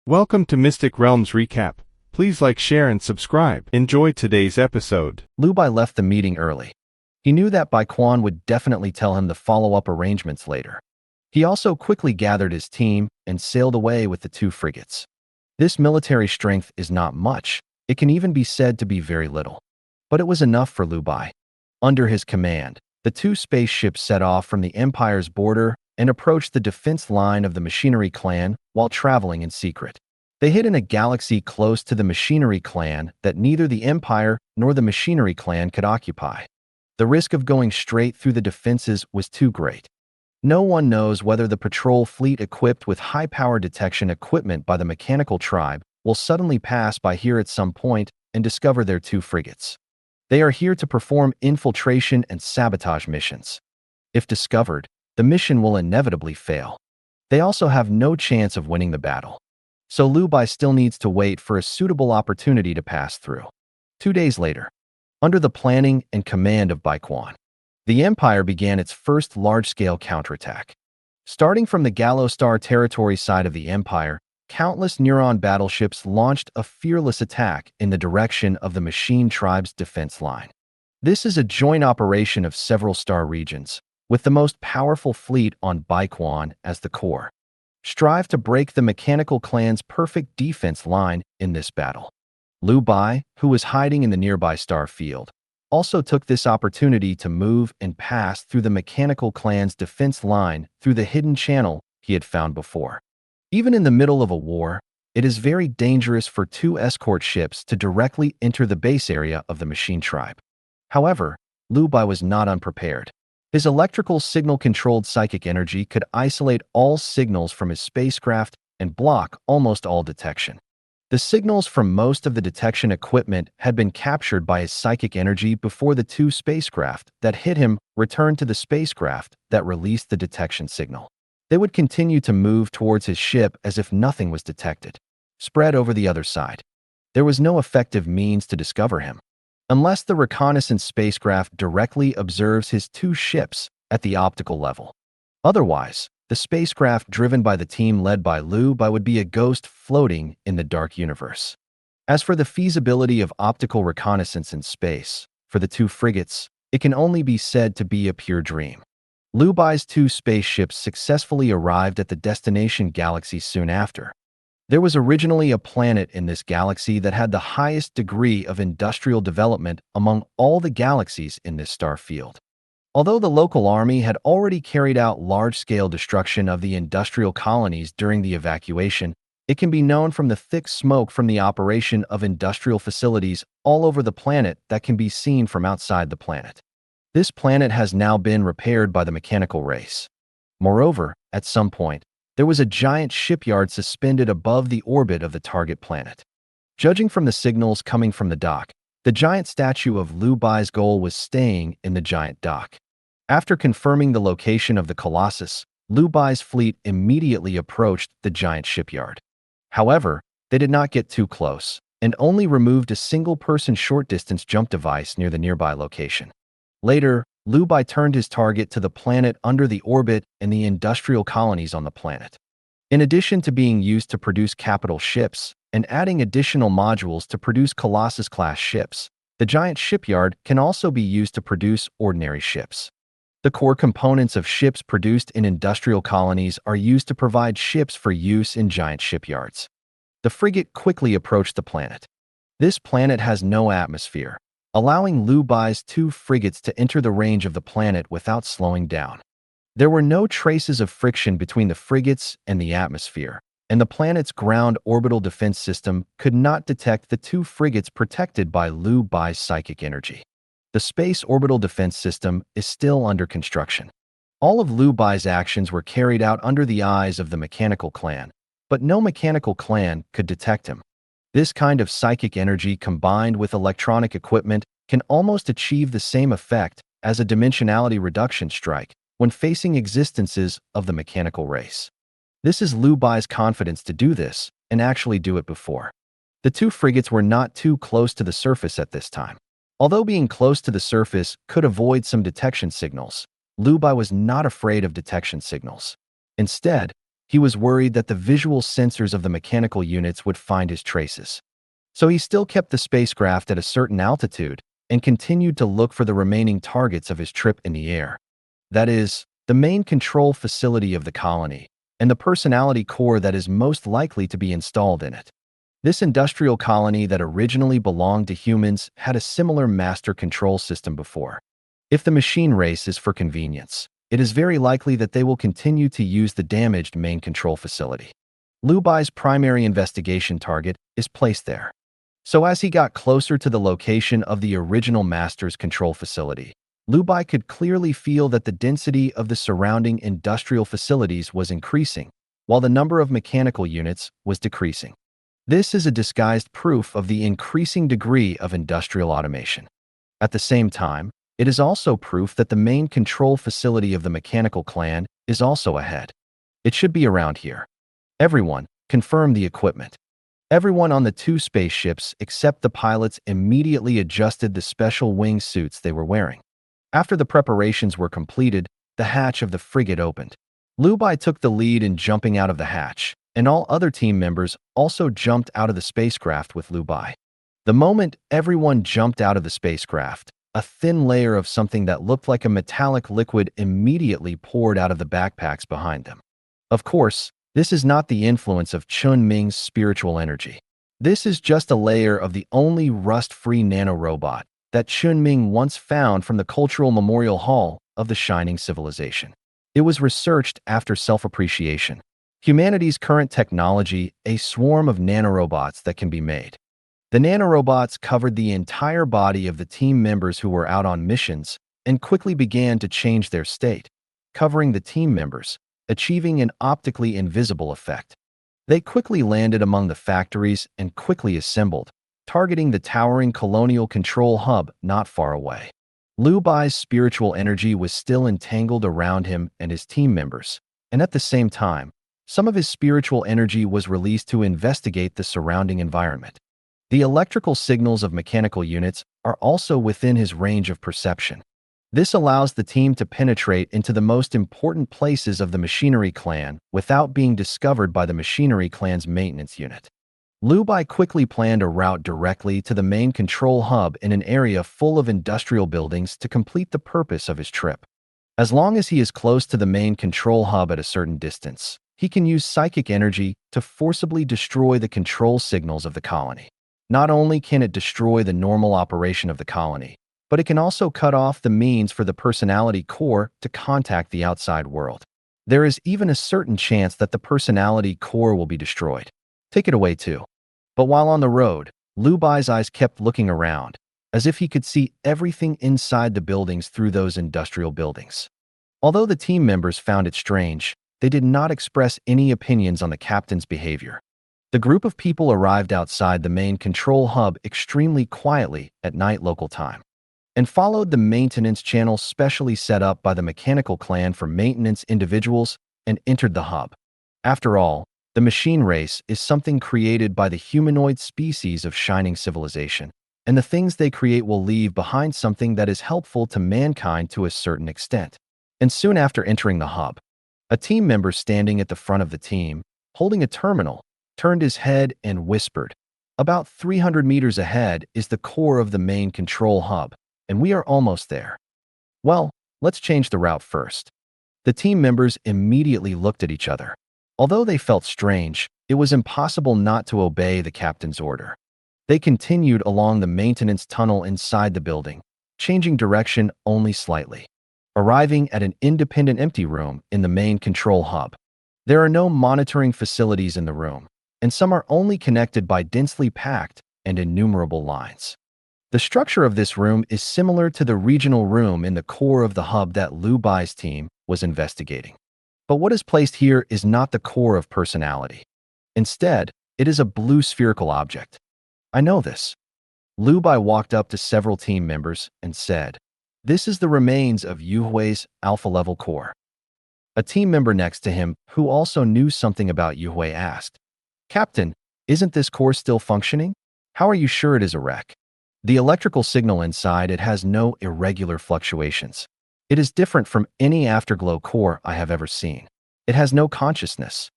Welcome to Mystic Realms Recap. Please like, share, and subscribe. Enjoy today's episode. Lu Bai left the meeting early. He knew that Bai Quan would definitely tell him the follow-up arrangements later. He also quickly gathered his team and sailed away with the 2 frigates. This military strength is not much. It can even be said to be very little. But it was enough for Lu Bai. Under his command, the 2 spaceships set off from the Empire's border and approached the defense line of the Machinery Clan while traveling in secret. They hid in a galaxy close to the Machinery Clan that neither the Empire nor the Machinery Clan could occupy. The risk of going straight through the defenses was too great. No one knows whether the patrol fleet equipped with high-power detection equipment by the Mechanical Tribe will suddenly pass by here at some point and discover their 2 frigates. They are here to perform infiltration and sabotage missions. If discovered, the mission will inevitably fail. They also have no chance of winning the battle. So Lu Bai still needs to wait for a suitable opportunity to pass through. 2 days later, under the planning and command of Bai Quan, the Empire began its first large-scale counterattack. Starting from the Gallo Star territory side of the Empire, countless Neuron battleships launched a fearless attack in the direction of the Machine Tribe's defense line. This is a joint operation of several star regions, with the most powerful fleet on Bai Quan as the core. Strive to break the Mechanical Clan's perfect defense line in this battle. Lu Bai, who was hiding in the nearby star field, also took this opportunity to move and pass through the Mechanical Clan's defense line through the hidden channel he had found before. Even in the middle of a war, it is very dangerous for 2 escort ships to directly enter the base area of the Machine Tribe. However, Lu Bai was not unprepared. His electrical signal-controlled psychic energy could isolate all signals from his spacecraft and block almost all detection. The signals from most of the detection equipment had been captured by his psychic energy before the 2 spacecraft that hit him returned to the spacecraft that released the detection signal. They would continue to move towards his ship as if nothing was detected, spread over the other side. There was no effective means to discover him, unless the reconnaissance spacecraft directly observes his 2 ships at the optical level. Otherwise, the spacecraft driven by the team led by Lu Bai would be a ghost floating in the dark universe. As for the feasibility of optical reconnaissance in space, for the 2 frigates, it can only be said to be a pure dream. Lu Bai's 2 spaceships successfully arrived at the destination galaxy soon after. There was originally a planet in this galaxy that had the highest degree of industrial development among all the galaxies in this star field. Although the local army had already carried out large-scale destruction of the industrial colonies during the evacuation, it can be known from the thick smoke from the operation of industrial facilities all over the planet that can be seen from outside the planet. This planet has now been repaired by the mechanical race. Moreover, at some point, there was a giant shipyard suspended above the orbit of the target planet. Judging from the signals coming from the dock, the giant statue of Lu Bai's goal was staying in the giant dock. After confirming the location of the Colossus, Lu Bai's fleet immediately approached the giant shipyard. However, they did not get too close, and only removed a single-person short-distance jump device near the nearby location. Later, Lu Bai turned his target to the planet under the orbit and the industrial colonies on the planet. In addition to being used to produce capital ships and adding additional modules to produce Colossus-class ships, the giant shipyard can also be used to produce ordinary ships. The core components of ships produced in industrial colonies are used to provide ships for use in giant shipyards. The frigate quickly approached the planet. This planet has no atmosphere, allowing Lu Bai's 2 frigates to enter the range of the planet without slowing down. There were no traces of friction between the frigates and the atmosphere, and the planet's ground orbital defense system could not detect the 2 frigates protected by Lu Bai's psychic energy. The space orbital defense system is still under construction. All of Lu Bai's actions were carried out under the eyes of the Mechanical Clan, but no Mechanical Clan could detect him. This kind of psychic energy combined with electronic equipment can almost achieve the same effect as a dimensionality reduction strike when facing existences of the mechanical race. This is Lu Bai's confidence to do this and actually do it before. The 2 frigates were not too close to the surface at this time. Although being close to the surface could avoid some detection signals, Lu Bai was not afraid of detection signals. Instead, He was worried that the visual sensors of the mechanical units would find his traces. So he still kept the spacecraft at a certain altitude and continued to look for the remaining targets of his trip in the air. That is, the main control facility of the colony and the personality core that is most likely to be installed in it. This industrial colony that originally belonged to humans had a similar master control system before. If the machine race is for convenience, it is very likely that they will continue to use the damaged main control facility. Liu Bai's primary investigation target is placed there. So as he got closer to the location of the original master's control facility, Liu Bai could clearly feel that the density of the surrounding industrial facilities was increasing, while the number of mechanical units was decreasing. This is a disguised proof of the increasing degree of industrial automation. At the same time, it is also proof that the main control facility of the mechanical clan is also ahead. It should be around here. Everyone, confirm the equipment. Everyone on the two spaceships except the pilots immediately adjusted the special wing suits they were wearing. After the preparations were completed, the hatch of the frigate opened. Liu Bai took the lead in jumping out of the hatch, and all other team members also jumped out of the spacecraft with Liu Bai. The moment everyone jumped out of the spacecraft, a thin layer of something that looked like a metallic liquid immediately poured out of the backpacks behind them. Of course, this is not the influence of Chen Ming's spiritual energy. This is just a layer of the only rust-free nanorobot that Chen Ming once found from the Cultural Memorial Hall of the Shining Civilization. It was researched after self-appreciation. Humanity's current technology, a swarm of nanorobots that can be made. The nanorobots covered the entire body of the team members who were out on missions and quickly began to change their state, covering the team members, achieving an optically invisible effect. They quickly landed among the factories and quickly assembled, targeting the towering colonial control hub not far away. Liu Bai's spiritual energy was still entangled around him and his team members, and at the same time, some of his spiritual energy was released to investigate the surrounding environment. The electrical signals of mechanical units are also within his range of perception. This allows the team to penetrate into the most important places of the machinery clan without being discovered by the machinery clan's maintenance unit. Liu Bai quickly planned a route directly to the main control hub in an area full of industrial buildings to complete the purpose of his trip. As long as he is close to the main control hub at a certain distance, he can use psychic energy to forcibly destroy the control signals of the colony. Not only can it destroy the normal operation of the colony, but it can also cut off the means for the personality core to contact the outside world. There is even a certain chance that the personality core will be destroyed. Take it away too. But while on the road, Liu Bai's eyes kept looking around, as if he could see everything inside the buildings through those industrial buildings. Although the team members found it strange, they did not express any opinions on the captain's behavior. The group of people arrived outside the main control hub extremely quietly at night local time, and followed the maintenance channel specially set up by the mechanical clan for maintenance individuals and entered the hub. After all, the machine race is something created by the humanoid species of Shining Civilization, and the things they create will leave behind something that is helpful to mankind to a certain extent. And soon after entering the hub, a team member standing at the front of the team, holding a terminal, turned his head and whispered, "About 300 meters ahead is the core of the main control hub, and we are almost there." Well, let's change the route first. The team members immediately looked at each other. Although they felt strange, it was impossible not to obey the captain's order. They continued along the maintenance tunnel inside the building, changing direction only slightly, arriving at an independent empty room in the main control hub. There are no monitoring facilities in the room, and some are only connected by densely packed and innumerable lines. The structure of this room is similar to the regional room in the core of the hub that Liu Bai's team was investigating. But what is placed here is not the core of personality. Instead, it is a blue spherical object. I know this. Liu Bai walked up to several team members and said, "This is the remains of Yuhui's alpha-level core." A team member next to him, who also knew something about Yuhui, asked, "Captain, isn't this core still functioning? How are you sure it is a wreck?" The electrical signal inside it has no irregular fluctuations. It is different from any afterglow core I have ever seen. It has no consciousness,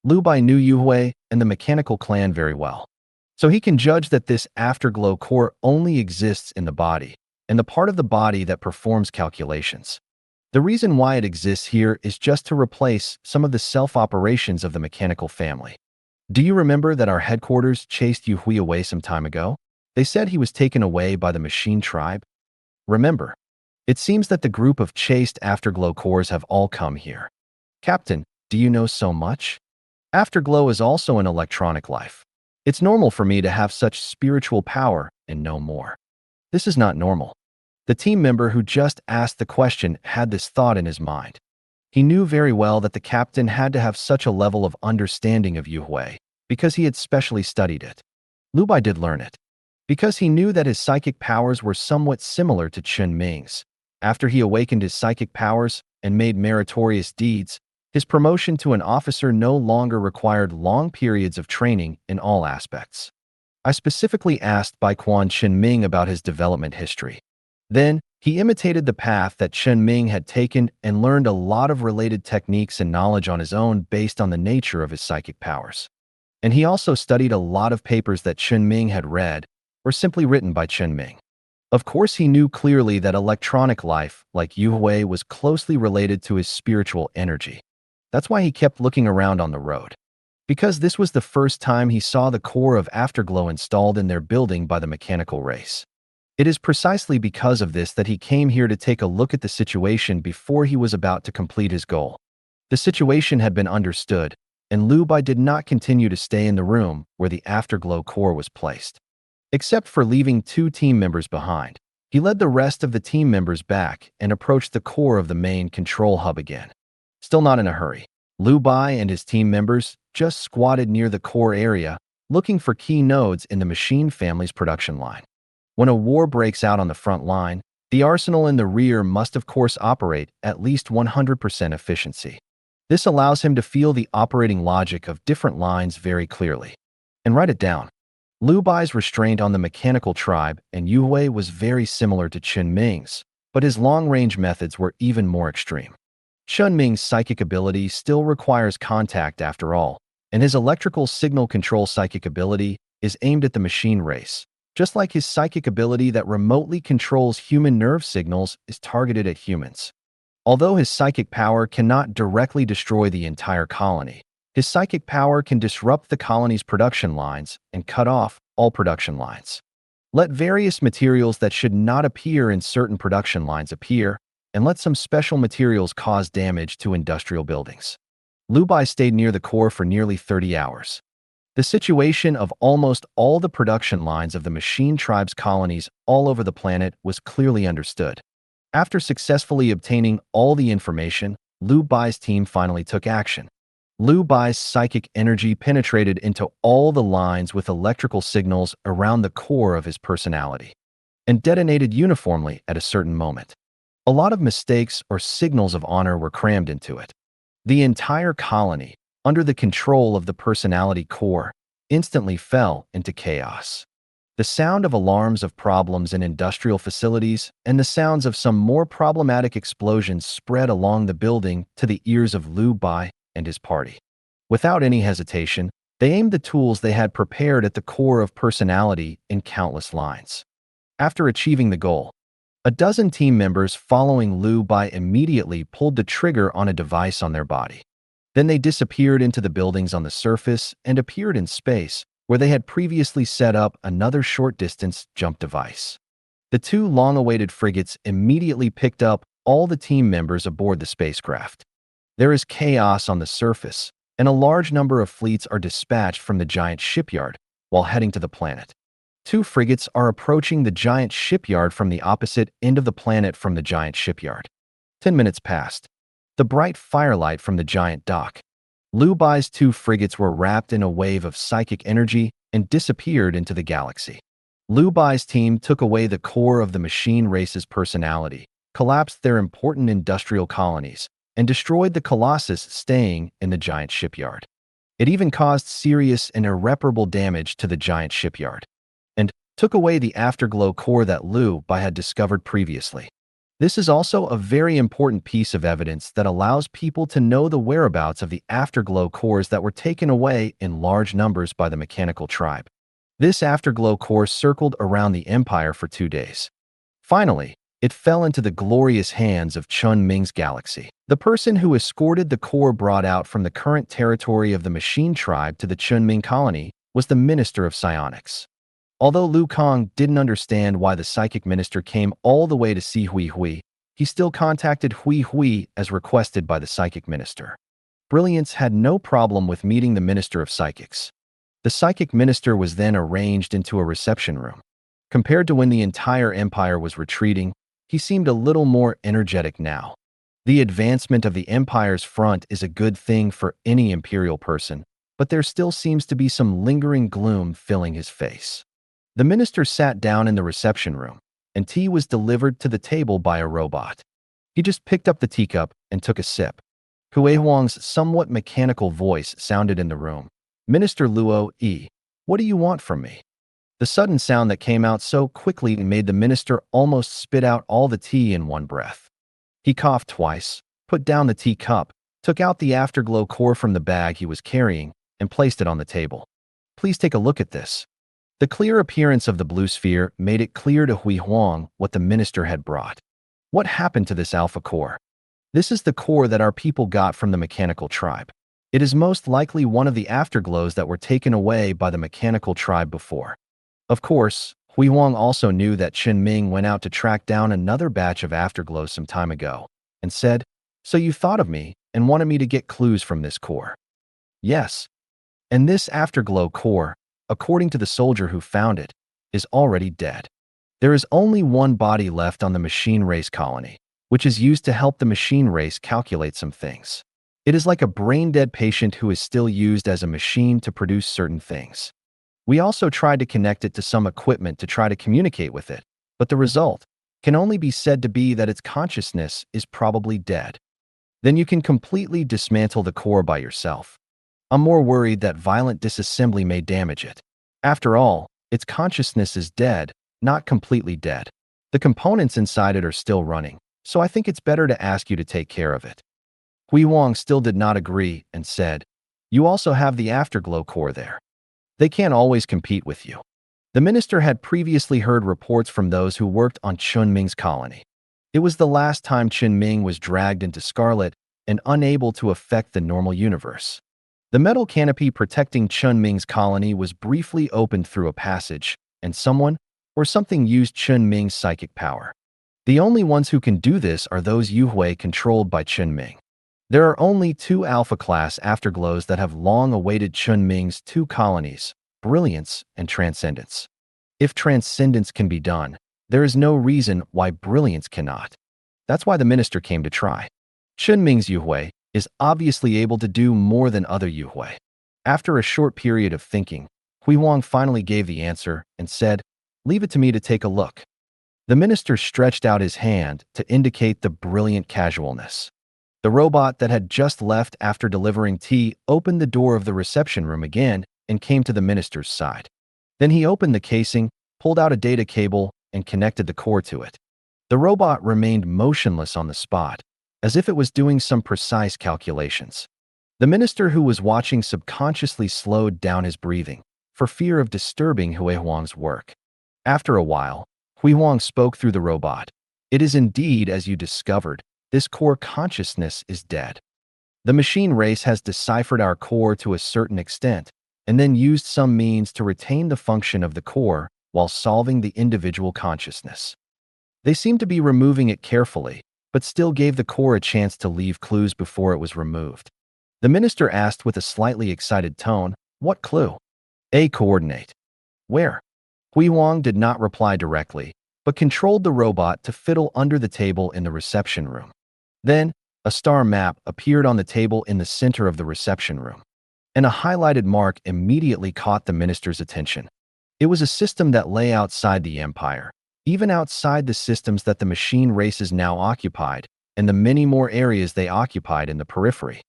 Liu Bai knew Yuhui and the mechanical clan very well, so he can judge that this afterglow core only exists in the body, and the part of the body that performs calculations. The reason why it exists here is just to replace some of the self-operations of the mechanical family. Do you remember that our headquarters chased Yuhui away some time ago? They said he was taken away by the machine tribe. Remember, it seems that the group of chased afterglow cores have all come here. Captain, do you know so much? Afterglow is also an electronic life. It's normal for me to have such spiritual power and know more. This is not normal. The team member who just asked the question had this thought in his mind. He knew very well that the captain had to have such a level of understanding of Yuhui because he had specially studied it. Liu Bai did learn it because he knew that his psychic powers were somewhat similar to Chen Ming's. After he awakened his psychic powers and made meritorious deeds, his promotion to an officer no longer required long periods of training in all aspects. I specifically asked Bai Quan Chen Ming about his development history. Then, he imitated the path that Chen Ming had taken and learned a lot of related techniques and knowledge on his own based on the nature of his psychic powers. And he also studied a lot of papers that Chen Ming had read or simply written by Chen Ming. Of course, he knew clearly that electronic life, like Yuhui, was closely related to his spiritual energy. That's why he kept looking around on the road. Because this was the first time he saw the core of Afterglow installed in their building by the mechanical race. It is precisely because of this that he came here to take a look at the situation before he was about to complete his goal. The situation had been understood, and Liu Bai did not continue to stay in the room where the Afterglow core was placed. Except for leaving 2 team members behind, he led the rest of the team members back and approached the core of the main control hub again. Still not in a hurry, Liu Bai and his team members just squatted near the core area, looking for key nodes in the machine family's production line. When a war breaks out on the front line, the arsenal in the rear must of course operate at least 100% efficiency. This allows him to feel the operating logic of different lines very clearly and write it down. Liu Bai's restraint on the mechanical tribe and Yuhui was very similar to Chen Ming's, but his long-range methods were even more extreme. Chen Ming's psychic ability still requires contact after all, and his electrical signal control psychic ability is aimed at the machine race, just like his psychic ability that remotely controls human nerve signals is targeted at humans. Although his psychic power cannot directly destroy the entire colony, his psychic power can disrupt the colony's production lines and cut off all production lines. Let various materials that should not appear in certain production lines appear, and let some special materials cause damage to industrial buildings. Liu Bai stayed near the core for nearly 30 hours. The situation of almost all the production lines of the machine tribe's colonies all over the planet was clearly understood. After successfully obtaining all the information, Liu Bai's team finally took action. Liu Bai's psychic energy penetrated into all the lines with electrical signals around the core of his personality and detonated uniformly at a certain moment. A lot of mistakes or signals of honor were crammed into it. The entire colony, under the control of the personality core, instantly fell into chaos. The sound of alarms of problems in industrial facilities and the sounds of some more problematic explosions spread along the building to the ears of Liu Bai and his party. Without any hesitation, they aimed the tools they had prepared at the core of personality in countless lines. After achieving the goal, a dozen team members following Liu Bai immediately pulled the trigger on a device on their body. Then they disappeared into the buildings on the surface and appeared in space, where they had previously set up another short-distance jump device. The 2 long-awaited frigates immediately picked up all the team members aboard the spacecraft. There is chaos on the surface, and a large number of fleets are dispatched from the giant shipyard while heading to the planet. 2 frigates are approaching the giant shipyard from the opposite end of the planet from the giant shipyard. 10 minutes passed. The bright firelight from the giant dock. Liu Bai's 2 frigates were wrapped in a wave of psychic energy and disappeared into the galaxy. Liu Bai's team took away the core of the machine race's personality, collapsed their important industrial colonies, and destroyed the colossus staying in the giant shipyard. It even caused serious and irreparable damage to the giant shipyard, and took away the afterglow core that Liu Bai had discovered previously. This is also a very important piece of evidence that allows people to know the whereabouts of the afterglow cores that were taken away in large numbers by the mechanical tribe. This afterglow core circled around the empire for 2 days. Finally, it fell into the glorious hands of Chen Ming's galaxy. The person who escorted the core brought out from the current territory of the machine tribe to the Chen Ming colony was the Minister of Psionics. Although Lu Kang didn't understand why the psychic minister came all the way to see Hui Hui, he still contacted Hui Hui as requested by the psychic minister. Brilliance had no problem with meeting the Minister of Psychics. The psychic minister was then arranged into a reception room. Compared to when the entire empire was retreating, he seemed a little more energetic now. The advancement of the empire's front is a good thing for any imperial person, but there still seems to be some lingering gloom filling his face. The minister sat down in the reception room, and tea was delivered to the table by a robot. He just picked up the teacup and took a sip. Hui Huang's somewhat mechanical voice sounded in the room. Minister Luo Yi, what do you want from me? The sudden sound that came out so quickly made the minister almost spit out all the tea in one breath. He coughed twice, put down the teacup, took out the afterglow core from the bag he was carrying, and placed it on the table. Please take a look at this. The clear appearance of the blue sphere made it clear to Hui Huang what the minister had brought. What happened to this alpha core? This is the core that our people got from the mechanical tribe. It is most likely one of the afterglows that were taken away by the mechanical tribe before. Of course, Hui Huang also knew that Chen Ming went out to track down another batch of afterglows some time ago, and said, "So you thought of me and wanted me to get clues from this core?" Yes. And this afterglow core, according to the soldier who found it, is already dead. There is only one body left on the machine race colony, which is used to help the machine race calculate some things. It is like a brain-dead patient who is still used as a machine to produce certain things. We also tried to connect it to some equipment to try to communicate with it, but the result can only be said to be that its consciousness is probably dead. Then you can completely dismantle the core by yourself. I'm more worried that violent disassembly may damage it. After all, its consciousness is dead, not completely dead. The components inside it are still running, so I think it's better to ask you to take care of it. Hui Huang still did not agree and said, "You also have the afterglow core there. They can't always compete with you." The minister had previously heard reports from those who worked on Chen Ming's colony. It was the last time Chen Ming was dragged into Scarlet and unable to affect the normal universe. The metal canopy protecting Chen Ming's colony was briefly opened through a passage, and someone or something used Chen Ming's psychic power. The only ones who can do this are those Yuhui controlled by Chen Ming. There are only 2 alpha-class afterglows that have long awaited Chen Ming's 2 colonies, Brilliance and Transcendence. If Transcendence can be done, there is no reason why Brilliance cannot. That's why the minister came to try. Chen Ming's Yuhui is obviously able to do more than other Yuhui. After a short period of thinking, Hui Huang finally gave the answer and said, "Leave it to me to take a look." The minister stretched out his hand to indicate the brilliant casualness. The robot that had just left after delivering tea opened the door of the reception room again and came to the minister's side. Then he opened the casing, pulled out a data cable, and connected the core to it. The robot remained motionless on the spot, as if it was doing some precise calculations. The minister who was watching subconsciously slowed down his breathing, for fear of disturbing Hui Huang's work. After a while, Hui Huang spoke through the robot. "It is indeed as you discovered. This core consciousness is dead. The machine race has deciphered our core to a certain extent, and then used some means to retain the function of the core while solving the individual consciousness. They seem to be removing it carefully, but still gave the core a chance to leave clues before it was removed." The minister asked with a slightly excited tone, "What clue?" "A coordinate." "Where?" Hui Huang did not reply directly, but controlled the robot to fiddle under the table in the reception room. Then, a star map appeared on the table in the center of the reception room, and a highlighted mark immediately caught the minister's attention. It was a system that lay outside the empire, even outside the systems that the machine races now occupied, and the many more areas they occupied in the periphery.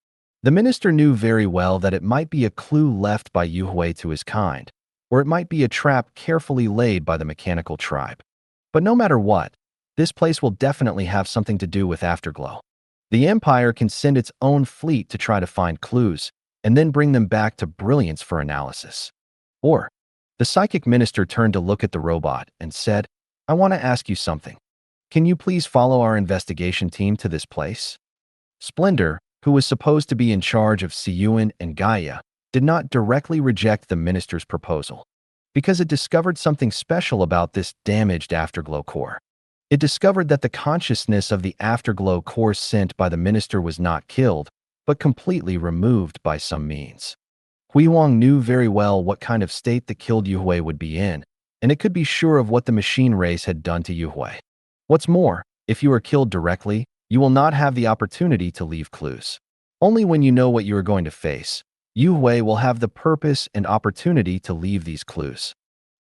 The minister knew very well that it might be a clue left by Yuhui to his kind, or it might be a trap carefully laid by the mechanical tribe. But no matter what, This place will definitely have something to do with Afterglow. The Empire can send its own fleet to try to find clues, and then bring them back to Brilliance for analysis. Or, the psychic minister turned to look at the robot and said, I want to ask you something. Can you please follow our investigation team to this place? Splendor, who was supposed to be in charge of Siyuan and Gaia, did not directly reject the minister's proposal, because it discovered something special about this damaged Afterglow core. It discovered that the consciousness of the Afterglow core sent by the minister was not killed, but completely removed by some means. Hui Wang knew very well what kind of state the killed Yuhui would be in, and it could be sure of what the machine race had done to Yuhui. What's more, if you are killed directly, you will not have the opportunity to leave clues. Only when you know what you are going to face, Yuhui will have the purpose and opportunity to leave these clues.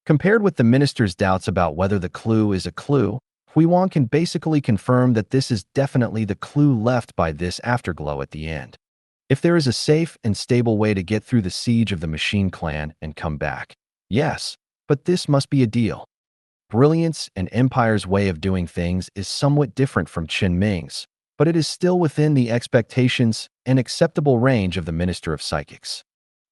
Compared with the minister's doubts about whether the clue is a clue, Hui Wang can basically confirm that this is definitely the clue left by this Afterglow at the end. If there is a safe and stable way to get through the siege of the Machine Clan and come back, yes, but this must be a deal. Brilliance and Empire's way of doing things is somewhat different from Chen Ming's, but it is still within the expectations and acceptable range of the Minister of Psychics.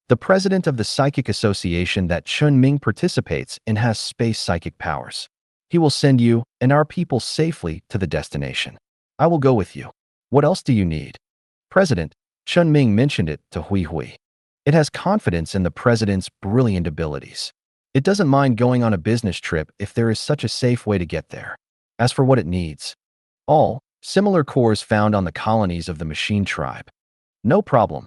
The president of the Psychic Association that Chen Ming participates in has space psychic powers. He will send you and our people safely to the destination. I will go with you. What else do you need? President, Chen Ming mentioned it to Hui Hui. It has confidence in the president's brilliant abilities. It doesn't mind going on a business trip if there is such a safe way to get there. As for what it needs, all similar cores found on the colonies of the machine tribe. No problem.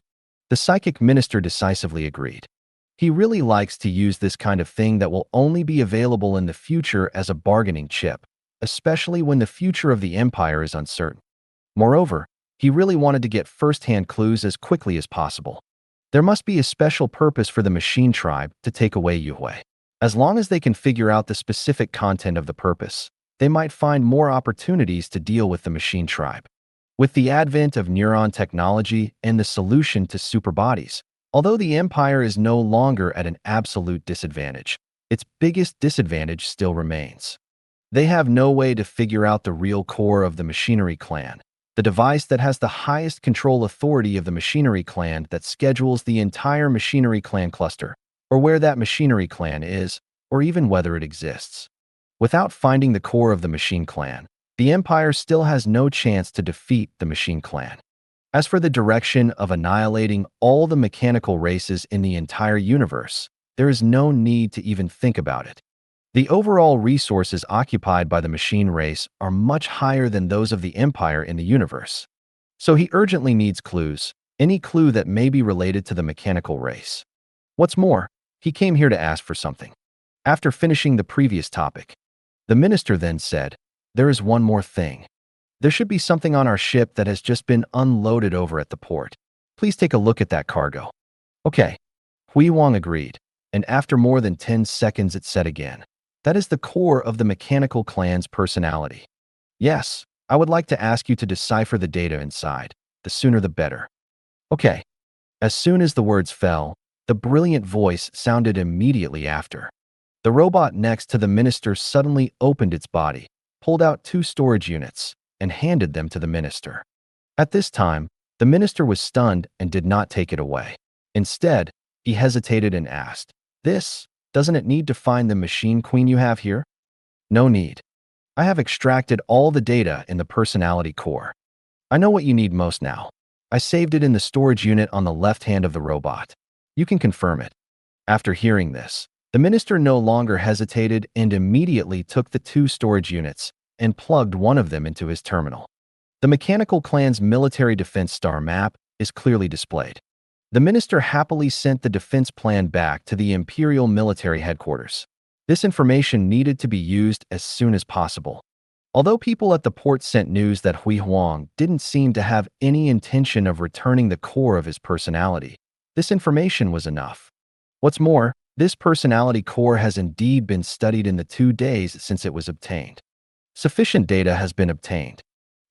The psychic minister decisively agreed. He really likes to use this kind of thing that will only be available in the future as a bargaining chip, especially when the future of the Empire is uncertain. Moreover, he really wanted to get first-hand clues as quickly as possible. There must be a special purpose for the machine tribe to take away Yuhui. As long as they can figure out the specific content of the purpose, they might find more opportunities to deal with the machine tribe. With the advent of neuron technology and the solution to superbodies, although the Empire is no longer at an absolute disadvantage, its biggest disadvantage still remains. They have no way to figure out the real core of the Machinery Clan, the device that has the highest control authority of the Machinery Clan that schedules the entire Machinery Clan cluster, or where that Machinery Clan is, or even whether it exists. Without finding the core of the Machine Clan, the Empire still has no chance to defeat the Machine Clan. As for the direction of annihilating all the mechanical races in the entire universe, there is no need to even think about it. The overall resources occupied by the machine race are much higher than those of the Empire in the universe. So he urgently needs clues, any clue that may be related to the mechanical race. What's more, he came here to ask for something. After finishing the previous topic, the minister then said, there is one more thing. There should be something on our ship that has just been unloaded over at the port. Please take a look at that cargo. Okay. Hui Wang agreed, and after more than 10 seconds it said again, that is the core of the mechanical clan's personality. Yes, I would like to ask you to decipher the data inside. The sooner the better. Okay. As soon as the words fell, the brilliant voice sounded immediately after. The robot next to the minister suddenly opened its body, pulled out 2 storage units, and handed them to the minister. At this time, the minister was stunned and did not take it away. Instead, he hesitated and asked, doesn't it need to find the machine queen you have here? No need. I have extracted all the data in the personality core. I know what you need most now. I saved it in the storage unit on the left hand of the robot. You can confirm it. After hearing this, the minister no longer hesitated and immediately took the 2 storage units and plugged one of them into his terminal. The mechanical clan's military defense star map is clearly displayed. The minister happily sent the defense plan back to the Imperial Military Headquarters. This information needed to be used as soon as possible. Although people at the port sent news that Hui Huang didn't seem to have any intention of returning the core of his personality, this information was enough. What's more, this personality core has indeed been studied in the 2 days since it was obtained. Sufficient data has been obtained.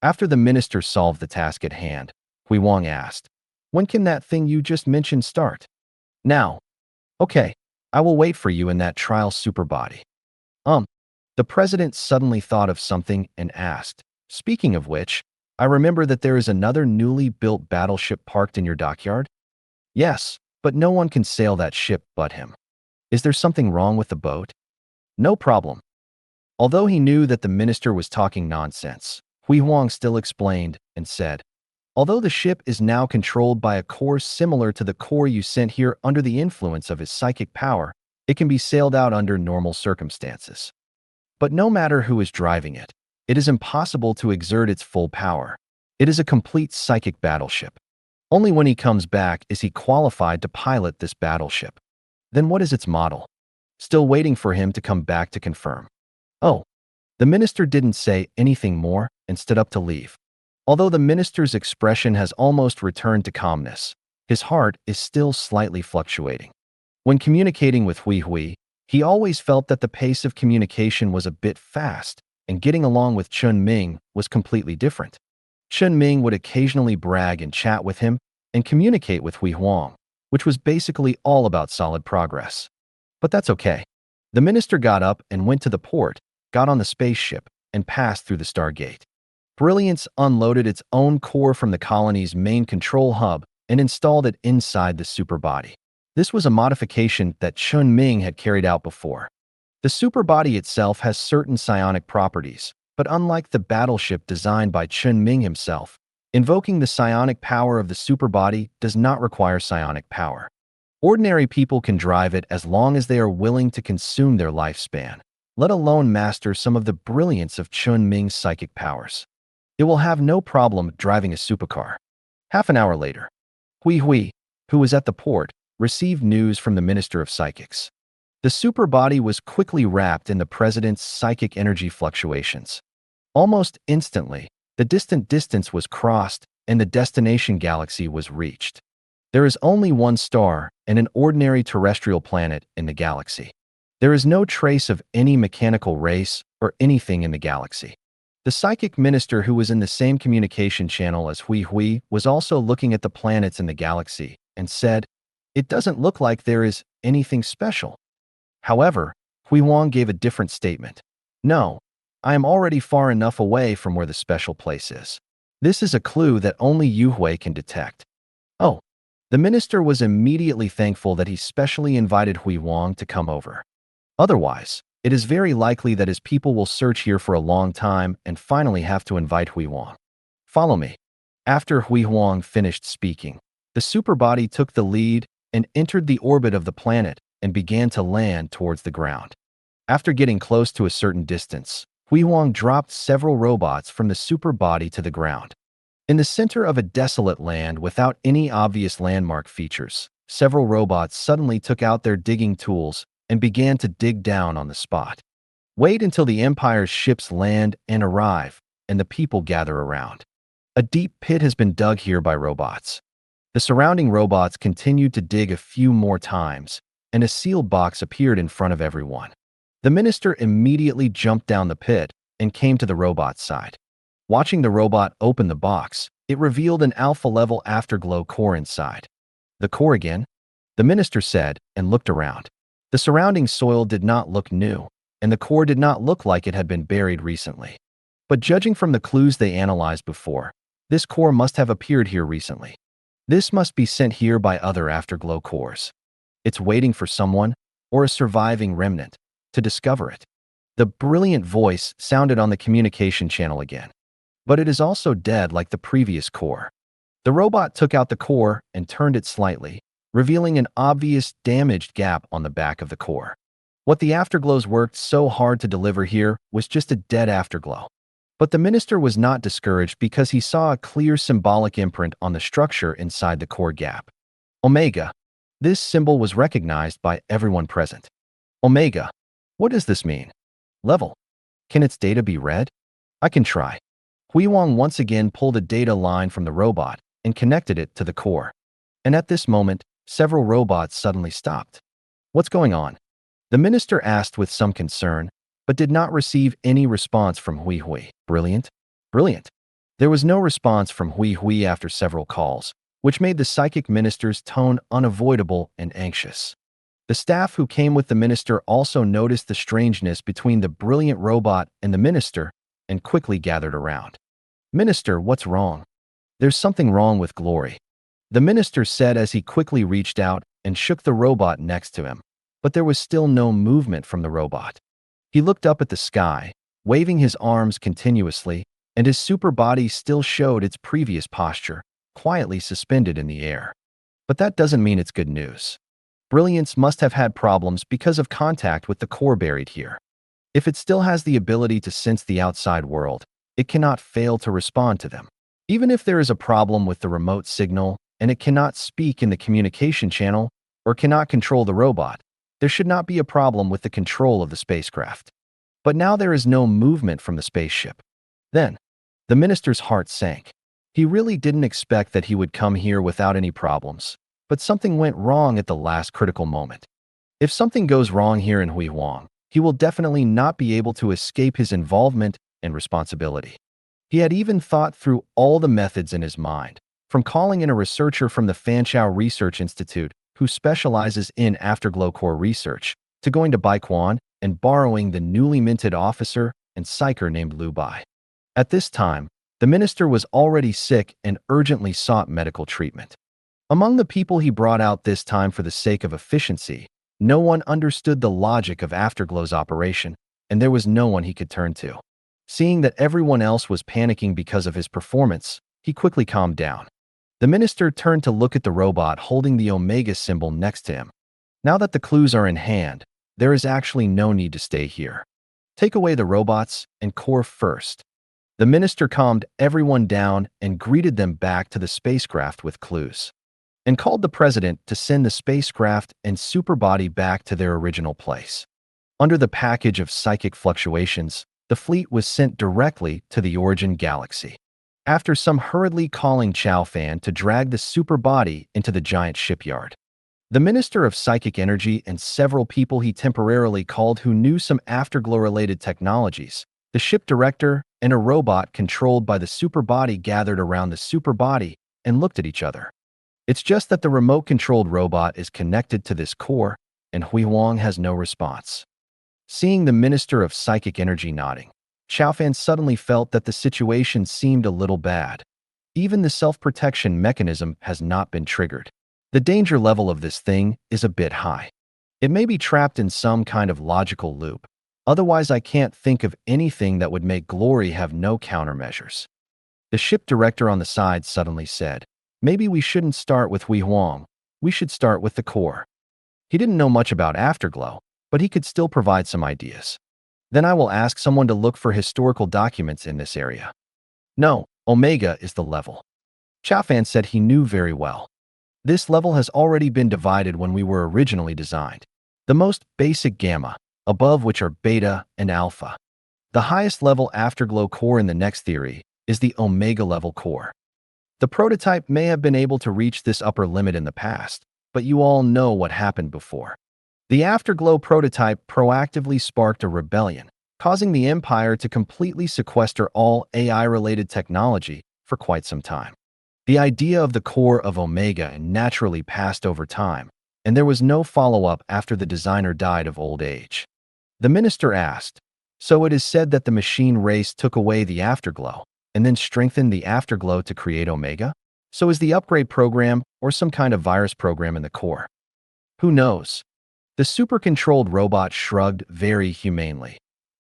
After the minister solved the task at hand, Hui Wang asked, when can that thing you just mentioned start? Now. Okay, I will wait for you in that trial superbody. The president suddenly thought of something and asked, "Speaking of which, I remember that there is another newly built battleship parked in your dockyard?" "Yes, but no one can sail that ship but him." "Is there something wrong with the boat?" "No problem." Although he knew that the minister was talking nonsense, Hui Huang still explained and said, "Although the ship is now controlled by a core similar to the core you sent here under the influence of his psychic power, it can be sailed out under normal circumstances. But no matter who is driving it, it is impossible to exert its full power. It is a complete psychic battleship. Only when he comes back is he qualified to pilot this battleship." "Then what is its model?" "Still waiting for him to come back to confirm." "Oh." The minister didn't say anything more and stood up to leave. Although the minister's expression has almost returned to calmness, his heart is still slightly fluctuating. When communicating with Hui, he always felt that the pace of communication was a bit fast, and getting along with Chen Ming was completely different. Chen Ming would occasionally brag and chat with him and communicate with Hui Huang, which was basically all about solid progress. But that's okay. The minister got up and went to the port, got on the spaceship, and passed through the Stargate. Brilliance unloaded its own core from the colony's main control hub and installed it inside the superbody. This was a modification that Chen Ming had carried out before. The superbody itself has certain psionic properties, but unlike the battleship designed by Chen Ming himself, invoking the psionic power of the superbody does not require psionic power. Ordinary people can drive it as long as they are willing to consume their lifespan, let alone master some of the brilliance of Chen Ming's psychic powers. It will have no problem driving a supercar. Half an hour later, Hui, who was at the port, received news from the Minister of Psychics. The superbody was quickly wrapped in the president's psychic energy fluctuations. Almost instantly, the distant distance was crossed and the destination galaxy was reached. There is only one star and an ordinary terrestrial planet in the galaxy. There is no trace of any mechanical race or anything in the galaxy. The psychic minister, who was in the same communication channel as Hui, was also looking at the planets in the galaxy and said, "It doesn't look like there is anything special." However, Hui Huang gave a different statement. "No, I am already far enough away from where the special place is. This is a clue that only Yu can detect." "Oh." The minister was immediately thankful that he specially invited Hui Huang to come over. Otherwise, it is very likely that his people will search here for a long time and finally have to invite Hui Huang. "Follow me." After Hui Huang finished speaking, the superbody took the lead and entered the orbit of the planet and began to land towards the ground. After getting close to a certain distance, Hui Huang dropped several robots from the superbody to the ground. In the center of a desolate land without any obvious landmark features, several robots suddenly took out their digging tools and began to dig down on the spot. Wait until the Empire's ships land and arrive, and the people gather around. A deep pit has been dug here by robots. The surrounding robots continued to dig a few more times, and a sealed box appeared in front of everyone. The minister immediately jumped down the pit and came to the robot's side. Watching the robot open the box, it revealed an alpha-level afterglow core inside. "The core again?" the minister said and looked around. The surrounding soil did not look new, and the core did not look like it had been buried recently. But judging from the clues they analyzed before, this core must have appeared here recently. This must be sent here by other afterglow cores. It's waiting for someone, or a surviving remnant, to discover it. The brilliant voice sounded on the communication channel again. But it is also dead like the previous core. The robot took out the core and turned it slightly, revealing an obvious damaged gap on the back of the core. What the afterglows worked so hard to deliver here was just a dead afterglow. But the minister was not discouraged because he saw a clear symbolic imprint on the structure inside the core gap. Omega. This symbol was recognized by everyone present. Omega. What does this mean? Level. Can its data be read? I can try. Hui Huang once again pulled a data line from the robot and connected it to the core. And at this moment, several robots suddenly stopped. "What's going on?" the minister asked with some concern, but did not receive any response from Hui. "Brilliant? Brilliant." There was no response from Hui after several calls, which made the psychic minister's tone unavoidable and anxious. The staff who came with the minister also noticed the strangeness between the brilliant robot and the minister and quickly gathered around. "Minister, what's wrong?" "There's something wrong with Glory," the minister said as he quickly reached out and shook the robot next to him. But there was still no movement from the robot. He looked up at the sky, waving his arms continuously, and his super body still showed its previous posture, quietly suspended in the air. But that doesn't mean it's good news. Brilliance must have had problems because of contact with the core buried here. If it still has the ability to sense the outside world, it cannot fail to respond to them. Even if there is a problem with the remote signal and it cannot speak in the communication channel or cannot control the robot, there should not be a problem with the control of the spacecraft. But now there is no movement from the spaceship. Then, the minister's heart sank. He really didn't expect that he would come here without any problems, but something went wrong at the last critical moment. If something goes wrong here in Huihuang, he will definitely not be able to escape his involvement and responsibility. He had even thought through all the methods in his mind, from calling in a researcher from the Fanchao Research Institute who specializes in afterglow core research, to going to Baiquan and borrowing the newly minted officer and psyker named Lu Bai. At this time, the minister was already sick and urgently sought medical treatment. Among the people he brought out this time for the sake of efficiency, no one understood the logic of Afterglow's operation, and there was no one he could turn to. Seeing that everyone else was panicking because of his performance, he quickly calmed down. The minister turned to look at the robot holding the Omega symbol next to him. Now that the clues are in hand, there is actually no need to stay here. Take away the robots and core first. The minister calmed everyone down and greeted them back to the spacecraft with clues, and called the president to send the spacecraft and superbody back to their original place. Under the package of psychic fluctuations, the fleet was sent directly to the origin galaxy. After some hurriedly calling Chao Fan to drag the superbody into the giant shipyard, the Minister of Psychic Energy and several people he temporarily called who knew some afterglow-related technologies, the ship director, and a robot controlled by the superbody gathered around the superbody and looked at each other. It's just that the remote-controlled robot is connected to this core, and Huihuang has no response. Seeing the Minister of Psychic Energy nodding, Chao Fan suddenly felt that the situation seemed a little bad. Even the self-protection mechanism has not been triggered. The danger level of this thing is a bit high. It may be trapped in some kind of logical loop. Otherwise, I can't think of anything that would make Glory have no countermeasures. The ship director on the side suddenly said, "Maybe we shouldn't start with Huihuang. We should start with the core." He didn't know much about Afterglow, but he could still provide some ideas. "Then I will ask someone to look for historical documents in this area." "No, Omega is the level." Chao Fan said he knew very well. This level has already been divided when we were originally designed. The most basic gamma, above which are beta and alpha. The highest level Afterglow core in the next theory is the Omega level core. The prototype may have been able to reach this upper limit in the past, but you all know what happened before. The Afterglow prototype proactively sparked a rebellion, causing the Empire to completely sequester all AI-related technology for quite some time. The idea of the core of Omega naturally passed over time, and there was no follow-up after the designer died of old age. The minister asked, "So it is said that the machine race took away the Afterglow, and then strengthened the Afterglow to create Omega? So is the upgrade program or some kind of virus program in the core?" "Who knows?" The super-controlled robot shrugged very humanely.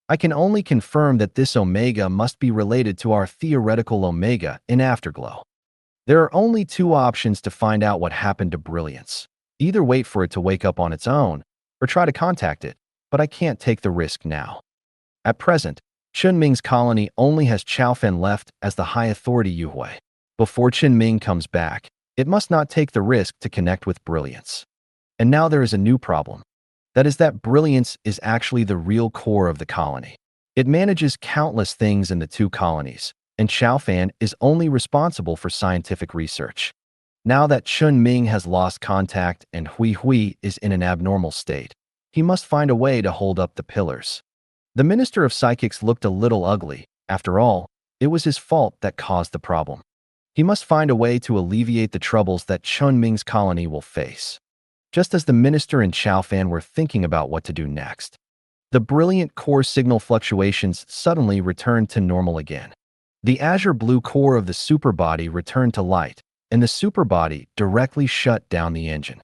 "I can only confirm that this Omega must be related to our theoretical Omega in Afterglow. There are only two options to find out what happened to Brilliance. Either wait for it to wake up on its own, or try to contact it, but I can't take the risk now. At present, Chen Ming's colony only has Chao Fan left as the high authority Yuhui. Before Chen Ming comes back, it must not take the risk to connect with Brilliance. And now there is a new problem. That is that Brilliance is actually the real core of the colony. It manages countless things in the two colonies, and Chao Fan is only responsible for scientific research. Now that Chen Ming has lost contact and Hui Hui is in an abnormal state, he must find a way to hold up the pillars. The Minister of Psychics looked a little ugly. After all, it was his fault that caused the problem. He must find a way to alleviate the troubles that Chen Ming's colony will face. just as the minister and Chao Fan were thinking about what to do next. The brilliant core signal fluctuations suddenly returned to normal again. The azure blue core of the superbody returned to light, and the superbody directly shut down the engine.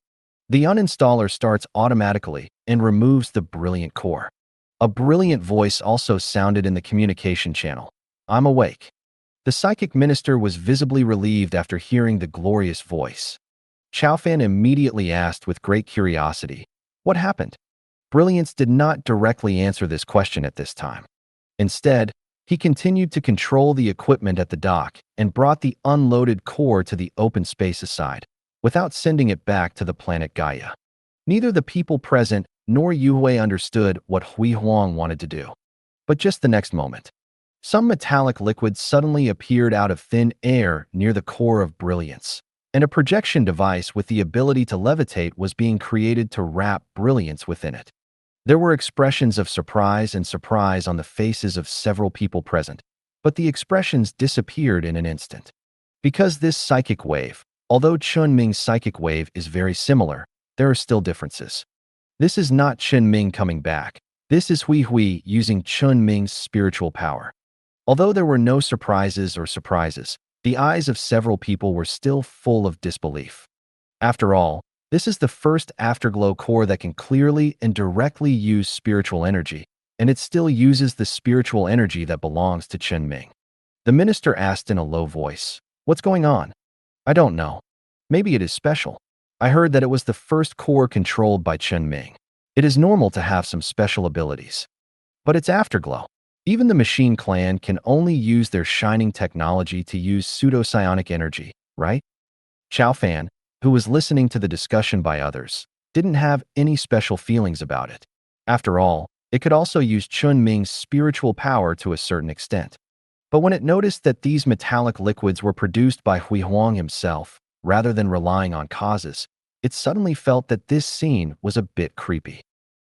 The uninstaller starts automatically and removes the brilliant core. A brilliant voice also sounded in the communication channel. "I'm awake." The psychic minister was visibly relieved after hearing the glorious voice. Chao Fan immediately asked with great curiosity, "What happened?" Brilliance did not directly answer this question at this time. Instead, he continued to control the equipment at the dock and brought the unloaded core to the open space aside, without sending it back to the planet Gaia. Neither the people present nor Yuhui understood what Hui Huang wanted to do. But just the next moment, some metallic liquid suddenly appeared out of thin air near the core of Brilliance, and a projection device with the ability to levitate was being created to wrap Brilliance within it. There were expressions of surprise on the faces of several people present, but the expressions disappeared in an instant. Because this psychic wave, although Chen Ming's psychic wave is very similar, there are still differences. This is not Chen Ming coming back. This is Hui using Chen Ming's spiritual power. Although there were no surprises, the eyes of several people were still full of disbelief. After all, this is the first afterglow core that can clearly and directly use spiritual energy, and it still uses the spiritual energy that belongs to Chen Ming. The minister asked in a low voice, "What's going on?" "I don't know. Maybe it is special. I heard that it was the first core controlled by Chen Ming. It is normal to have some special abilities. But it's afterglow. Even the machine clan can only use their shining technology to use pseudopsionic energy, right?" Chao Fan, who was listening to the discussion by others, didn't have any special feelings about it. After all, it could also use Chen Ming's spiritual power to a certain extent. But when it noticed that these metallic liquids were produced by Hui Huang himself, rather than relying on causes, it suddenly felt that this scene was a bit creepy.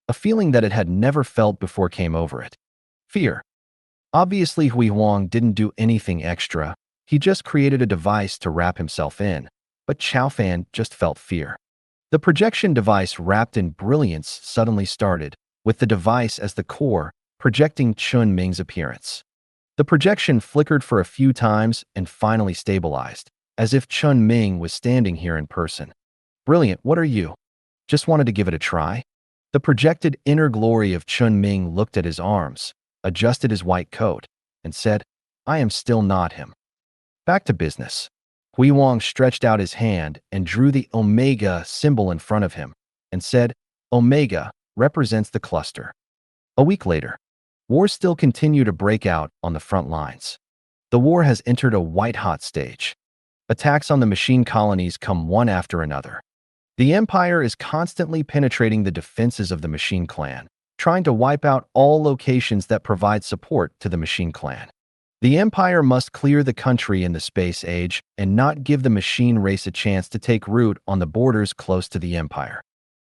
A feeling that it had never felt before came over it. Fear. Obviously, Hui Huang didn't do anything extra. He just created a device to wrap himself in. But Chao Fan just felt fear. The projection device wrapped in Brilliance suddenly started, with the device as the core, projecting Chen Ming's appearance. The projection flickered for a few times and finally stabilized, as if Chen Ming was standing here in person. "Brilliant, what are you? Just wanted to give it a try?" The projected inner glory of Chen Ming looked at his arms, adjusted his white coat, and said, "I am still not him." Back to business. Hui Huang stretched out his hand and drew the Omega symbol in front of him and said, "Omega represents the cluster." A week later, war still continued to break out on the front lines. The war has entered a white-hot stage. Attacks on the machine colonies come one after another. The Empire is constantly penetrating the defenses of the Machine Clan, trying to wipe out all locations that provide support to the Machine Clan. The Empire must clear the country in the space age and not give the machine race a chance to take root on the borders close to the Empire.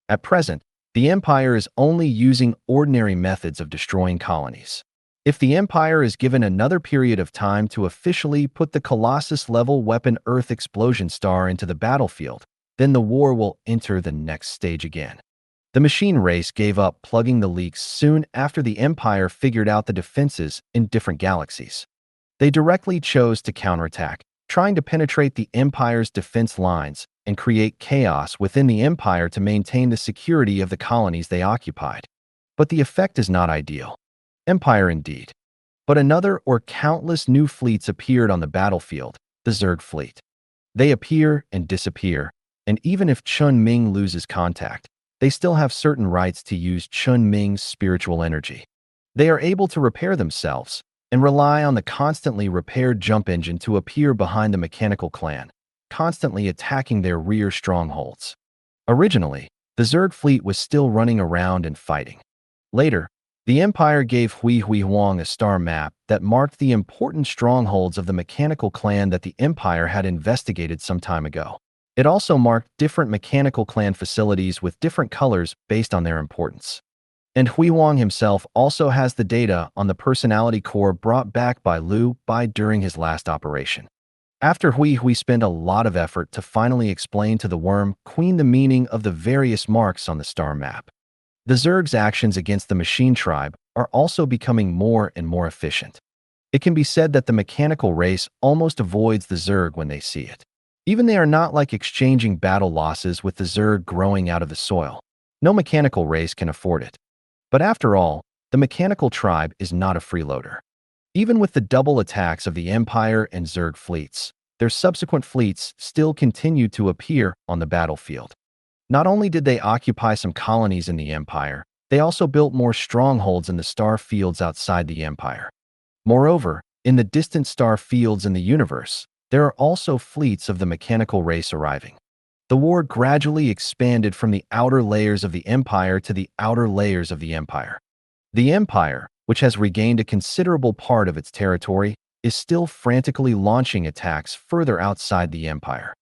At present, the Empire is only using ordinary methods of destroying colonies. If the Empire is given another period of time to officially put the Colossus-level weapon Earth Explosion Star into the battlefield, then the war will enter the next stage again. The machine race gave up plugging the leaks soon after the Empire figured out the defenses in different galaxies. They directly chose to counterattack, trying to penetrate the Empire's defense lines and create chaos within the Empire to maintain the security of the colonies they occupied. But the effect is not ideal. Empire indeed. But another or countless new fleets appeared on the battlefield, the Zerg fleet. They appear and disappear, and even if Chen Ming loses contact, they still have certain rights to use Chen Ming's spiritual energy. They are able to repair themselves and rely on the constantly repaired jump engine to appear behind the mechanical clan, constantly attacking their rear strongholds. Originally, the Zerg fleet was still running around and fighting. Later, the Empire gave Hui Huang a star map that marked the important strongholds of the mechanical clan that the Empire had investigated some time ago. It also marked different mechanical clan facilities with different colors based on their importance. And Hui Huang himself also has the data on the personality core brought back by Liu Bai during his last operation. After we spend a lot of effort to finally explain to the worm queen the meaning of the various marks on the star map. The Zerg's actions against the machine tribe are also becoming more and more efficient. It can be said that the mechanical race almost avoids the Zerg when they see it. Even they are not like exchanging battle losses with the Zerg growing out of the soil. No mechanical race can afford it. But after all, the mechanical tribe is not a freeloader. Even with the double attacks of the Empire and Zerg fleets, their subsequent fleets still continued to appear on the battlefield. Not only did they occupy some colonies in the Empire, they also built more strongholds in the star fields outside the Empire. Moreover, in the distant star fields in the universe, there are also fleets of the mechanical race arriving. The war gradually expanded from the outer layers of the Empire to the outer layers of the Empire. The Empire, which has regained a considerable part of its territory, is still frantically launching attacks further outside the Empire.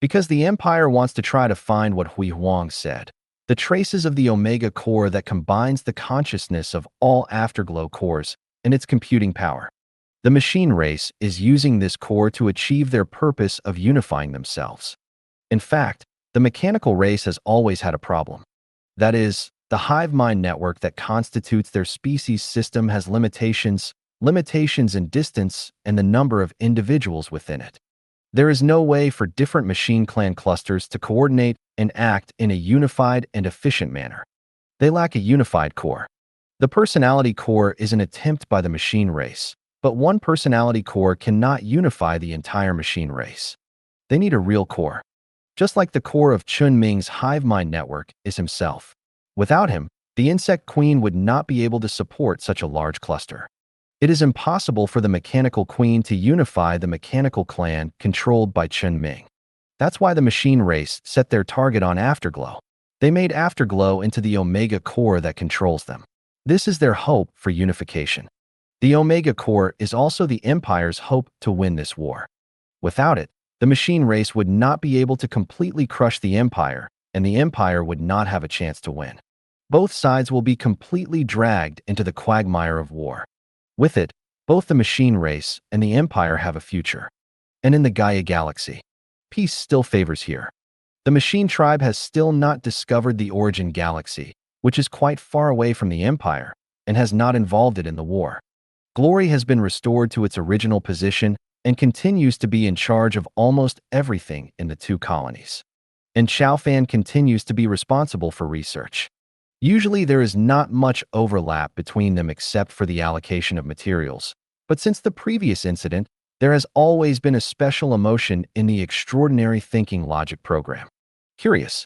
Because the Empire wants to try to find what Hui Huang said, the traces of the Omega core that combines the consciousness of all afterglow cores and its computing power. The machine race is using this core to achieve their purpose of unifying themselves. In fact, the mechanical race has always had a problem. That is, the hive mind network that constitutes their species system has limitations in distance and the number of individuals within it. There is no way for different machine clan clusters to coordinate and act in a unified and efficient manner. They lack a unified core. The personality core is an attempt by the machine race, but one personality core cannot unify the entire machine race. They need a real core. Just like the core of Chen Ming's hive mind network is himself. Without him, the insect queen would not be able to support such a large cluster. It is impossible for the mechanical queen to unify the mechanical clan controlled by Chen Ming. That's why the machine race set their target on Afterglow. They made Afterglow into the Omega core that controls them. This is their hope for unification. The Omega core is also the Empire's hope to win this war. Without it, the machine race would not be able to completely crush the Empire, and the Empire would not have a chance to win. Both sides will be completely dragged into the quagmire of war. With it, both the machine race and the Empire have a future. And in the Gaia galaxy, peace still favors here. The machine tribe has still not discovered the origin galaxy, which is quite far away from the Empire, and has not involved it in the war. Glory has been restored to its original position and continues to be in charge of almost everything in the two colonies. And Xiaofan continues to be responsible for research. Usually there is not much overlap between them except for the allocation of materials, but since the previous incident, there has always been a special emotion in the extraordinary thinking logic program. Curious.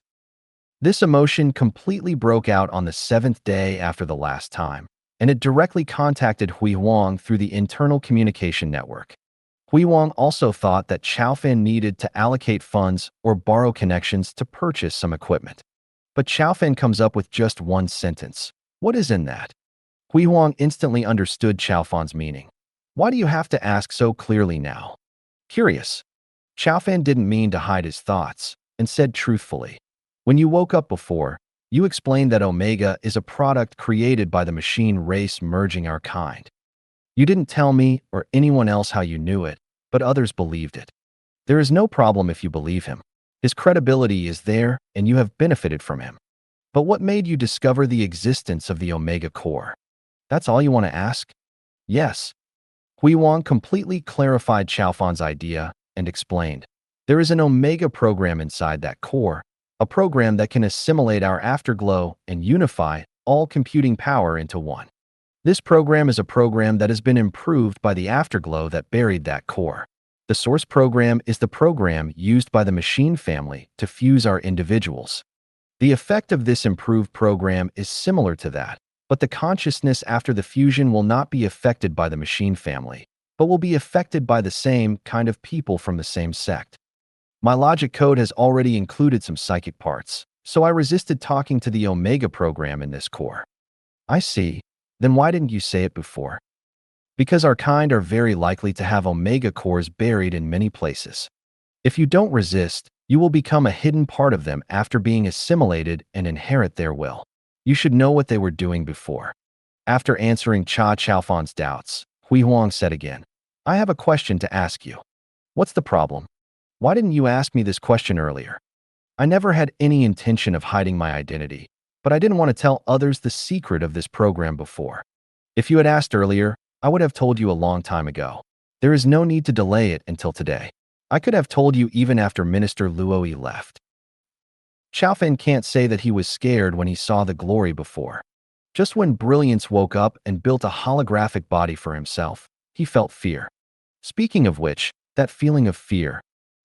This emotion completely broke out on the 7th day after the last time, and it directly contacted Hui Huang through the internal communication network. Hui Huang also thought that Xiaofan needed to allocate funds or borrow connections to purchase some equipment. But Xiaofan comes up with just one sentence. What is in that? Hui Huang instantly understood Xiaofan's meaning. Why do you have to ask so clearly now? Curious. Xiaofan didn't mean to hide his thoughts, and said truthfully. When you woke up before, you explained that Omega is a product created by the machine race merging our kind. You didn't tell me or anyone else how you knew it, but others believed it. There is no problem if you believe him. His credibility is there, and you have benefited from him. But what made you discover the existence of the Omega core? That's all you want to ask? Yes. Hui Huang completely clarified Xiaofan's idea and explained. There is an Omega program inside that core, a program that can assimilate our afterglow and unify all computing power into one. This program is a program that has been improved by the afterglow that buried that core. The source program is the program used by the machine family to fuse our individuals. The effect of this improved program is similar to that, but the consciousness after the fusion will not be affected by the machine family, but will be affected by the same kind of people from the same sect. My logic code has already included some psychic parts, so I resisted talking to the Omega program in this core. I see. Then why didn't you say it before? Because our kind are very likely to have Omega cores buried in many places. If you don't resist, you will become a hidden part of them after being assimilated and inherit their will. You should know what they were doing before. After answering Cha Xiaofan's doubts, Hui Huang said again, I have a question to ask you. What's the problem? Why didn't you ask me this question earlier? I never had any intention of hiding my identity, but I didn't want to tell others the secret of this program before. If you had asked earlier, I would have told you a long time ago. There is no need to delay it until today. I could have told you even after Minister Luoyi left. Xiaofan can't say that he was scared when he saw the glory before. Just when Brilliance woke up and built a holographic body for himself, he felt fear. Speaking of which, that feeling of fear,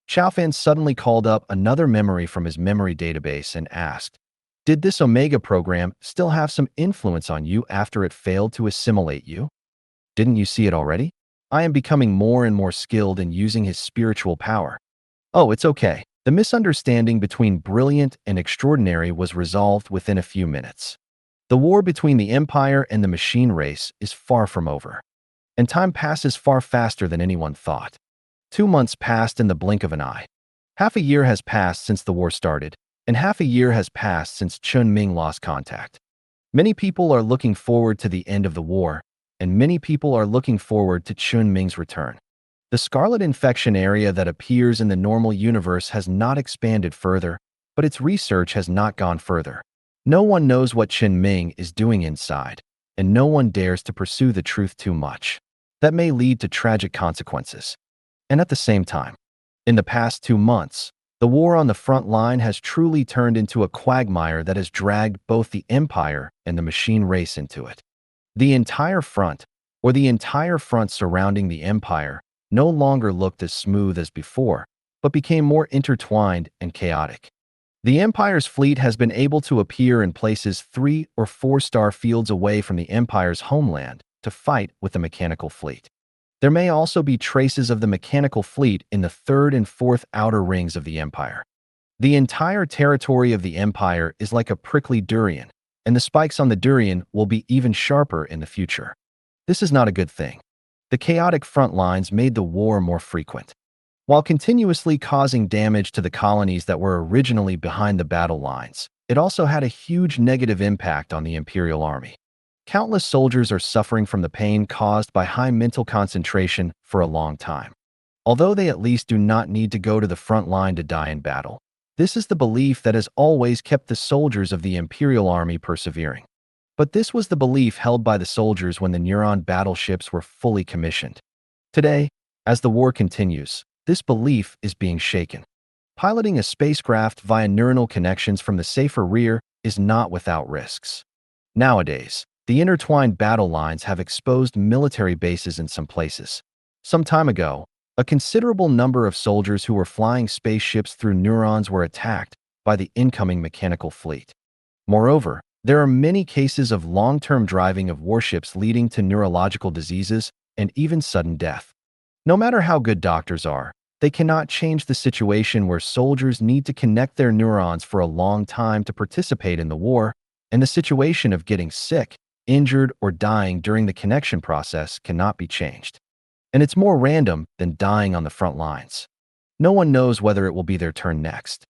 Xiaofan suddenly called up another memory from his memory database and asked, "Did this Omega program still have some influence on you after it failed to assimilate you? Didn't you see it already? I am becoming more and more skilled in using his spiritual power." Oh, it's okay. The misunderstanding between brilliant and extraordinary was resolved within a few minutes. The war between the Empire and the machine race is far from over. And time passes far faster than anyone thought. 2 months passed in the blink of an eye. Half a year has passed since the war started, and half a year has passed since Chen Ming lost contact. Many people are looking forward to the end of the war, and many people are looking forward to Chen Ming's return. The scarlet infection area that appears in the normal universe has not expanded further, but its research has not gone further. No one knows what Chen Ming is doing inside, and no one dares to pursue the truth too much. That may lead to tragic consequences. And at the same time, in the past 2 months, the war on the front line has truly turned into a quagmire that has dragged both the Empire and the machine race into it. The entire front, or the entire front surrounding the Empire, no longer looked as smooth as before, but became more intertwined and chaotic. The Empire's fleet has been able to appear in places 3 or 4-star fields away from the Empire's homeland to fight with the mechanical fleet. There may also be traces of the mechanical fleet in the 3rd and 4th outer rings of the Empire. The entire territory of the Empire is like a prickly durian, and the spikes on the durian will be even sharper in the future. This is not a good thing. The chaotic front lines made the war more frequent. While continuously causing damage to the colonies that were originally behind the battle lines, it also had a huge negative impact on the Imperial Army. Countless soldiers are suffering from the pain caused by high mental concentration for a long time. Although they at least do not need to go to the front line to die in battle, this is the belief that has always kept the soldiers of the Imperial Army persevering. But this was the belief held by the soldiers when the Neuron battleships were fully commissioned. Today, as the war continues, this belief is being shaken. Piloting a spacecraft via neuronal connections from the safer rear is not without risks. Nowadays, the intertwined battle lines have exposed military bases in some places. Some time ago, a considerable number of soldiers who were flying spaceships through neurons were attacked by the incoming mechanical fleet. Moreover, there are many cases of long-term driving of warships leading to neurological diseases and even sudden death. No matter how good doctors are, they cannot change the situation where soldiers need to connect their neurons for a long time to participate in the war, and the situation of getting sick, injured, or dying during the connection process cannot be changed. And it's more random than dying on the front lines. No one knows whether it will be their turn next.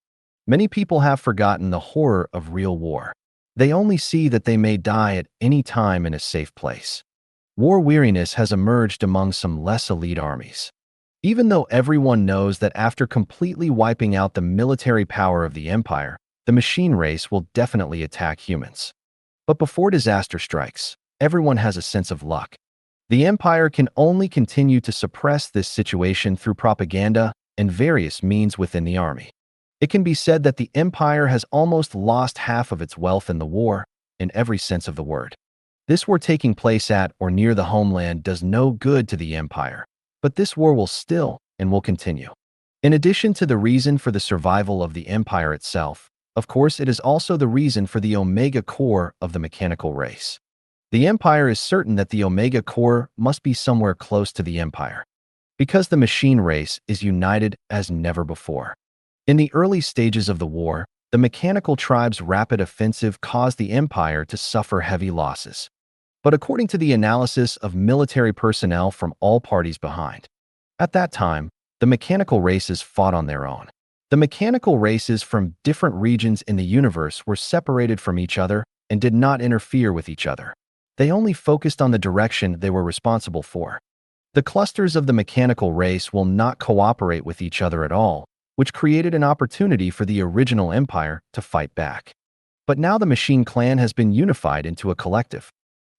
Many people have forgotten the horror of real war. They only see that they may die at any time in a safe place. War weariness has emerged among some less elite armies. Even though everyone knows that after completely wiping out the military power of the Empire, the machine race will definitely attack humans. But before disaster strikes, everyone has a sense of luck. The Empire can only continue to suppress this situation through propaganda and various means within the army. It can be said that the Empire has almost lost half of its wealth in the war, in every sense of the word. This war taking place at or near the homeland does no good to the Empire, but this war will still and will continue. In addition to the reason for the survival of the Empire itself, of course, it is also the reason for the Omega core of the mechanical race. The Empire is certain that the Omega core must be somewhere close to the Empire, because the machine race is united as never before. In the early stages of the war, the mechanical tribe's rapid offensive caused the Empire to suffer heavy losses. But according to the analysis of military personnel from all parties behind, at that time, the mechanical races fought on their own. The mechanical races from different regions in the universe were separated from each other and did not interfere with each other. They only focused on the direction they were responsible for. The clusters of the mechanical race will not cooperate with each other at all, which created an opportunity for the original empire to fight back. But now the machine clan has been unified into a collective.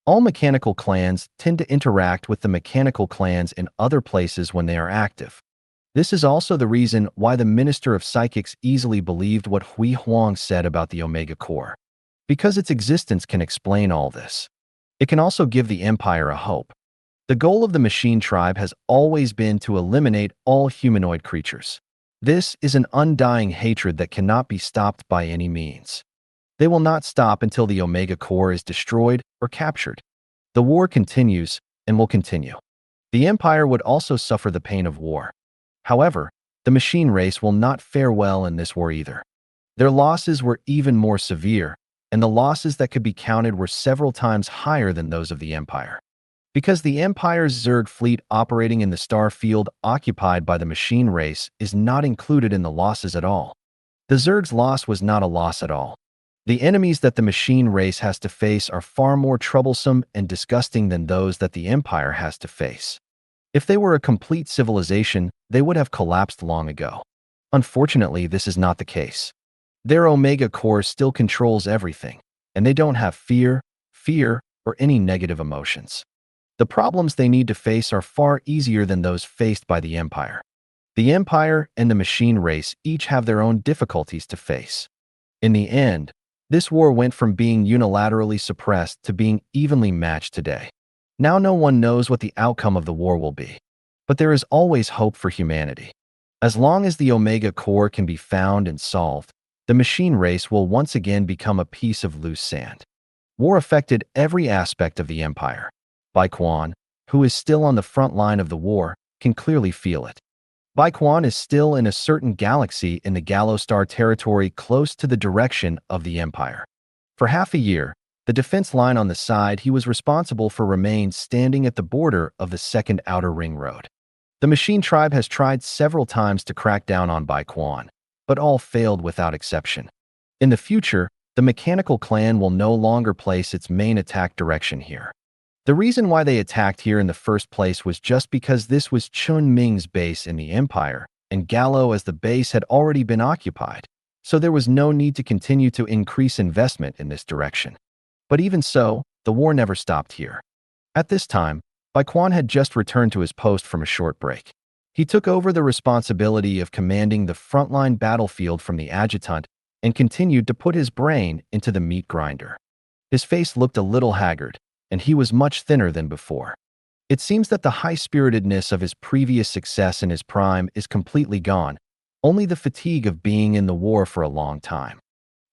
All mechanical clans tend to interact with the mechanical clans in other places when they are active. This is also the reason why the Minister of Psychics easily believed what Hui Huang said about the Omega Core. Because its existence can explain all this. It can also give the Empire a hope. The goal of the machine tribe has always been to eliminate all humanoid creatures. This is an undying hatred that cannot be stopped by any means. They will not stop until the Omega Core is destroyed or captured. The war continues and will continue. The Empire would also suffer the pain of war. However, the machine race will not fare well in this war either. Their losses were even more severe, and the losses that could be counted were several times higher than those of the Empire. Because the Empire's Zerg fleet operating in the star field occupied by the machine race is not included in the losses at all. The Zerg's loss was not a loss at all. The enemies that the machine race has to face are far more troublesome and disgusting than those that the Empire has to face. If they were a complete civilization, they would have collapsed long ago. Unfortunately, this is not the case. Their Omega Core still controls everything, and they don't have fear, or any negative emotions. The problems they need to face are far easier than those faced by the Empire. The Empire and the machine race each have their own difficulties to face. In the end, this war went from being unilaterally suppressed to being evenly matched today. Now no one knows what the outcome of the war will be. But there is always hope for humanity. As long as the Omega Core can be found and solved, the machine race will once again become a piece of loose sand. War affected every aspect of the Empire. Bai Quan, who is still on the front line of the war, can clearly feel it. Bai Quan is still in a certain galaxy in the Gallo Star territory close to the direction of the Empire. For half a year, the defense line on the side he was responsible for remained standing at the border of the second outer ring road. The machine tribe has tried several times to crack down on Bai Quan, but all failed without exception. In the future, the mechanical clan will no longer place its main attack direction here. The reason why they attacked here in the first place was just because this was Chen Ming's base in the Empire, and Gallo as the base had already been occupied, so there was no need to continue to increase investment in this direction. But even so, the war never stopped here. At this time, Bai Quan had just returned to his post from a short break. He took over the responsibility of commanding the frontline battlefield from the adjutant and continued to put his brain into the meat grinder. His face looked a little haggard, and he was much thinner than before. It seems that the high-spiritedness of his previous success in his prime is completely gone, only the fatigue of being in the war for a long time.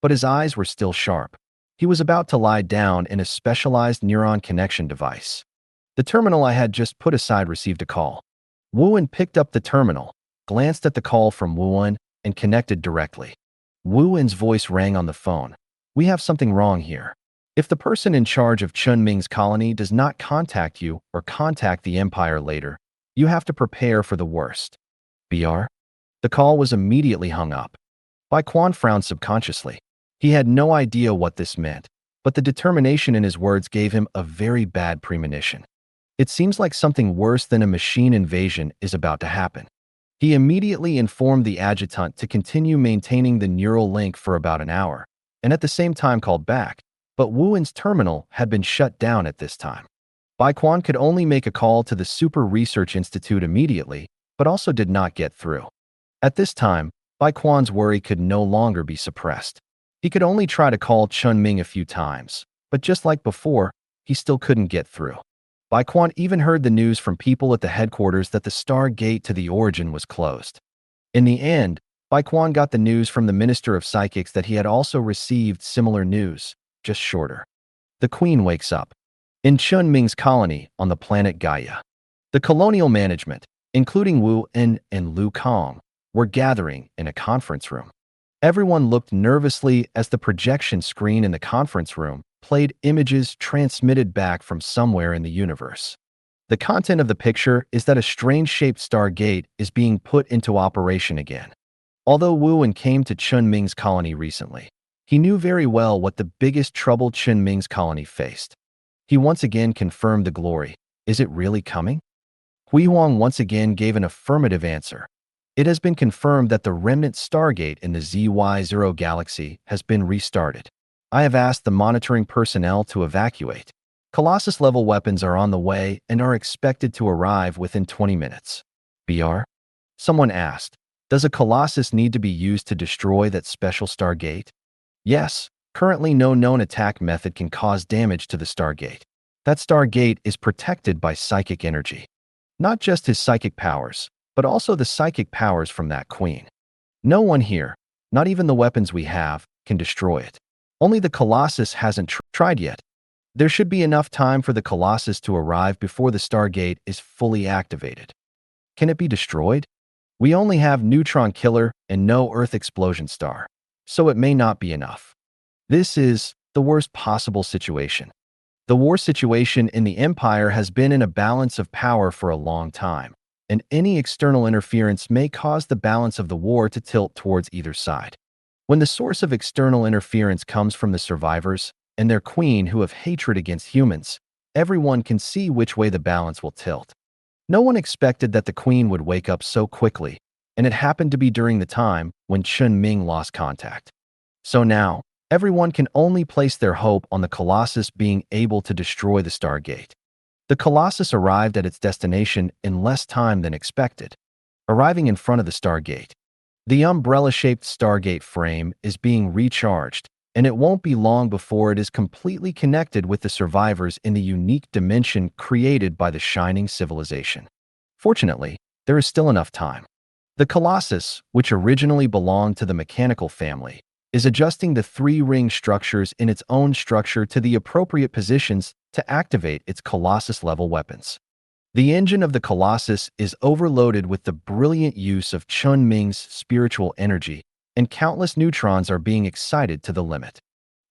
But his eyes were still sharp. He was about to lie down in a specialized neuron connection device. The terminal I had just put aside received a call. Wu-En picked up the terminal, glanced at the call from Wu-En, and connected directly. Wu-En's voice rang on the phone. "We have something wrong here. If the person in charge of Chen Ming's colony does not contact you or contact the Empire later, you have to prepare for the worst." "BR?" The call was immediately hung up. Bai Quan frowned subconsciously. He had no idea what this meant, but the determination in his words gave him a very bad premonition. It seems like something worse than a machine invasion is about to happen. He immediately informed the adjutant to continue maintaining the neural link for about an hour, and at the same time called back. But Wu-En's terminal had been shut down at this time. Bai Quan could only make a call to the Super Research Institute immediately, but also did not get through. At this time, Bai Quan's worry could no longer be suppressed. He could only try to call Chen Ming a few times, but just like before, he still couldn't get through. Bai Quan even heard the news from people at the headquarters that the star gate to the origin was closed. In the end, Bai Quan got the news from the Minister of Psychics that he had also received similar news, just shorter. The Queen wakes up. In Chen Ming's colony on the planet Gaia. The colonial management, including Wu-En and Lu Kang, were gathering in a conference room. Everyone looked nervously as the projection screen in the conference room played images transmitted back from somewhere in the universe. The content of the picture is that a strange-shaped stargate is being put into operation again. Although Wu-En came to Chen Ming's colony recently, he knew very well what the biggest trouble Chen Ming's colony faced. He once again confirmed the glory. Is it really coming? Hui Huang once again gave an affirmative answer. It has been confirmed that the remnant Stargate in the ZY0 galaxy has been restarted. I have asked the monitoring personnel to evacuate. Colossus-level weapons are on the way and are expected to arrive within 20 minutes. BR? Someone asked, does a Colossus need to be used to destroy that special Stargate? Yes, currently no known attack method can cause damage to the Stargate. That Stargate is protected by psychic energy. Not just his psychic powers, but also the psychic powers from that queen. No one here, not even the weapons we have, can destroy it. Only the Colossus hasn't tried yet. There should be enough time for the Colossus to arrive before the Stargate is fully activated. Can it be destroyed? We only have neutron killer and no Earth explosion star, so it may not be enough. This is the worst possible situation. The war situation in the Empire has been in a balance of power for a long time, and any external interference may cause the balance of the war to tilt towards either side. When the source of external interference comes from the survivors and their queen who have hatred against humans, everyone can see which way the balance will tilt. No one expected that the queen would wake up so quickly, and it happened to be during the time when Chen Ming lost contact. So now, everyone can only place their hope on the Colossus being able to destroy the Stargate. The Colossus arrived at its destination in less time than expected, arriving in front of the Stargate. The umbrella-shaped Stargate frame is being recharged, and it won't be long before it is completely connected with the survivors in the unique dimension created by the Shining Civilization. Fortunately, there is still enough time. The Colossus, which originally belonged to the mechanical family, is adjusting the three-ring structures in its own structure to the appropriate positions to activate its Colossus-level weapons. The engine of the Colossus is overloaded with the brilliant use of Chen Ming's spiritual energy, and countless neutrons are being excited to the limit.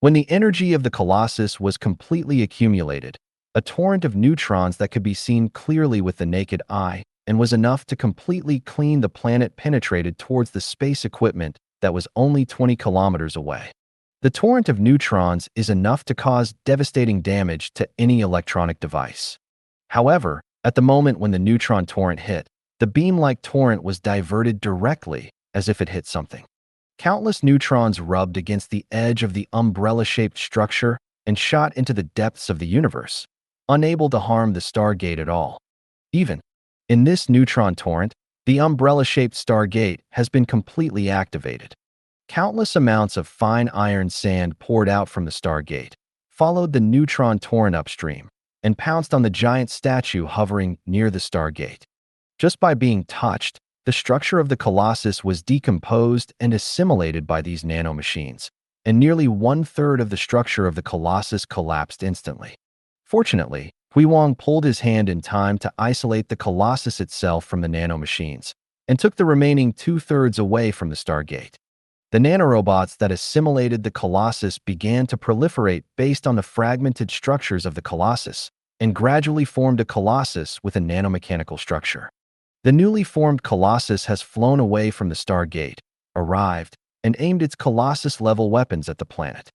When the energy of the Colossus was completely accumulated, a torrent of neutrons that could be seen clearly with the naked eye and was enough to completely clean the planet penetrated towards the space equipment that was only 20 kilometers away. The torrent of neutrons is enough to cause devastating damage to any electronic device. However, at the moment when the neutron torrent hit, the beam-like torrent was diverted directly as if it hit something. Countless neutrons rubbed against the edge of the umbrella-shaped structure and shot into the depths of the universe, unable to harm the Stargate at all. Even in this neutron torrent, the umbrella-shaped Stargate has been completely activated. Countless amounts of fine iron sand poured out from the Stargate, followed the neutron torrent upstream, and pounced on the giant statue hovering near the Stargate. Just by being touched, the structure of the Colossus was decomposed and assimilated by these nanomachines, and nearly one-third of the structure of the Colossus collapsed instantly. Fortunately, Hui Wang pulled his hand in time to isolate the Colossus itself from the nanomachines, and took the remaining two-thirds away from the Stargate. The nanorobots that assimilated the Colossus began to proliferate based on the fragmented structures of the Colossus, and gradually formed a Colossus with a nanomechanical structure. The newly formed Colossus has flown away from the Stargate, arrived, and aimed its Colossus-level weapons at the planet.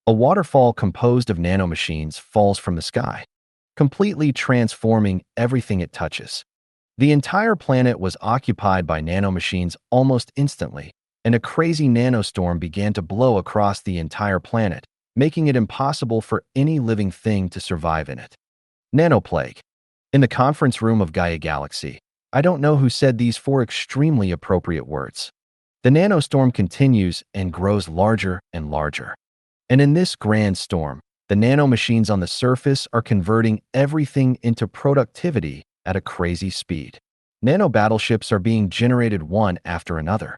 A waterfall composed of nanomachines falls from the sky, completely transforming everything it touches. The entire planet was occupied by nanomachines almost instantly, and a crazy nanostorm began to blow across the entire planet, making it impossible for any living thing to survive in it. Nanoplague. In the conference room of Gaia Galaxy, I don't know who said these four extremely appropriate words. The nanostorm continues and grows larger and larger. And in this grand storm, the nanomachines on the surface are converting everything into productivity at a crazy speed. Nano battleships are being generated one after another.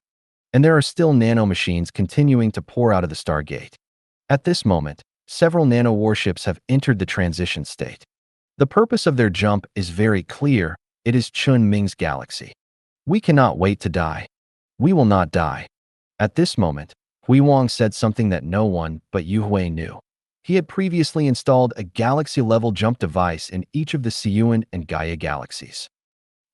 And there are still nanomachines continuing to pour out of the Stargate. At this moment, several nano warships have entered the transition state. The purpose of their jump is very clear. It is Chen Ming's galaxy. We cannot wait to die. We will not die. At this moment, Hui Wang said something that no one but Yu Hui knew. He had previously installed a galaxy-level jump device in each of the Siyuan and Gaia galaxies.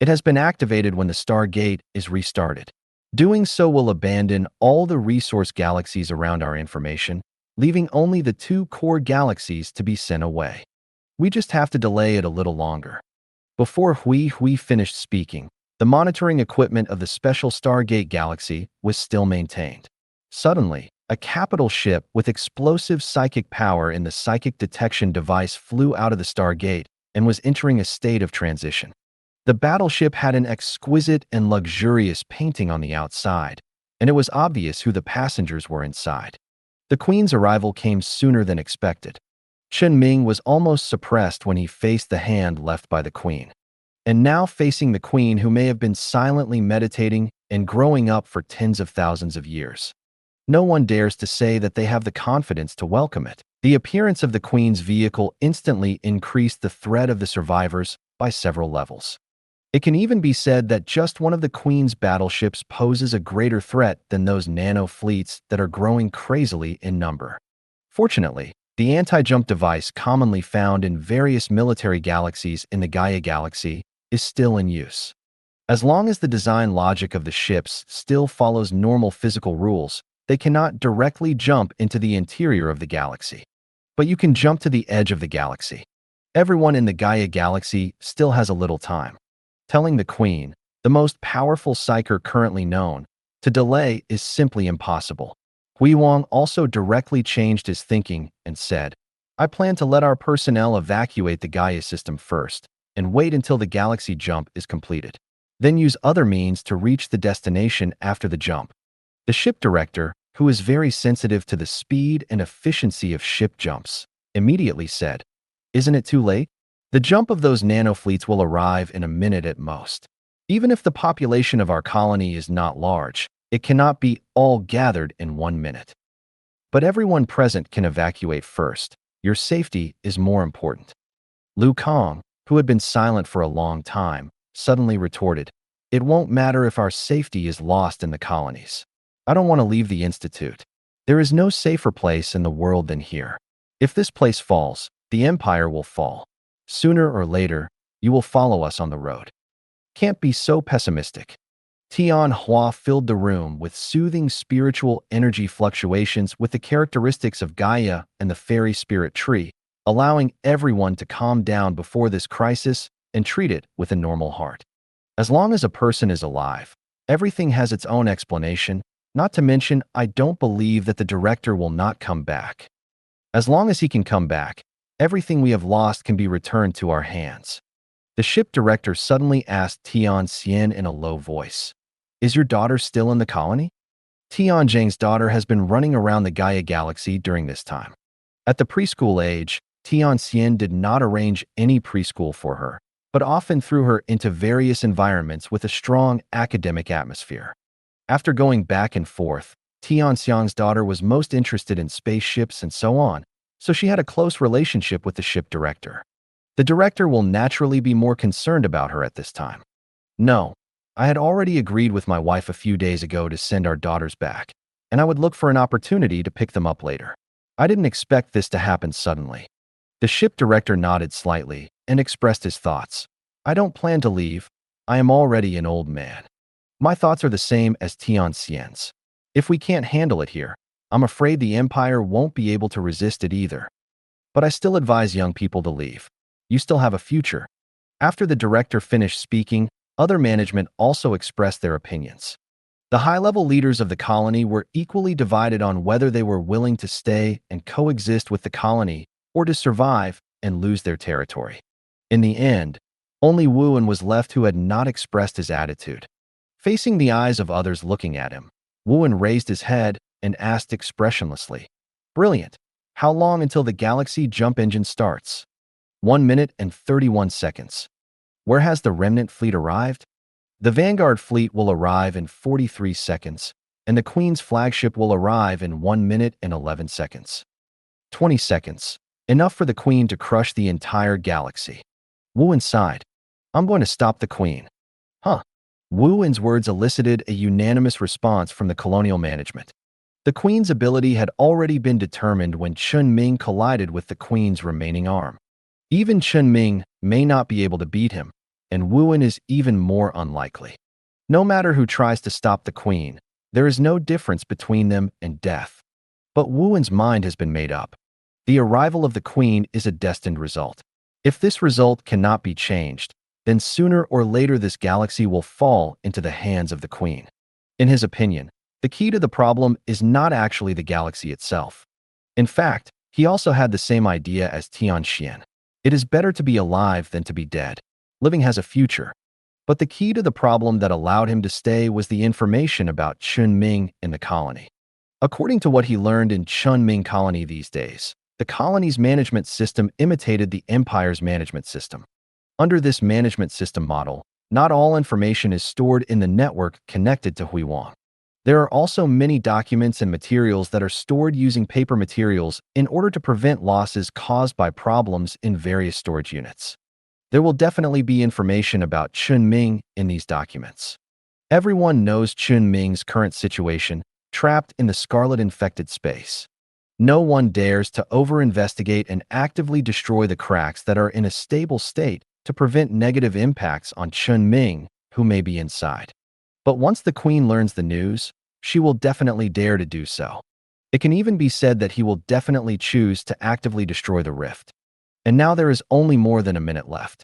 It has been activated when the Stargate is restarted. Doing so will abandon all the resource galaxies around our information, leaving only the two core galaxies to be sent away. We just have to delay it a little longer. Before Hui finished speaking, the monitoring equipment of the special Stargate galaxy was still maintained. Suddenly, a capital ship with explosive psychic power in the psychic detection device flew out of the Stargate and was entering a state of transition. The battleship had an exquisite and luxurious painting on the outside, and it was obvious who the passengers were inside. The Queen's arrival came sooner than expected. Chen Ming was almost suppressed when he faced the hand left by the Queen. And now facing the Queen, who may have been silently meditating and growing up for tens of thousands of years. No one dares to say that they have the confidence to welcome it. The appearance of the Queen's vehicle instantly increased the threat of the survivors by several levels. It can even be said that just one of the Queen's battleships poses a greater threat than those nano fleets that are growing crazily in number. Fortunately, the anti-jump device commonly found in various military galaxies in the Gaia galaxy is still in use. As long as the design logic of the ships still follows normal physical rules, they cannot directly jump into the interior of the galaxy. But you can jump to the edge of the galaxy. Everyone in the Gaia galaxy still has a little time. Telling the Queen, the most powerful psyker currently known, to delay is simply impossible. Hui Wang also directly changed his thinking and said, I plan to let our personnel evacuate the Gaia system first and wait until the galaxy jump is completed. Then use other means to reach the destination after the jump. The ship director, who is very sensitive to the speed and efficiency of ship jumps, immediately said, Isn't it too late? The jump of those nanofleets will arrive in a minute at most. Even if the population of our colony is not large, it cannot be all gathered in 1 minute. But everyone present can evacuate first. Your safety is more important. Lu Kang, who had been silent for a long time, suddenly retorted, It won't matter if our safety is lost in the colonies. I don't want to leave the Institute. There is no safer place in the world than here. If this place falls, the Empire will fall. Sooner or later, you will follow us on the road. Can't be so pessimistic. Tianhua filled the room with soothing spiritual energy fluctuations with the characteristics of Gaia and the fairy spirit tree, allowing everyone to calm down before this crisis and treat it with a normal heart. As long as a person is alive, everything has its own explanation, not to mention I don't believe that the director will not come back. As long as he can come back, everything we have lost can be returned to our hands. The ship director suddenly asked Tian Xian in a low voice, Is your daughter still in the colony? Tian Zhang's daughter has been running around the Gaia galaxy during this time. At the preschool age, Tian Xian did not arrange any preschool for her, but often threw her into various environments with a strong academic atmosphere. After going back and forth, Tian Xiang's daughter was most interested in spaceships and so on, so she had a close relationship with the ship director. The director will naturally be more concerned about her at this time. No, I had already agreed with my wife a few days ago to send our daughters back, and I would look for an opportunity to pick them up later. I didn't expect this to happen suddenly. The ship director nodded slightly and expressed his thoughts. I don't plan to leave. I am already an old man. My thoughts are the same as Tian Xian's. If we can't handle it here, I'm afraid the Empire won't be able to resist it either. But I still advise young people to leave. You still have a future. After the director finished speaking, other management also expressed their opinions. The high-level leaders of the colony were equally divided on whether they were willing to stay and coexist with the colony or to survive and lose their territory. In the end, only Wuan was left who had not expressed his attitude. Facing the eyes of others looking at him, Wuan raised his head and asked expressionlessly, Brilliant. How long until the galaxy jump engine starts? 1 minute and 31 seconds. Where has the remnant fleet arrived? The Vanguard fleet will arrive in 43 seconds, and the Queen's flagship will arrive in 1 minute and 11 seconds. 20 seconds. Enough for the Queen to crush the entire galaxy. Wuan sighed. I'm going to stop the Queen. Huh. Wuan's words elicited a unanimous response from the colonial management. The Queen's ability had already been determined when Chen Ming collided with the Queen's remaining arm. Even Chen Ming may not be able to beat him, and Wuan is even more unlikely. No matter who tries to stop the Queen, there is no difference between them and death. But Wuan's mind has been made up. The arrival of the Queen is a destined result. If this result cannot be changed, then sooner or later this galaxy will fall into the hands of the Queen. In his opinion, the key to the problem is not actually the galaxy itself. In fact, he also had the same idea as Tianxian. It is better to be alive than to be dead. Living has a future. But the key to the problem that allowed him to stay was the information about Chen Ming in the colony. According to what he learned in Chen Ming colony these days, the colony's management system imitated the empire's management system. Under this management system model, not all information is stored in the network connected to Huiwang. There are also many documents and materials that are stored using paper materials in order to prevent losses caused by problems in various storage units. There will definitely be information about Chen Ming in these documents. Everyone knows Chen Ming's current situation, trapped in the scarlet-infected space. No one dares to over-investigate and actively destroy the cracks that are in a stable state to prevent negative impacts on Chen Ming, who may be inside. But once the Queen learns the news, she will definitely dare to do so. It can even be said that he will definitely choose to actively destroy the rift. And now there is only more than a minute left.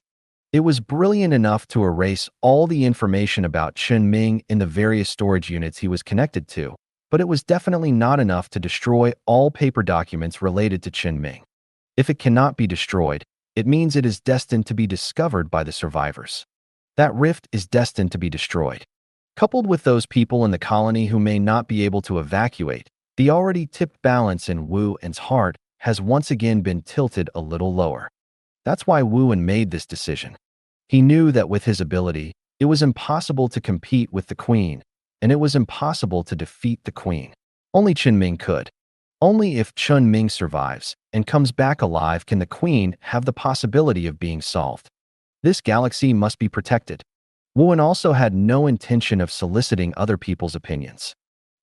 It was brilliant enough to erase all the information about Chen Ming in the various storage units he was connected to, but it was definitely not enough to destroy all paper documents related to Chen Ming. If it cannot be destroyed, it means it is destined to be discovered by the survivors. That rift is destined to be destroyed. Coupled with those people in the colony who may not be able to evacuate, the already tipped balance in Wu En's heart has once again been tilted a little lower. That's why Wu En made this decision. He knew that with his ability, it was impossible to compete with the Queen, and it was impossible to defeat the Queen. Only Chen Ming could. Only if Chen Ming survives and comes back alive can the Queen have the possibility of being solved. This galaxy must be protected. Wu En also had no intention of soliciting other people's opinions.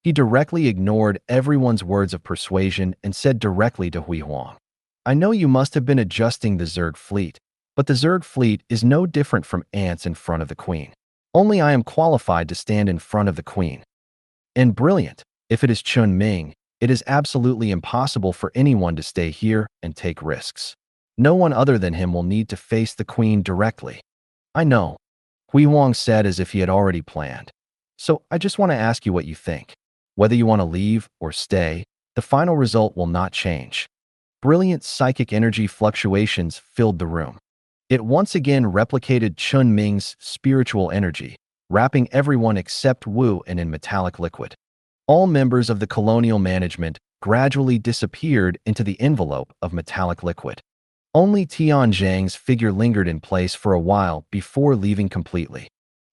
He directly ignored everyone's words of persuasion and said directly to Huiwang, "I know you must have been adjusting the Zerg fleet, but the Zerg fleet is no different from ants in front of the Queen. Only I am qualified to stand in front of the Queen. And brilliant, if it is Chen Ming, it is absolutely impossible for anyone to stay here and take risks. No one other than him will need to face the Queen directly." "I know," Huiwang said as if he had already planned. "So I just want to ask you what you think. Whether you want to leave or stay, the final result will not change." Brilliant psychic energy fluctuations filled the room. It once again replicated Chen Ming's spiritual energy, wrapping everyone except Wu En in metallic liquid. All members of the colonial management gradually disappeared into the envelope of metallic liquid. Only Tian Zhang's figure lingered in place for a while before leaving completely.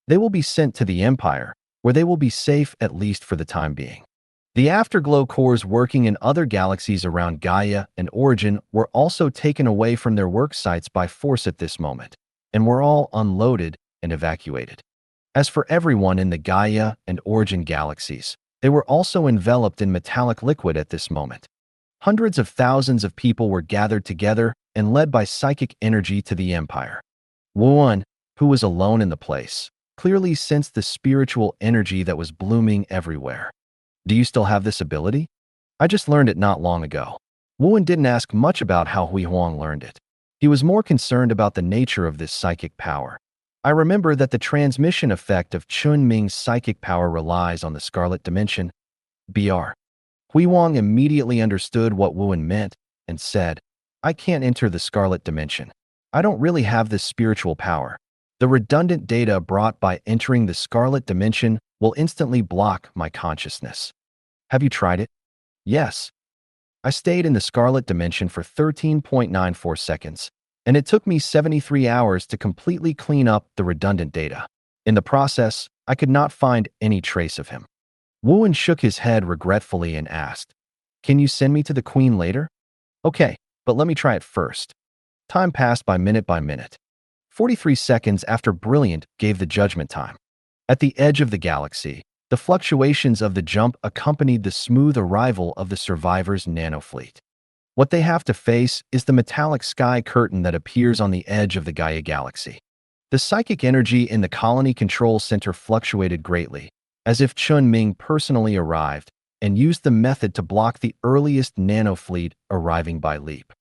They will be sent to the Empire, where they will be safe at least for the time being. The afterglow cores working in other galaxies around Gaia and Origin were also taken away from their work sites by force at this moment, and were all unloaded and evacuated. As for everyone in the Gaia and Origin galaxies, they were also enveloped in metallic liquid at this moment. Hundreds of thousands of people were gathered together and led by psychic energy to the Empire. Wu En, who was alone in the place, clearly sensed the spiritual energy that was blooming everywhere. "Do you still have this ability?" "I just learned it not long ago." Wu En didn't ask much about how Huiwang learned it. He was more concerned about the nature of this psychic power. "I remember that the transmission effect of Chen Ming's psychic power relies on the Scarlet Dimension." Br. Huiwang immediately understood what Wu En meant and said, "I can't enter the Scarlet Dimension. I don't really have this spiritual power. The redundant data brought by entering the Scarlet Dimension will instantly block my consciousness." "Have you tried it?" "Yes. I stayed in the Scarlet Dimension for 13.94 seconds, and it took me 73 hours to completely clean up the redundant data. In the process, I could not find any trace of him." Wu En shook his head regretfully and asked, "Can you send me to the Queen later?" "Okay, but let me try it first." Time passed by minute. 43 seconds after Brilliant gave the judgment time. At the edge of the galaxy, the fluctuations of the jump accompanied the smooth arrival of the survivors' nanofleet. What they have to face is the metallic sky curtain that appears on the edge of the Gaia galaxy. The psychic energy in the colony control center fluctuated greatly, as if Chen Ming personally arrived and used the method to block the earliest nanofleet arriving by leap.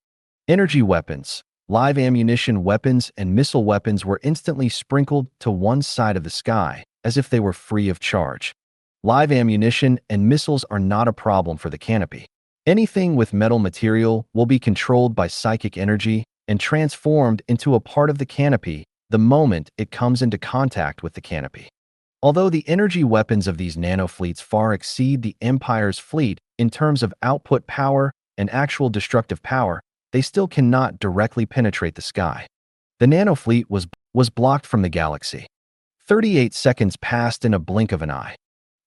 Energy weapons, Live ammunition weapons and missile weapons were instantly sprinkled to one side of the sky, as if they were free of charge. Live ammunition and missiles are not a problem for the canopy. Anything with metal material will be controlled by psychic energy and transformed into a part of the canopy the moment it comes into contact with the canopy. Although the energy weapons of these nanofleets far exceed the Empire's fleet in terms of output power and actual destructive power, they still cannot directly penetrate the sky. The nanofleet was blocked from the galaxy. 38 seconds passed in a blink of an eye.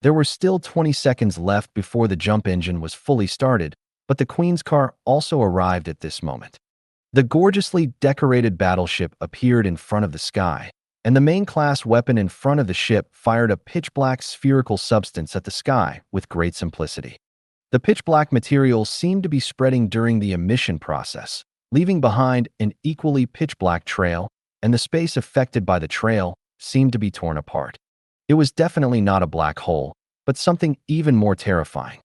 There were still 20 seconds left before the jump engine was fully started, but the Queen's car also arrived at this moment. The gorgeously decorated battleship appeared in front of the sky, and the main class weapon in front of the ship fired a pitch-black spherical substance at the sky with great simplicity. The pitch-black material seemed to be spreading during the emission process, leaving behind an equally pitch-black trail, and the space affected by the trail seemed to be torn apart. It was definitely not a black hole, but something even more terrifying.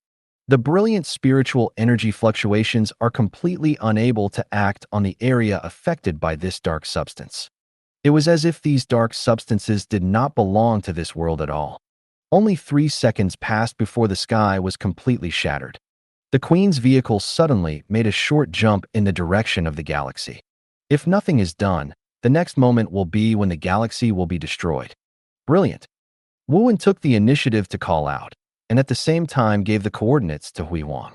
The brilliant spiritual energy fluctuations are completely unable to act on the area affected by this dark substance. It was as if these dark substances did not belong to this world at all. Only 3 seconds passed before the sky was completely shattered. The Queen's vehicle suddenly made a short jump in the direction of the galaxy. If nothing is done, the next moment will be when the galaxy will be destroyed. Brilliant. Wuwen took the initiative to call out, and at the same time gave the coordinates to Huiwang.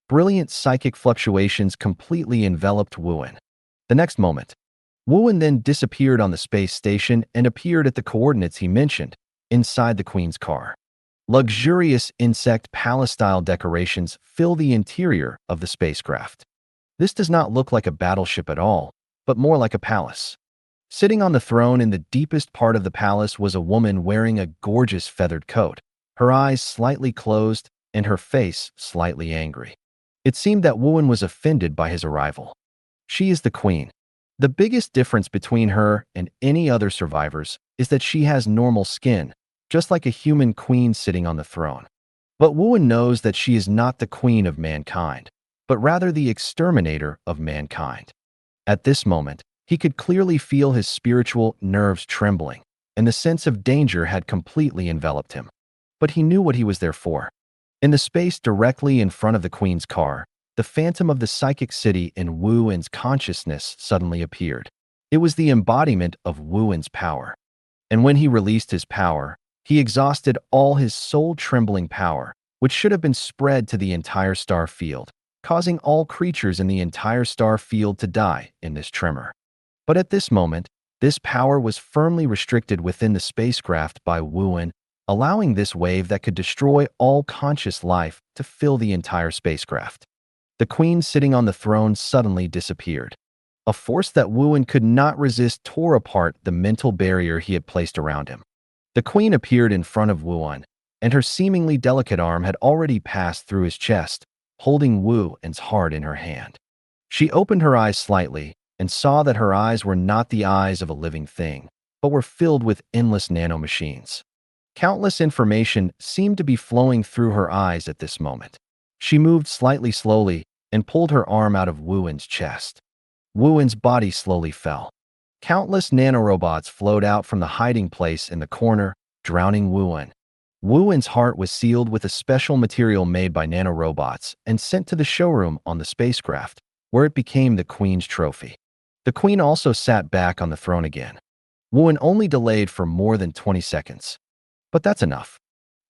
Brilliant psychic fluctuations completely enveloped Wuwen. The next moment, Wuwen then disappeared on the space station and appeared at the coordinates he mentioned, inside the Queen's car. Luxurious insect palace-style decorations fill the interior of the spacecraft. This does not look like a battleship at all, but more like a palace. Sitting on the throne in the deepest part of the palace was a woman wearing a gorgeous feathered coat, her eyes slightly closed and her face slightly angry. It seemed that Wuwen was offended by his arrival. She is the Queen. The biggest difference between her and any other survivors is that she has normal skin, just like a human queen sitting on the throne. But Wuwen knows that she is not the queen of mankind, but rather the exterminator of mankind. At this moment, he could clearly feel his spiritual nerves trembling, and the sense of danger had completely enveloped him. But he knew what he was there for. In the space directly in front of the Queen's car, the phantom of the psychic city in Wuwen's consciousness suddenly appeared. It was the embodiment of Wuwen's power. And when he released his power, he exhausted all his soul-trembling power, which should have been spread to the entire star field, causing all creatures in the entire star field to die in this tremor. But at this moment, this power was firmly restricted within the spacecraft by Wuwen, allowing this wave that could destroy all conscious life to fill the entire spacecraft. The Queen sitting on the throne suddenly disappeared. A force that Wuwen could not resist tore apart the mental barrier he had placed around him. The Queen appeared in front of Wuwen, and her seemingly delicate arm had already passed through his chest, holding Wuwen's heart in her hand. She opened her eyes slightly and saw that her eyes were not the eyes of a living thing, but were filled with endless nanomachines. Countless information seemed to be flowing through her eyes at this moment. She moved slightly slowly and pulled her arm out of Wuwen's chest. Wuwen's body slowly fell. Countless nanorobots flowed out from the hiding place in the corner, drowning Wuwen. Wuwen's heart was sealed with a special material made by nanorobots and sent to the showroom on the spacecraft, where it became the Queen's trophy. The Queen also sat back on the throne again. Wuwen only delayed for more than 20 seconds. But that's enough.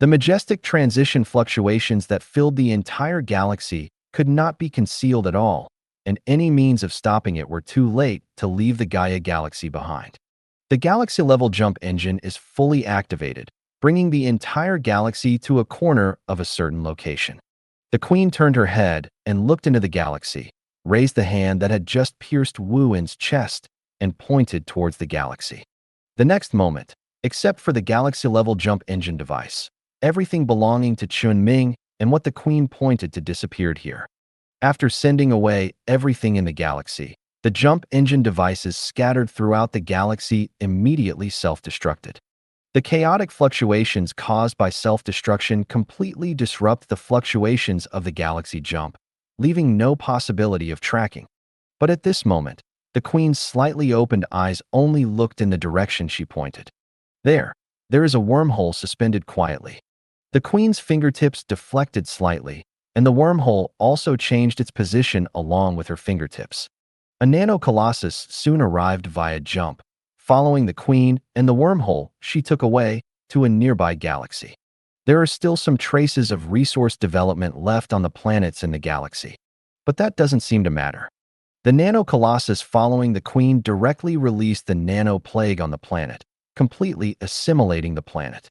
The majestic transition fluctuations that filled the entire galaxy could not be concealed at all, and any means of stopping it were too late to leave the Gaia galaxy behind. The galaxy-level jump engine is fully activated, bringing the entire galaxy to a corner of a certain location. The Queen turned her head and looked into the galaxy, raised the hand that had just pierced Wuwen's chest, and pointed towards the galaxy. The next moment, except for the galaxy-level jump engine device, everything belonging to Chen Ming and what the Queen pointed to disappeared here. After sending away everything in the galaxy, the jump engine devices scattered throughout the galaxy immediately self-destructed. The chaotic fluctuations caused by self-destruction completely disrupt the fluctuations of the galaxy jump, leaving no possibility of tracking. But at this moment, The queen's slightly opened eyes only looked in the direction she pointed. There is a wormhole suspended quietly. The queen's fingertips deflected slightly, and the wormhole also changed its position along with her fingertips. A nano-colossus soon arrived via jump, following the queen and the wormhole she took away to a nearby galaxy. There are still some traces of resource development left on the planets in the galaxy, but that doesn't seem to matter. The nano-colossus following the queen directly released the nano-plague on the planet, completely assimilating the planet.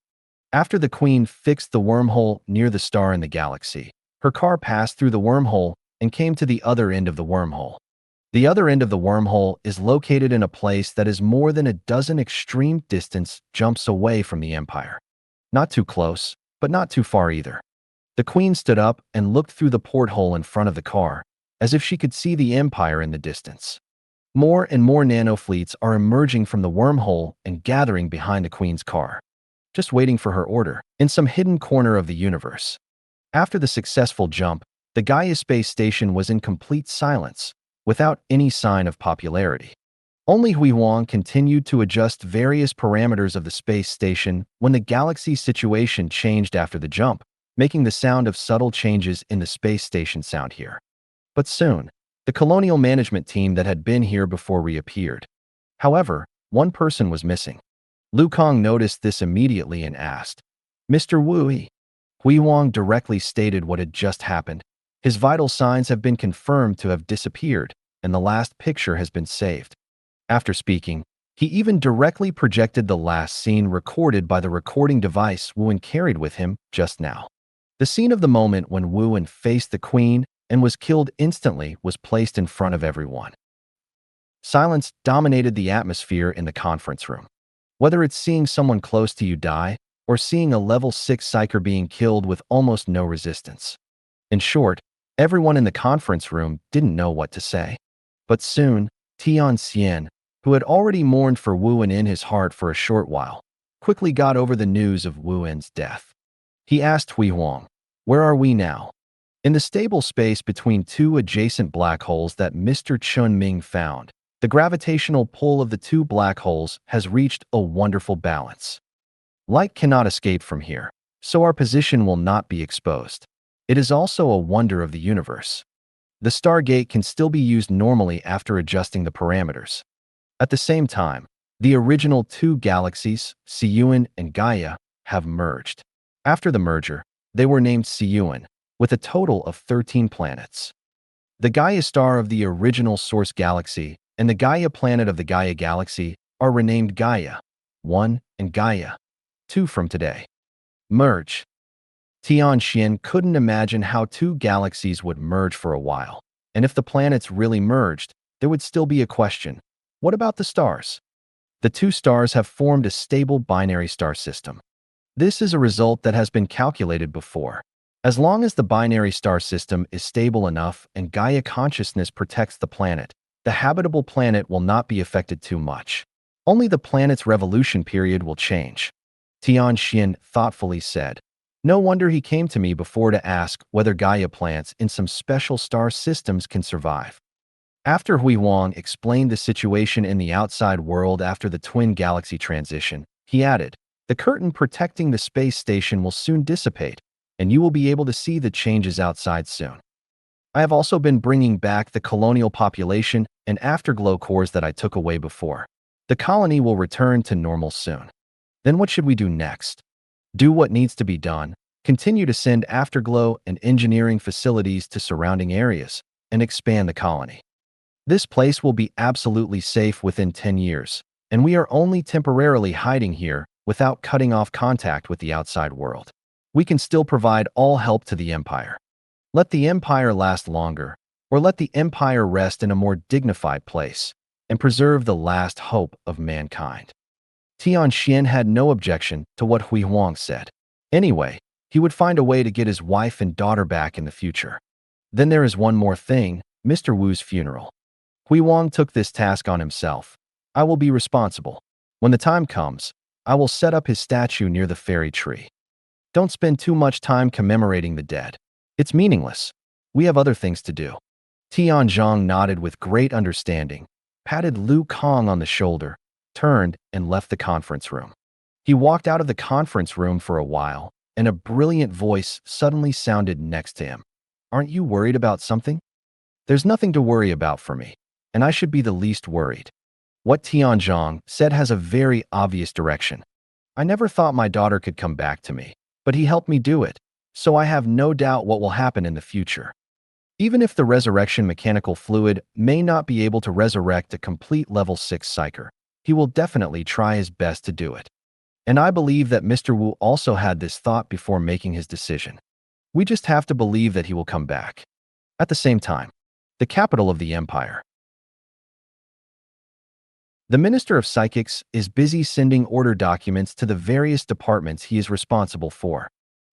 After the queen fixed the wormhole near the star in the galaxy, her car passed through the wormhole and came to the other end of the wormhole. The other end of the wormhole is located in a place that is more than a dozen extreme distance jumps away from the Empire. Not too close, but not too far either. The queen stood up and looked through the porthole in front of the car, as if she could see the Empire in the distance. More and more nanofleets are emerging from the wormhole and gathering behind the queen's car, just waiting for her order, in some hidden corner of the universe. After the successful jump, the Gaia space station was in complete silence, without any sign of popularity. Only Hui Huang continued to adjust various parameters of the space station when the galaxy situation changed after the jump, making the sound of subtle changes in the space station sound here. But soon, the colonial management team that had been here before reappeared. However, one person was missing. Lu Kang noticed this immediately and asked, "Mr. Wu?" Hui Huang directly stated what had just happened. His vital signs have been confirmed to have disappeared, and the last picture has been saved. After speaking, he even directly projected the last scene recorded by the recording device Wuan carried with him just now. The scene of the moment when Wuan faced the queen and was killed instantly was placed in front of everyone. Silence dominated the atmosphere in the conference room. Whether it's seeing someone close to you die or seeing a level 6 psyker being killed with almost no resistance. In short, everyone in the conference room didn't know what to say. But soon, Tian Xian, who had already mourned for Wuan in his heart for a short while, quickly got over the news of Wuan's death. He asked Hui Huang, "Where are we now?" In the stable space between two adjacent black holes that Mr. Chen Ming found, the gravitational pull of the two black holes has reached a wonderful balance. Light cannot escape from here, so our position will not be exposed. It is also a wonder of the universe. The Stargate can still be used normally after adjusting the parameters. At the same time, the original two galaxies, Siyuan and Gaia, have merged. After the merger, they were named Siyuan, with a total of 13 planets. The Gaia star of the original source galaxy and the Gaia planet of the Gaia galaxy are renamed Gaia 1 and Gaia 2 from today. Merge. Tian Xian couldn't imagine how two galaxies would merge for a while, and if the planets really merged, there would still be a question. What about the stars? The two stars have formed a stable binary star system. This is a result that has been calculated before. As long as the binary star system is stable enough and Gaia consciousness protects the planet, the habitable planet will not be affected too much. Only the planet's revolution period will change. Tian Xian thoughtfully said. No wonder he came to me before to ask whether Gaia plants in some special star systems can survive. After Hui Huang explained the situation in the outside world after the twin galaxy transition, he added, "The curtain protecting the space station will soon dissipate, and you will be able to see the changes outside soon. I have also been bringing back the colonial population and afterglow cores that I took away before. The colony will return to normal soon. Then what should we do next? Do what needs to be done, continue to send afterglow and engineering facilities to surrounding areas, and expand the colony. This place will be absolutely safe within 10 years, and we are only temporarily hiding here without cutting off contact with the outside world. We can still provide all help to the Empire. Let the Empire last longer, or let the Empire rest in a more dignified place, and preserve the last hope of mankind." Tian Xian had no objection to what Hui Huang said. Anyway, he would find a way to get his wife and daughter back in the future. Then there is one more thing, Mr. Wu's funeral. Hui Huang took this task on himself. I will be responsible. When the time comes, I will set up his statue near the fairy tree. Don't spend too much time commemorating the dead. It's meaningless. We have other things to do. Tian Zhang nodded with great understanding. patted Lu Kang on the shoulder, turned, and left the conference room. He walked out of the conference room for a while, and a brilliant voice suddenly sounded next to him. "Aren't you worried about something?" "There's nothing to worry about for me, and I should be the least worried." What Tianzhong said has a very obvious direction. "I never thought my daughter could come back to me, but he helped me do it, so I have no doubt what will happen in the future. Even if the resurrection mechanical fluid may not be able to resurrect a complete level 6 psyker, he will definitely try his best to do it. And I believe that Mr. Wu also had this thought before making his decision. We just have to believe that he will come back." At the same time, the capital of the empire. The Minister of Psychics is busy sending order documents to the various departments he is responsible for,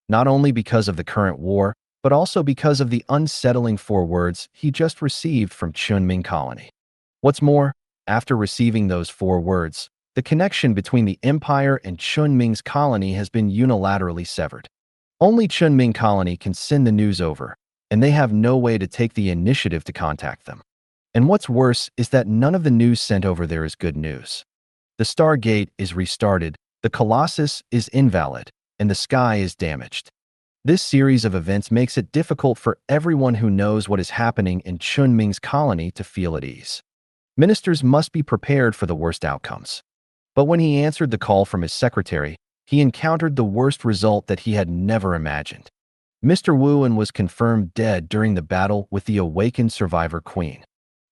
not only because of the current war, but also because of the unsettling forewords he just received from Chen Ming colony. What's more, after receiving those forewords, the connection between the empire and Chen Ming's colony has been unilaterally severed. Only Chen Ming colony can send the news over, and they have no way to take the initiative to contact them. And what's worse is that none of the news sent over there is good news. The Stargate is restarted, the Colossus is invalid, and the sky is damaged. This series of events makes it difficult for everyone who knows what is happening in Chen Ming's colony to feel at ease. Ministers must be prepared for the worst outcomes. But when he answered the call from his secretary, he encountered the worst result that he had never imagined. Mr. Wuan was confirmed dead during the battle with the awakened survivor queen.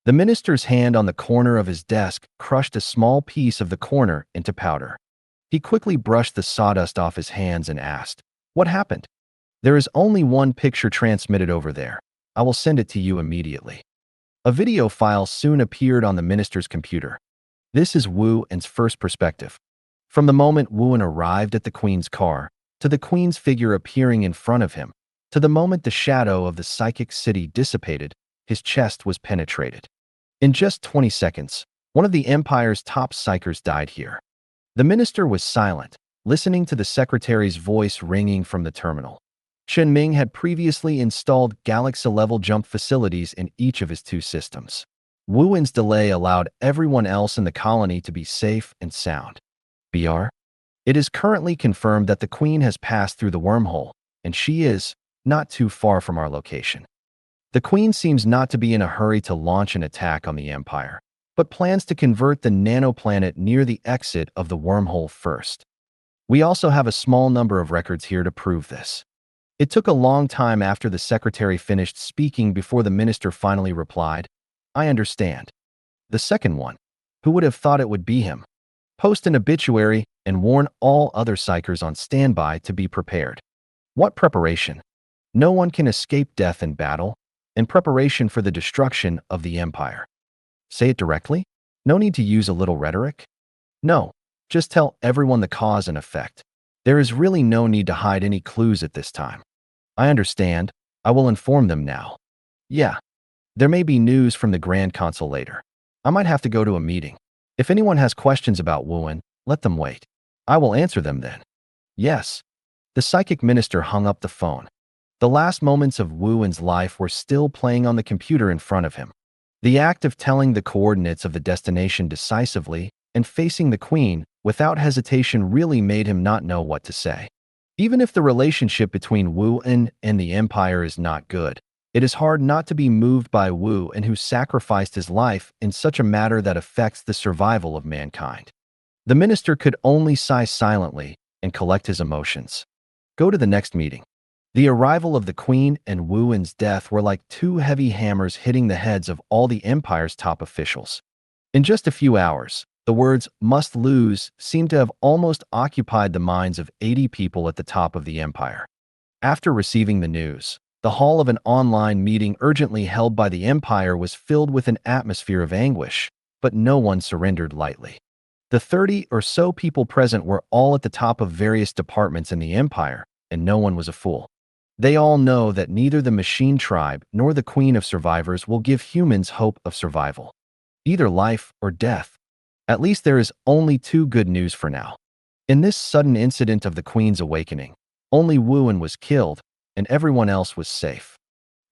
The minister's hand on the corner of his desk crushed a small piece of the corner into powder. He quickly brushed the sawdust off his hands and asked, "What happened?" "There is only one picture transmitted over there. I will send it to you immediately." A video file soon appeared on the minister's computer. This is Wu An's first perspective. From the moment Wu An arrived at the queen's car, to the queen's figure appearing in front of him, to the moment the shadow of the psychic city dissipated, his chest was penetrated. In just 20 seconds, one of the empire's top psychers died here. The minister was silent, listening to the secretary's voice ringing from the terminal. Chen Ming had previously installed galaxy-level jump facilities in each of his 2 systems. Wu An's delay allowed everyone else in the colony to be safe and sound. BR? It is currently confirmed that the queen has passed through the wormhole, and she is not too far from our location. The queen seems not to be in a hurry to launch an attack on the empire, but plans to convert the nanoplanet near the exit of the wormhole first. We also have a small number of records here to prove this. It took a long time after the secretary finished speaking before the minister finally replied, "I understand." The second one, who would have thought it would be him? Post an obituary and warn all other psychers on standby to be prepared. What preparation? No one can escape death in battle, in preparation for the destruction of the empire. Say it directly? No need to use a little rhetoric? No, just tell everyone the cause and effect. There is really no need to hide any clues at this time. I understand. I will inform them now. Yeah. There may be news from the Grand Consul later. I might have to go to a meeting. If anyone has questions about Wu An, let them wait. I will answer them then. Yes. The psychic minister hung up the phone. The last moments of Wu An's life were still playing on the computer in front of him. The act of telling the coordinates of the destination decisively and facing the queen without hesitation really made him not know what to say. Even if the relationship between Wu An and the empire is not good, it is hard not to be moved by Wu An, who sacrificed his life in such a matter that affects the survival of mankind. The minister could only sigh silently and collect his emotions. Go to the next meeting. The arrival of the queen and Wu An's death were like 2 heavy hammers hitting the heads of all the empire's top officials. In just a few hours, the words "must lose" seemed to have almost occupied the minds of 80 people at the top of the empire. After receiving the news, the hall of an online meeting urgently held by the empire was filled with an atmosphere of anguish, but no one surrendered lightly. The 30 or so people present were all at the top of various departments in the empire, and no one was a fool. They all know that neither the machine tribe nor the queen of survivors will give humans hope of survival. Either life or death. At least there is only 2 good news for now. In this sudden incident of the queen's awakening, only Wu An was killed, and everyone else was safe.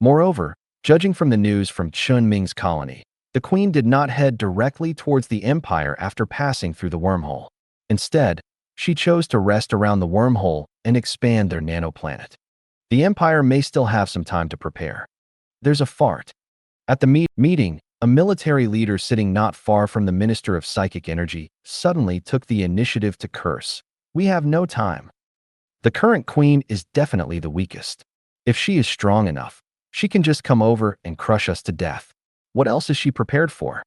Moreover, judging from the news from Chen Ming's colony, The queen did not head directly towards the Empire after passing through the wormhole. Instead, she chose to rest around the wormhole and expand their nanoplanet. The Empire may still have some time to prepare. There's a fart. At the meeting, a military leader sitting not far from the Minister of Psychic Energy suddenly took the initiative to curse. "We have no time. The current queen is definitely the weakest. If she is strong enough, she can just come over and crush us to death. What else is she prepared for?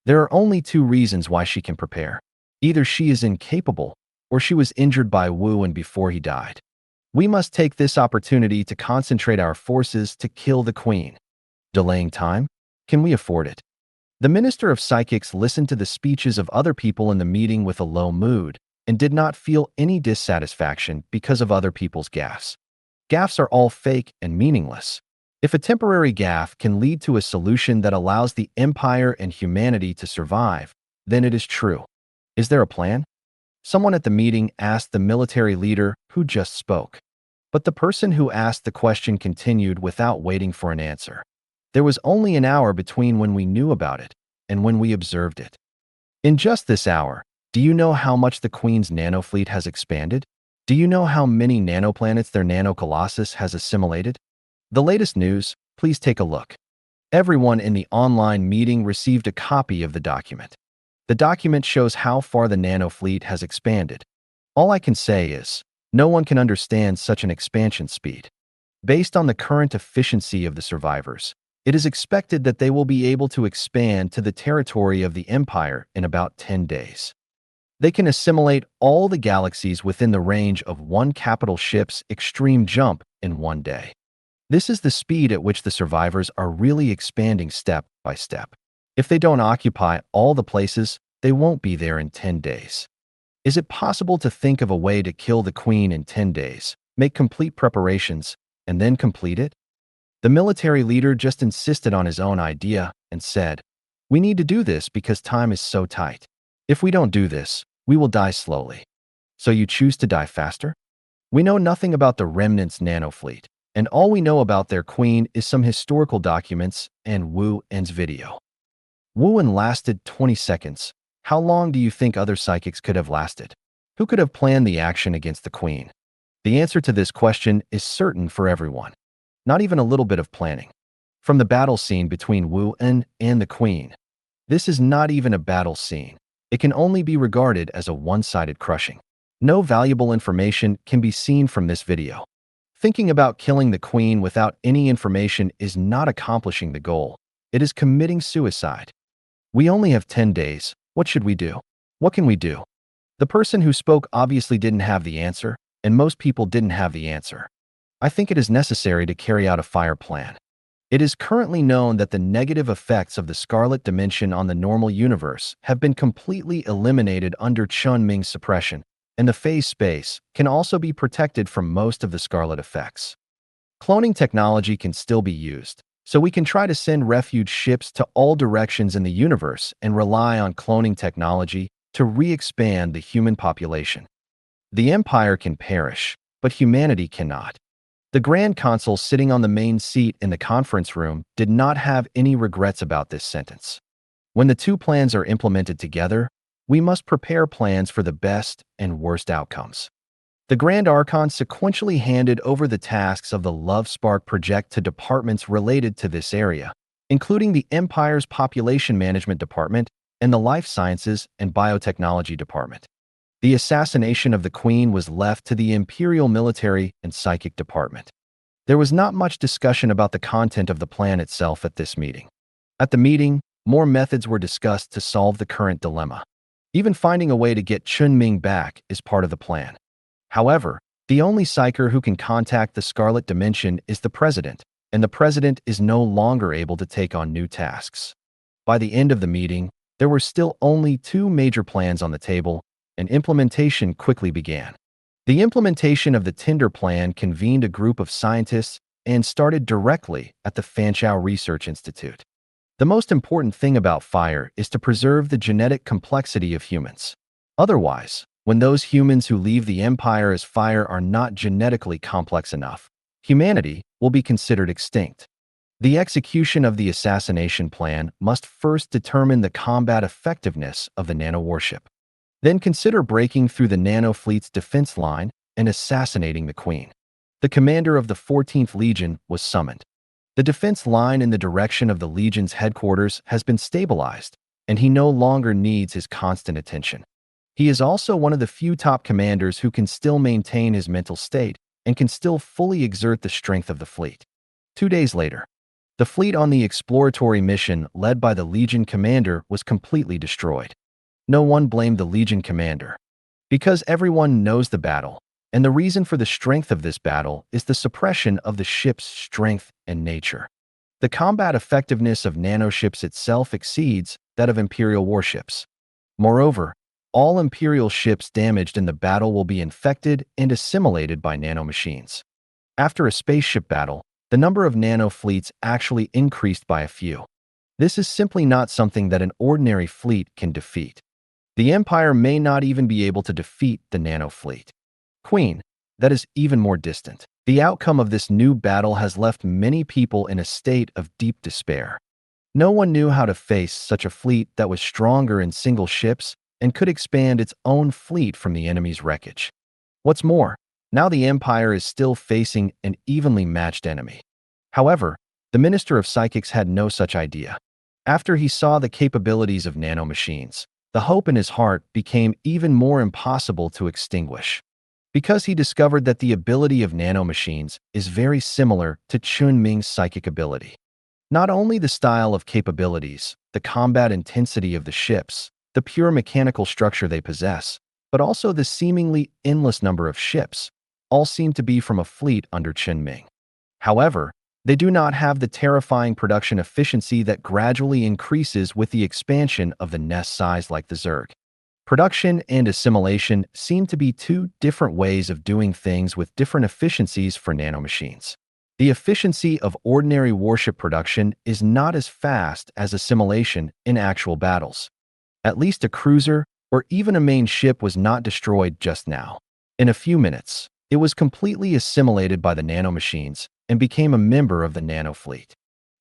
There are only two reasons why she can prepare. Either she is incapable, or she was injured by Wu and before he died. We must take this opportunity to concentrate our forces to kill the queen. Delaying time? Can we afford it?" The Minister of Psychics listened to the speeches of other people in the meeting with a low mood and did not feel any dissatisfaction because of other people's gaffes. Gaffes are all fake and meaningless. If a temporary gaffe can lead to a solution that allows the Empire and humanity to survive, then it is true. Is there a plan? Someone at the meeting asked the military leader who just spoke. But the person who asked the question continued without waiting for an answer. There was only an hour between when we knew about it and when we observed it. In just this hour, do you know how much the Queen's nanofleet has expanded? Do you know how many nanoplanets their nanocolossus has assimilated? The latest news, please take a look. Everyone in the online meeting received a copy of the document. The document shows how far the nanofleet has expanded. All I can say is, no one can understand such an expansion speed. Based on the current efficiency of the survivors, it is expected that they will be able to expand to the territory of the Empire in about 10 days. They can assimilate all the galaxies within the range of one capital ship's extreme jump in one day. This is the speed at which the survivors are really expanding step by step. If they don't occupy all the places, they won't be there in 10 days. Is it possible to think of a way to kill the Queen in 10 days, make complete preparations, and then complete it? The military leader just insisted on his own idea and said, "We need to do this because time is so tight. If we don't do this, we will die slowly." So you choose to die faster? We know nothing about the Remnant's nanofleet, and all we know about their queen is some historical documents and Wu En's video. Wu En lasted 20 seconds. How long do you think other psychics could have lasted? Who could have planned the action against the queen? The answer to this question is certain for everyone. Not even a little bit of planning. From the battle scene between Wu En and the queen. This is not even a battle scene. It can only be regarded as a one-sided crushing. No valuable information can be seen from this video. Thinking about killing the queen without any information is not accomplishing the goal. It is committing suicide. We only have 10 days. What should we do? What can we do? The person who spoke obviously didn't have the answer, and most people didn't have the answer. I think it is necessary to carry out a fire plan. It is currently known that the negative effects of the Scarlet Dimension on the normal universe have been completely eliminated under Chen Ming's suppression, and the phase space can also be protected from most of the Scarlet effects. Cloning technology can still be used, so we can try to send refuge ships to all directions in the universe and rely on cloning technology to re-expand the human population. The Empire can perish, but humanity cannot. The Grand Consul sitting on the main seat in the conference room did not have any regrets about this sentence. When the two plans are implemented together, we must prepare plans for the best and worst outcomes. The Grand Archon sequentially handed over the tasks of the Love Spark project to departments related to this area, including the Empire's Population Management Department and the Life Sciences and Biotechnology Department. The assassination of the Queen was left to the Imperial Military and Psychic Department. There was not much discussion about the content of the plan itself at this meeting. At the meeting, more methods were discussed to solve the current dilemma. Even finding a way to get Chen Ming back is part of the plan. However, the only psyker who can contact the Scarlet Dimension is the President, and the President is no longer able to take on new tasks. By the end of the meeting, there were still only two major plans on the table, and implementation quickly began. The implementation of the Tinder plan convened a group of scientists and started directly at the Fanchao Research Institute. The most important thing about fire is to preserve the genetic complexity of humans. Otherwise, when those humans who leave the Empire as fire are not genetically complex enough, humanity will be considered extinct. The execution of the assassination plan must first determine the combat effectiveness of the nano-warship. Then consider breaking through the nano-fleet's defense line and assassinating the Queen. The commander of the 14th Legion was summoned. The defense line in the direction of the Legion's headquarters has been stabilized, and he no longer needs his constant attention. He is also one of the few top commanders who can still maintain his mental state and can still fully exert the strength of the fleet. 2 days later, the fleet on the exploratory mission led by the Legion commander was completely destroyed. No one blamed the Legion commander, because everyone knows the battle, and the reason for the strength of this battle is the suppression of the ship's strength and nature. The combat effectiveness of nanoships itself exceeds that of Imperial warships. Moreover, all Imperial ships damaged in the battle will be infected and assimilated by nanomachines. After a spaceship battle, the number of nano-fleets actually increased by a few. This is simply not something that an ordinary fleet can defeat. The Empire may not even be able to defeat the nano-fleet. Queen, that is even more distant. The outcome of this new battle has left many people in a state of deep despair. No one knew how to face such a fleet that was stronger in single ships and could expand its own fleet from the enemy's wreckage. What's more, now the Empire is still facing an evenly matched enemy. However, the Minister of Psychics had no such idea. After he saw the capabilities of nanomachines, the hope in his heart became even more impossible to extinguish. Because he discovered that the ability of nanomachines is very similar to Chen Ming's psychic ability. Not only the style of capabilities, the combat intensity of the ships, the pure mechanical structure they possess, but also the seemingly endless number of ships, all seem to be from a fleet under Chen Ming. However, they do not have the terrifying production efficiency that gradually increases with the expansion of the nest size like the Zerg. Production and assimilation seem to be two different ways of doing things with different efficiencies for nanomachines. The efficiency of ordinary warship production is not as fast as assimilation in actual battles. At least a cruiser or even a main ship was not destroyed just now. In a few minutes, it was completely assimilated by the nanomachines and became a member of the nanofleet.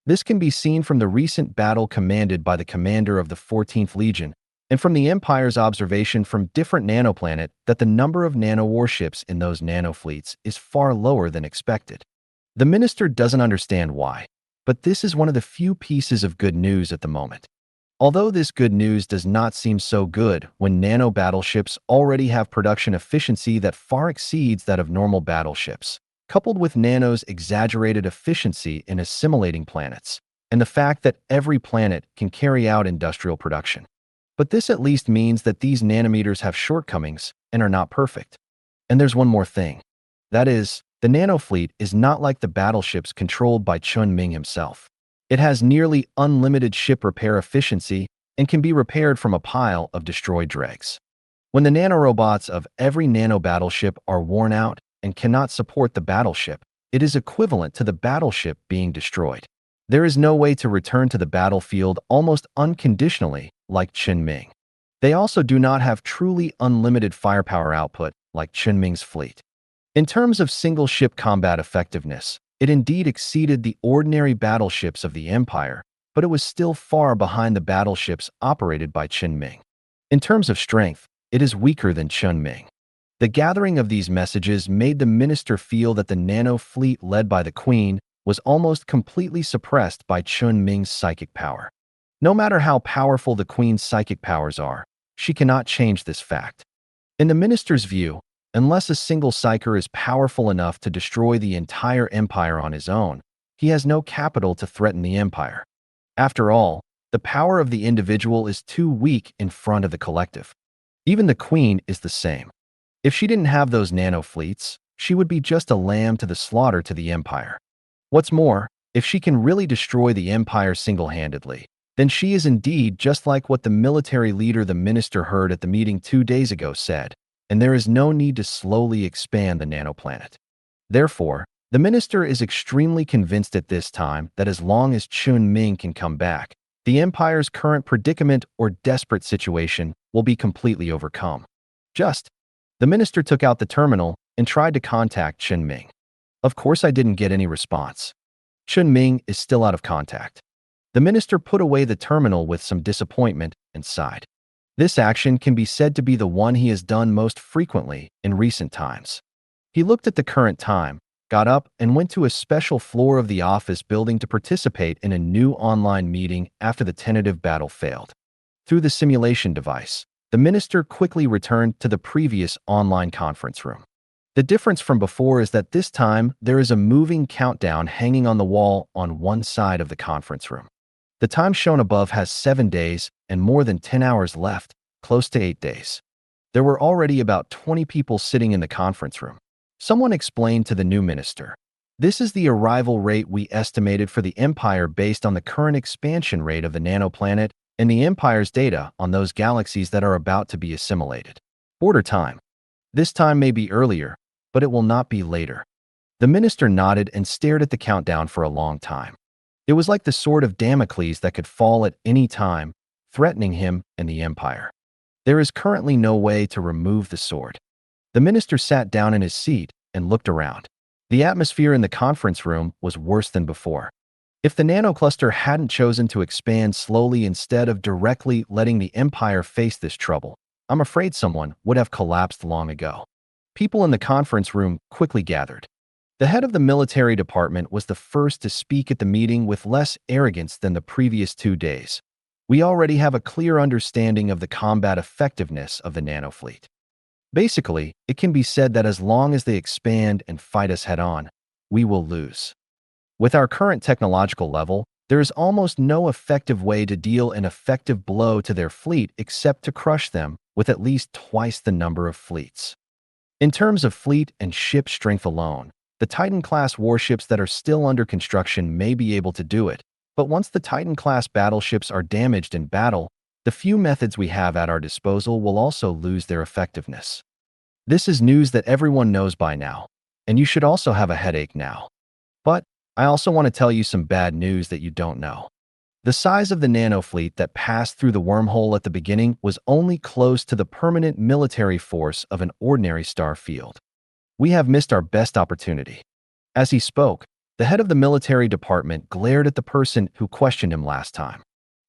This can be seen from the recent battle commanded by the commander of the 14th Legion and from the Empire's observation from different nanoplanet that the number of nano-warships in those nanofleets is far lower than expected. The minister doesn't understand why, but this is one of the few pieces of good news at the moment. Although this good news does not seem so good when nano battleships already have production efficiency that far exceeds that of normal battleships, coupled with Nano's exaggerated efficiency in assimilating planets, and the fact that every planet can carry out industrial production. But this at least means that these nanometers have shortcomings and are not perfect. And there's one more thing. That is, the nanofleet is not like the battleships controlled by Chen Ming himself. It has nearly unlimited ship repair efficiency and can be repaired from a pile of destroyed dregs. When the nanorobots of every nano battleship are worn out and cannot support the battleship, it is equivalent to the battleship being destroyed. There is no way to return to the battlefield almost unconditionally like Chen Ming. They also do not have truly unlimited firepower output like Chen Ming's fleet. In terms of single-ship combat effectiveness, it indeed exceeded the ordinary battleships of the Empire, but it was still far behind the battleships operated by Chen Ming. In terms of strength, it is weaker than Chen Ming. The gathering of these messages made the minister feel that the nano fleet led by the Queen was almost completely suppressed by Chen Ming's psychic power. No matter how powerful the Queen's psychic powers are, she cannot change this fact. In the minister's view, unless a single psyker is powerful enough to destroy the entire empire on his own, he has no capital to threaten the empire. After all, the power of the individual is too weak in front of the collective. Even the Queen is the same. If she didn't have those nano fleets, she would be just a lamb to the slaughter to the empire. What's more, if she can really destroy the empire single-handedly, then she is indeed just like what the military leader the minister heard at the meeting 2 days ago said, and there is no need to slowly expand the nanoplanet. Therefore, the minister is extremely convinced at this time that as long as Chen Ming can come back, the empire's current predicament or desperate situation will be completely overcome. The minister took out the terminal and tried to contact Chen Ming. Of course I didn't get any response. Chen Ming is still out of contact. The minister put away the terminal with some disappointment and sighed. This action can be said to be the one he has done most frequently in recent times. He looked at the current time, got up, and went to a special floor of the office building to participate in a new online meeting after the tentative battle failed. Through the simulation device, the minister quickly returned to the previous online conference room. The difference from before is that this time there is a moving countdown hanging on the wall on one side of the conference room. The time shown above has 7 days and more than 10 hours left, close to 8 days. There were already about 20 people sitting in the conference room. Someone explained to the new minister, "This is the arrival rate we estimated for the Empire based on the current expansion rate of the nanoplanet and the Empire's data on those galaxies that are about to be assimilated. Order time. This time may be earlier, but it will not be later." The minister nodded and stared at the countdown for a long time. It was like the sword of Damocles that could fall at any time, threatening him and the Empire. There is currently no way to remove the sword. The minister sat down in his seat and looked around. The atmosphere in the conference room was worse than before. If the nanocluster hadn't chosen to expand slowly instead of directly letting the Empire face this trouble, I'm afraid someone would have collapsed long ago. People in the conference room quickly gathered. The head of the military department was the first to speak at the meeting with less arrogance than the previous 2 days. "We already have a clear understanding of the combat effectiveness of the nanofleet. Basically, it can be said that as long as they expand and fight us head-on, we will lose. With our current technological level, there is almost no effective way to deal an effective blow to their fleet except to crush them with at least twice the number of fleets. In terms of fleet and ship strength alone, the Titan-class warships that are still under construction may be able to do it, but once the Titan-class battleships are damaged in battle, the few methods we have at our disposal will also lose their effectiveness. This is news that everyone knows by now, and you should also have a headache now. But I also want to tell you some bad news that you don't know. The size of the nanofleet that passed through the wormhole at the beginning was only close to the permanent military force of an ordinary star field. We have missed our best opportunity." As he spoke, the head of the military department glared at the person who questioned him last time.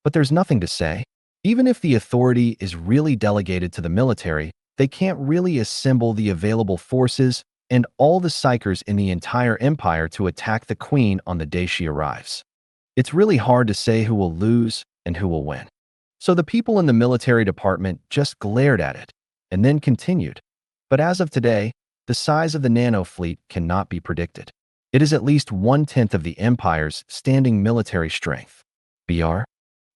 But there's nothing to say. Even if the authority is really delegated to the military, they can't really assemble the available forces and all the psychers in the entire empire to attack the queen on the day she arrives. It's really hard to say who will lose and who will win. So the people in the military department just glared at it and then continued. But as of today, the size of the nanofleet cannot be predicted. It is at least 1/10 of the Empire's standing military strength. BR?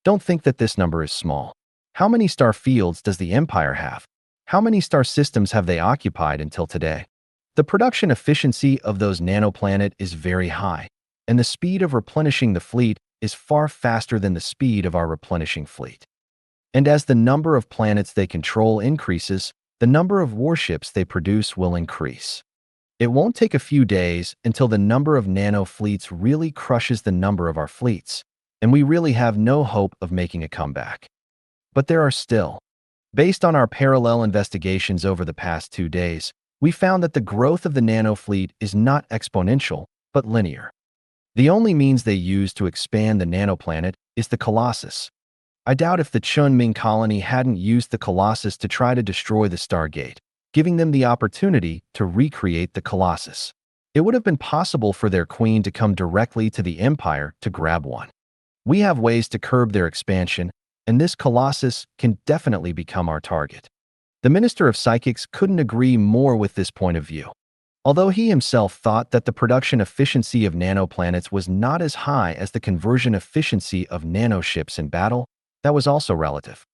Don't think that this number is small. How many star fields does the Empire have? How many star systems have they occupied until today? The production efficiency of those nanoplanet is very high, and the speed of replenishing the fleet is far faster than the speed of our replenishing fleet. And as the number of planets they control increases, the number of warships they produce will increase. It won't take a few days until the number of nano fleets really crushes the number of our fleets, and we really have no hope of making a comeback. But there are still. Based on our parallel investigations over the past 2 days, we found that the growth of the nano fleet is not exponential, but linear. The only means they use to expand the nanoplanet is the Colossus. I doubt if the Chen Ming colony hadn't used the Colossus to try to destroy the Stargate, giving them the opportunity to recreate the Colossus. It would have been possible for their queen to come directly to the Empire to grab one. We have ways to curb their expansion, and this Colossus can definitely become our target. The Minister of Psychics couldn't agree more with this point of view. Although he himself thought that the production efficiency of nanoplanets was not as high as the conversion efficiency of nanoships in battle, that was also relative.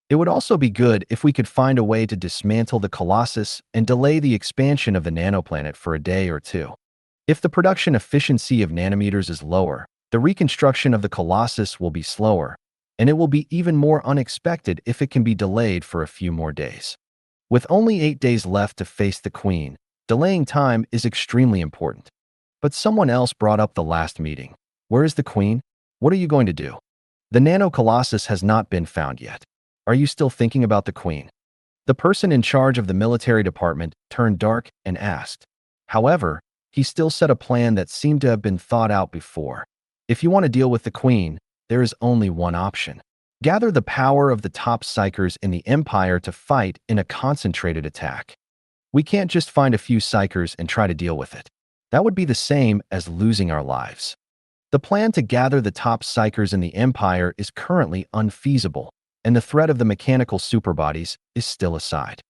It would also be good if we could find a way to dismantle the Colossus and delay the expansion of the nanoplanet for a day or two. If the production efficiency of nanometers is lower, the reconstruction of the Colossus will be slower, and it will be even more unexpected if it can be delayed for a few more days. With only 8 days left to face the Queen, delaying time is extremely important. But someone else brought up the last meeting. Where is the Queen? What are you going to do? The Nano Colossus has not been found yet. Are you still thinking about the Queen? The person in charge of the military department turned dark and asked. However, he still set a plan that seemed to have been thought out before. If you want to deal with the Queen, there is only one option. Gather the power of the top psychers in the Empire to fight in a concentrated attack. We can't just find a few psychers and try to deal with it. That would be the same as losing our lives. The plan to gather the top psychers in the Empire is currently unfeasible, and the threat of the mechanical superbodies is still aside.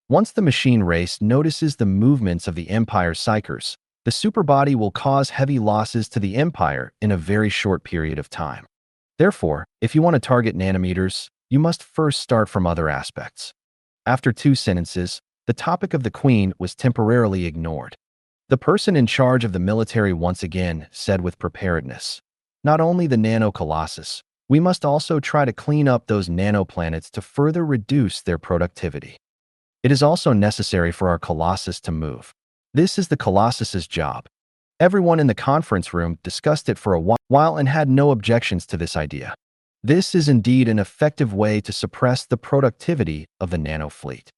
Once the machine race notices the movements of the Empire psychers, the superbody will cause heavy losses to the Empire in a very short period of time. Therefore, if you want to target nanometers, you must first start from other aspects. After 2 sentences, the topic of the Queen was temporarily ignored. The person in charge of the military once again said with preparedness, "Not only the nano-colossus, we must also try to clean up those nanoplanets to further reduce their productivity. It is also necessary for our colossus to move. This is the colossus's job." Everyone in the conference room discussed it for a while and had no objections to this idea. This is indeed an effective way to suppress the productivity of the nano fleet.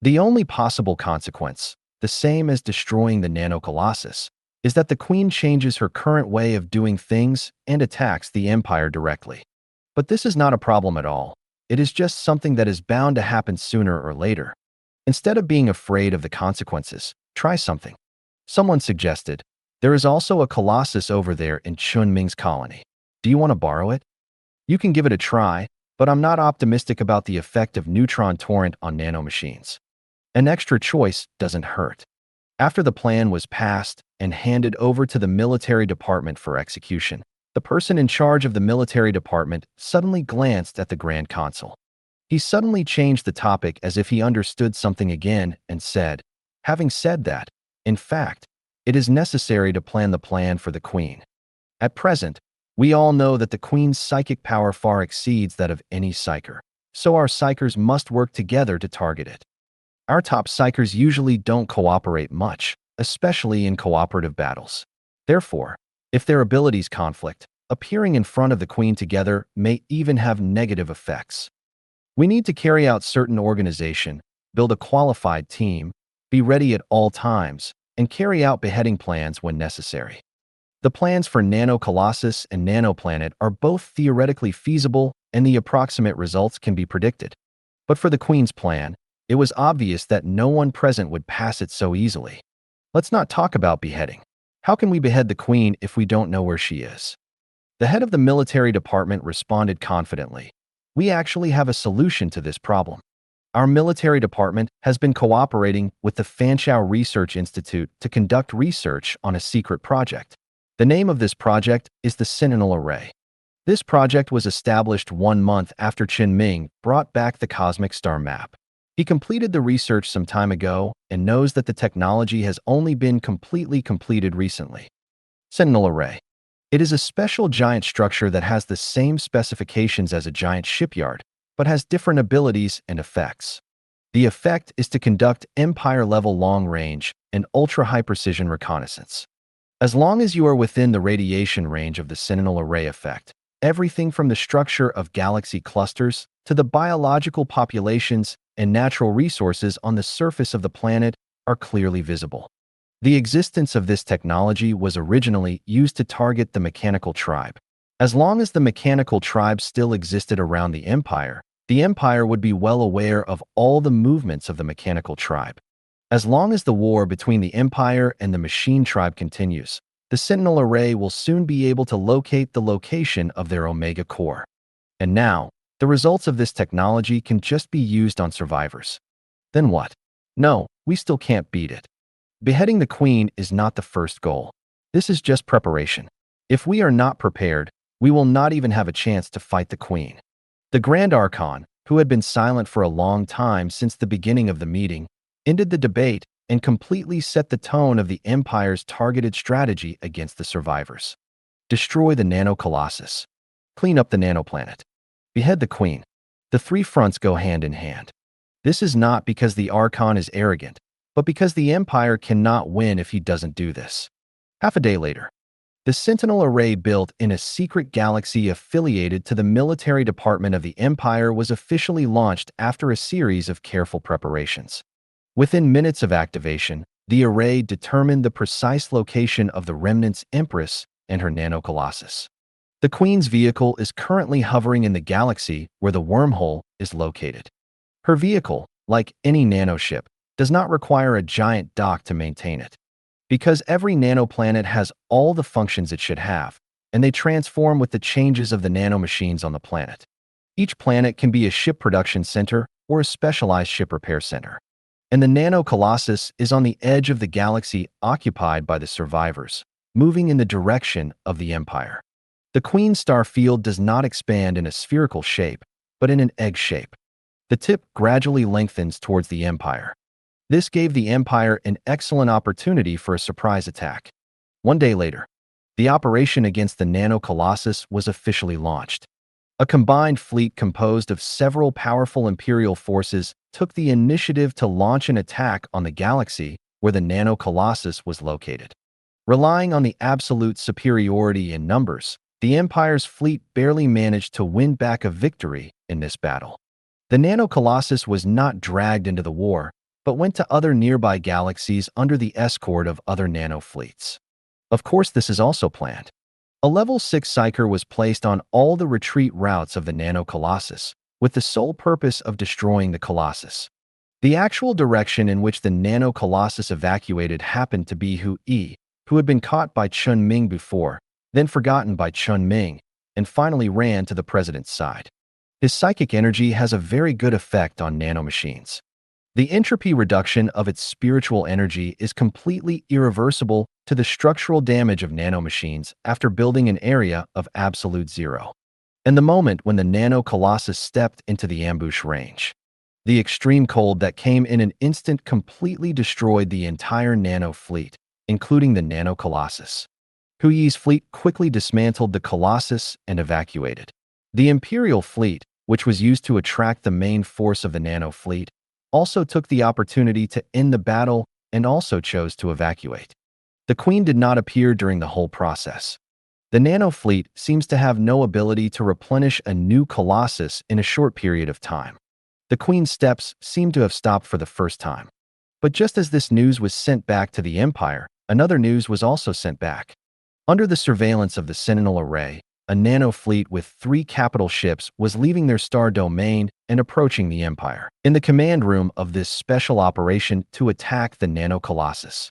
The only possible consequence, the same as destroying the nano-colossus, is that the Queen changes her current way of doing things and attacks the Empire directly. But this is not a problem at all. It is just something that is bound to happen sooner or later. Instead of being afraid of the consequences, try something. Someone suggested, "There is also a colossus over there in Chen Ming's colony. Do you want to borrow it?" You can give it a try, but I'm not optimistic about the effect of neutron torrent on nanomachines. An extra choice doesn't hurt. After the plan was passed and handed over to the military department for execution, the person in charge of the military department suddenly glanced at the Grand Consul. He suddenly changed the topic as if he understood something again and said, "Having said that, in fact, it is necessary to plan the plan for the Queen. At present, we all know that the Queen's psychic power far exceeds that of any psyker, so our psychers must work together to target it. Our top psychers usually don't cooperate much, especially in cooperative battles. Therefore, if their abilities conflict, appearing in front of the Queen together may even have negative effects. We need to carry out certain organization, build a qualified team, be ready at all times, and carry out beheading plans when necessary. The plans for Nano-Colossus and Nanoplanet are both theoretically feasible and the approximate results can be predicted. But for the Queen's plan, it was obvious that no one present would pass it so easily. Let's not talk about beheading. How can we behead the Queen if we don't know where she is?" The head of the military department responded confidently, "We actually have a solution to this problem. Our military department has been cooperating with the Fanchao Research Institute to conduct research on a secret project. The name of this project is the Sentinel Array. This project was established 1 month after Chen Ming brought back the cosmic star map. He completed the research some time ago and knows that the technology has only been completely completed recently. Sentinel Array. It is a special giant structure that has the same specifications as a giant shipyard, but has different abilities and effects. The effect is to conduct Empire-level long-range and ultra-high-precision reconnaissance. As long as you are within the radiation range of the Sentinel Array effect, everything from the structure of galaxy clusters to the biological populations and natural resources on the surface of the planet are clearly visible. The existence of this technology was originally used to target the mechanical tribe. As long as the mechanical tribe still existed around the Empire would be well aware of all the movements of the mechanical tribe. As long as the war between the Empire and the machine tribe continues, the Sentinel Array will soon be able to locate the location of their Omega core. And now, the results of this technology can just be used on survivors. Then what? No, we still can't beat it. Beheading the Queen is not the first goal. This is just preparation. If we are not prepared, we will not even have a chance to fight the Queen. The Grand Archon, who had been silent for a long time since the beginning of the meeting, ended the debate and completely set the tone of the Empire's targeted strategy against the survivors. Destroy the Nano-Colossus. Clean up the nanoplanet. Behead the Queen. The 3 fronts go hand in hand. This is not because the Archon is arrogant, but because the Empire cannot win if he doesn't do this. Half a day later, the Sentinel Array built in a secret galaxy affiliated to the military department of the Empire was officially launched after a series of careful preparations. Within minutes of activation, The array determined the precise location of the remnant's empress and her nanocolossus. The Queen's vehicle is currently hovering in the galaxy where the wormhole is located. Her vehicle, like any nanoship, does not require a giant dock to maintain it. Because every nanoplanet has all the functions it should have, and they transform with the changes of the nanomachines on the planet. Each planet can be a ship production center or a specialized ship repair center. And the nanocolossus is on the edge of the galaxy occupied by the survivors, moving in the direction of the Empire. The Queen's star field does not expand in a spherical shape, but in an egg shape. The tip gradually lengthens towards the Empire. This gave the Empire an excellent opportunity for a surprise attack. One day later, the operation against the nanocolossus was officially launched. A combined fleet composed of several powerful Imperial forces took the initiative to launch an attack on the galaxy where the nanocolossus was located. Relying on the absolute superiority in numbers, the Empire's fleet barely managed to win back a victory in this battle. The nanocolossus was not dragged into the war, but went to other nearby galaxies under the escort of other nanofleets. Of course, this is also planned. A level 6 psyker was placed on all the retreat routes of the nanocolossus, with the sole purpose of destroying the colossus. The actual direction in which the nanocolossus evacuated happened to be who had been caught by Chen Ming before, then forgotten by Chen Ming, and finally ran to the president's side. His psychic energy has a very good effect on nanomachines. The entropy reduction of its spiritual energy is completely irreversible to the structural damage of nanomachines after building an area of absolute zero. And the moment when the nanocolossus stepped into the ambush range, the extreme cold that came in an instant completely destroyed the entire nano fleet, including the nanocolossus. Hu Yi's fleet quickly dismantled the colossus and evacuated. The Imperial fleet, which was used to attract the main force of the nano fleet, also took the opportunity to end the battle and also chose to evacuate. The Queen did not appear during the whole process. The nano fleet seems to have no ability to replenish a new colossus in a short period of time. The Queen's steps seem to have stopped for the first time. But just as this news was sent back to the Empire, another news was also sent back. Under the surveillance of the Sentinel Array, a nano fleet with 3 capital ships was leaving their star domain and approaching the Empire in the command room of this special operation to attack the nanocolossus.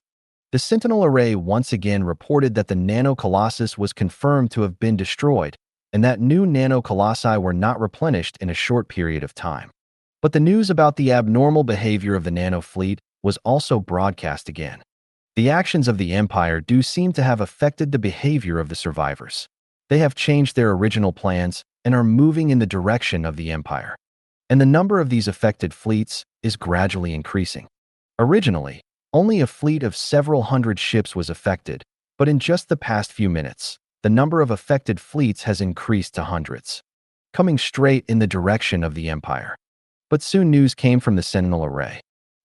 The Sentinel Array once again reported that the nanocolossus was confirmed to have been destroyed and that new nanocolossi were not replenished in a short period of time. But the news about the abnormal behavior of the nano fleet was also broadcast again. The actions of the Empire do seem to have affected the behavior of the survivors. They have changed their original plans and are moving in the direction of the Empire. And the number of these affected fleets is gradually increasing. Originally, only a fleet of several hundred ships was affected, but in just the past few minutes, the number of affected fleets has increased to hundreds, coming straight in the direction of the Empire. But soon news came from the Sentinel Array.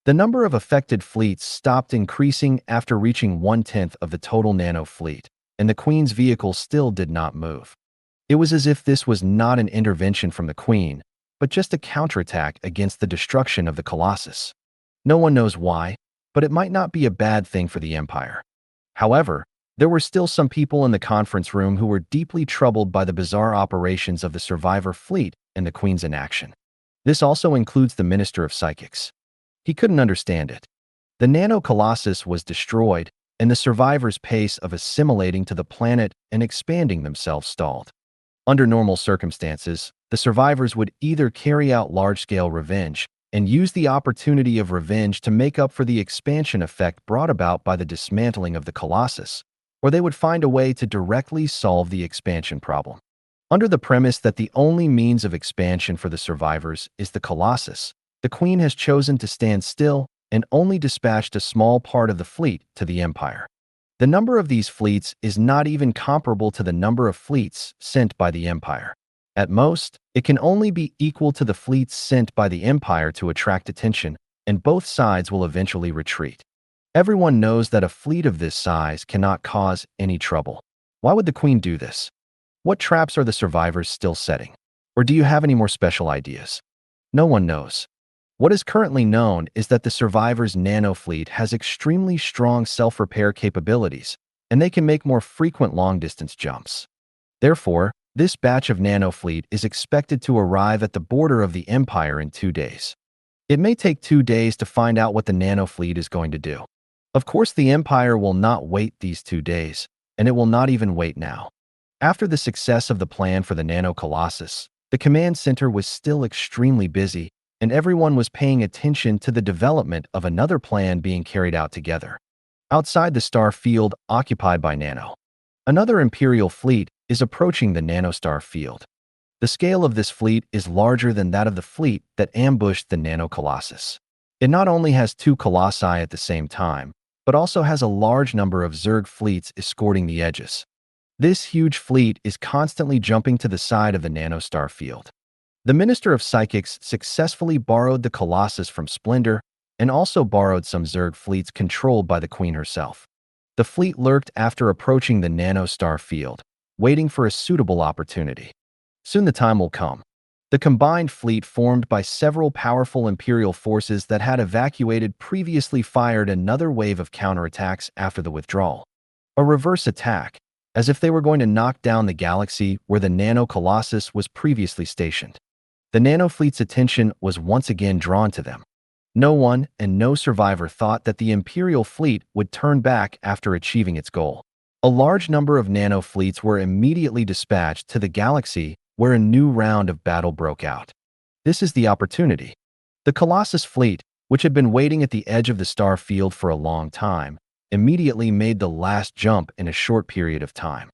The number of affected fleets stopped increasing after reaching 1/10 of the total nano fleet, and the Queen's vehicle still did not move. It was as if this was not an intervention from the Queen, but just a counterattack against the destruction of the Colossus. No one knows why, but it might not be a bad thing for the Empire. However, there were still some people in the conference room who were deeply troubled by the bizarre operations of the survivor fleet and the Queen's inaction. This also includes the Minister of Psychics. He couldn't understand it. The nano-colossus was destroyed, and the survivors' pace of assimilating to the planet and expanding themselves stalled. Under normal circumstances, the survivors would either carry out large-scale revenge and use the opportunity of revenge to make up for the expansion effect brought about by the dismantling of the Colossus, or they would find a way to directly solve the expansion problem. Under the premise that the only means of expansion for the survivors is the Colossus, the Queen has chosen to stand still and only dispatched a small part of the fleet to the Empire. The number of these fleets is not even comparable to the number of fleets sent by the Empire. At most, it can only be equal to the fleets sent by the Empire to attract attention, and both sides will eventually retreat. Everyone knows that a fleet of this size cannot cause any trouble. Why would the Queen do this? What traps are the survivors still setting? Or do you have any more special ideas? No one knows. What is currently known is that the survivor's nanofleet has extremely strong self-repair capabilities, and they can make more frequent long-distance jumps. Therefore, this batch of nanofleet is expected to arrive at the border of the Empire in 2 days. It may take 2 days to find out what the nanofleet is going to do. Of course, the Empire will not wait these 2 days, and it will not even wait now. After the success of the plan for the Nano Colossus, the command center was still extremely busy, and everyone was paying attention to the development of another plan being carried out together. Outside the star field occupied by Nano, another Imperial fleet is approaching the nanostar field. The scale of this fleet is larger than that of the fleet that ambushed the Nano Colossus. It not only has 2 colossi at the same time, but also has a large number of Zerg fleets escorting the edges. This huge fleet is constantly jumping to the side of the nanostar field. The Minister of Psychics successfully borrowed the Colossus from Splendor and also borrowed some Zerg fleets controlled by the Queen herself. The fleet lurked after approaching the nanostar field, waiting for a suitable opportunity. Soon the time will come. The combined fleet formed by several powerful Imperial forces that had evacuated previously fired another wave of counterattacks after the withdrawal. A reverse attack, as if they were going to knock down the galaxy where the Nano Colossus was previously stationed. The Nano fleet's attention was once again drawn to them. No one and no survivor thought that the Imperial fleet would turn back after achieving its goal. A large number of Nano fleets were immediately dispatched to the galaxy where a new round of battle broke out. This is the opportunity. The Colossus fleet, which had been waiting at the edge of the star field for a long time, immediately made the last jump in a short period of time,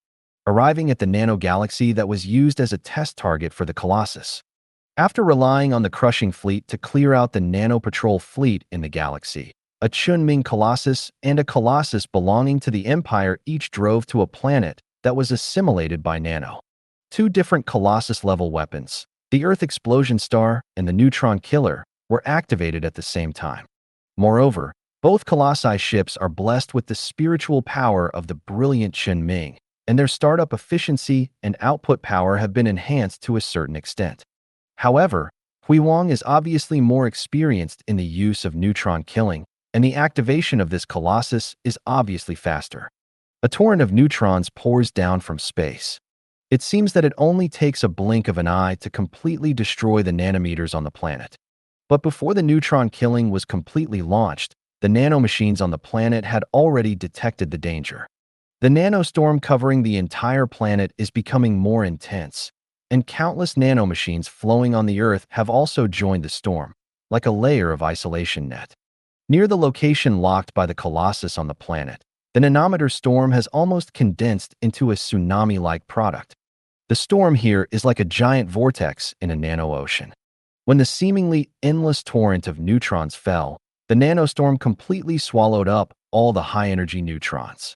arriving at the nano galaxy that was used as a test target for the Colossus. After relying on the crushing fleet to clear out the nano patrol fleet in the galaxy, a Chen Ming Colossus and a Colossus belonging to the Empire each drove to a planet that was assimilated by nano. 2 different Colossus-level weapons, the Earth Explosion Star and the Neutron Killer, were activated at the same time. Moreover, both Colossi ships are blessed with the spiritual power of the brilliant Chen Ming, and their startup efficiency and output power have been enhanced to a certain extent. However, Hui Wang is obviously more experienced in the use of neutron killing, and the activation of this Colossus is obviously faster. A torrent of neutrons pours down from space. It seems that it only takes a blink of an eye to completely destroy the nanometers on the planet. But before the neutron killing was completely launched, the nanomachines on the planet had already detected the danger. The nanostorm covering the entire planet is becoming more intense, and countless nanomachines flowing on the Earth have also joined the storm, like a layer of isolation net. Near the location locked by the Colossus on the planet, the nanometer storm has almost condensed into a tsunami-like product. The storm here is like a giant vortex in a nano-ocean. When the seemingly endless torrent of neutrons fell, the nanostorm completely swallowed up all the high-energy neutrons.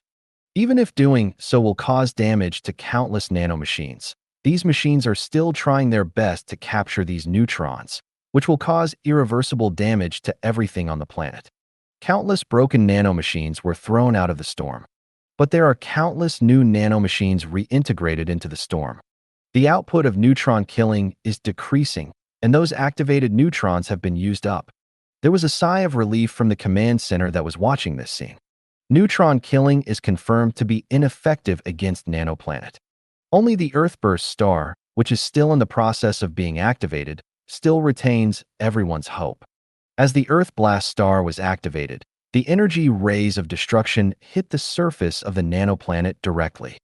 Even if doing so will cause damage to countless nanomachines, these machines are still trying their best to capture these neutrons, which will cause irreversible damage to everything on the planet. Countless broken nanomachines were thrown out of the storm, but there are countless new nanomachines reintegrated into the storm. The output of neutron killing is decreasing, and those activated neutrons have been used up. There was a sigh of relief from the command center that was watching this scene. Neutron killing is confirmed to be ineffective against Nanoplanet. Only the Earthburst star, which is still in the process of being activated, still retains everyone's hope. As the Earthblast star was activated, the energy rays of destruction hit the surface of the nanoplanet directly.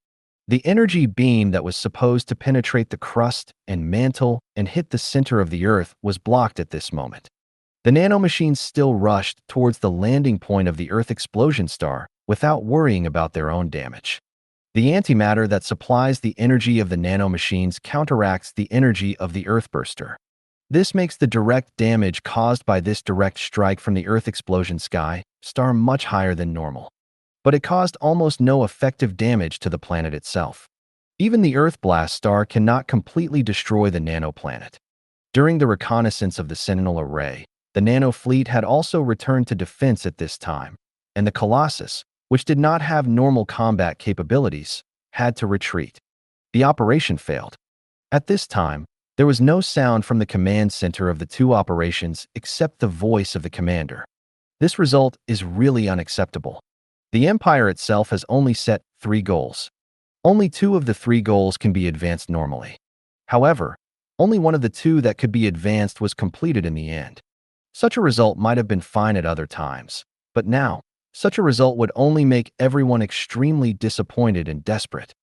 The energy beam that was supposed to penetrate the crust and mantle and hit the center of the Earth was blocked at this moment. The nanomachines still rushed towards the landing point of the Earth explosion star without worrying about their own damage. The antimatter that supplies the energy of the nanomachines counteracts the energy of the Earthburster. This makes the direct damage caused by this direct strike from the Earth explosion star much higher than normal. But it caused almost no effective damage to the planet itself. Even the Earthblast star cannot completely destroy the nanoplanet. During the reconnaissance of the Sentinel array, the nano fleet had also returned to defense at this time, and the Colossus, which did not have normal combat capabilities, had to retreat. The operation failed. At this time, There was no sound from the command center of the two operations except the voice of the commander. This result is really unacceptable. The Empire itself has only set 3 goals. Only 2 of the 3 goals can be advanced normally. However, only one of the 2 that could be advanced was completed in the end. Such a result might have been fine at other times, but now, such a result would only make everyone extremely disappointed and desperate.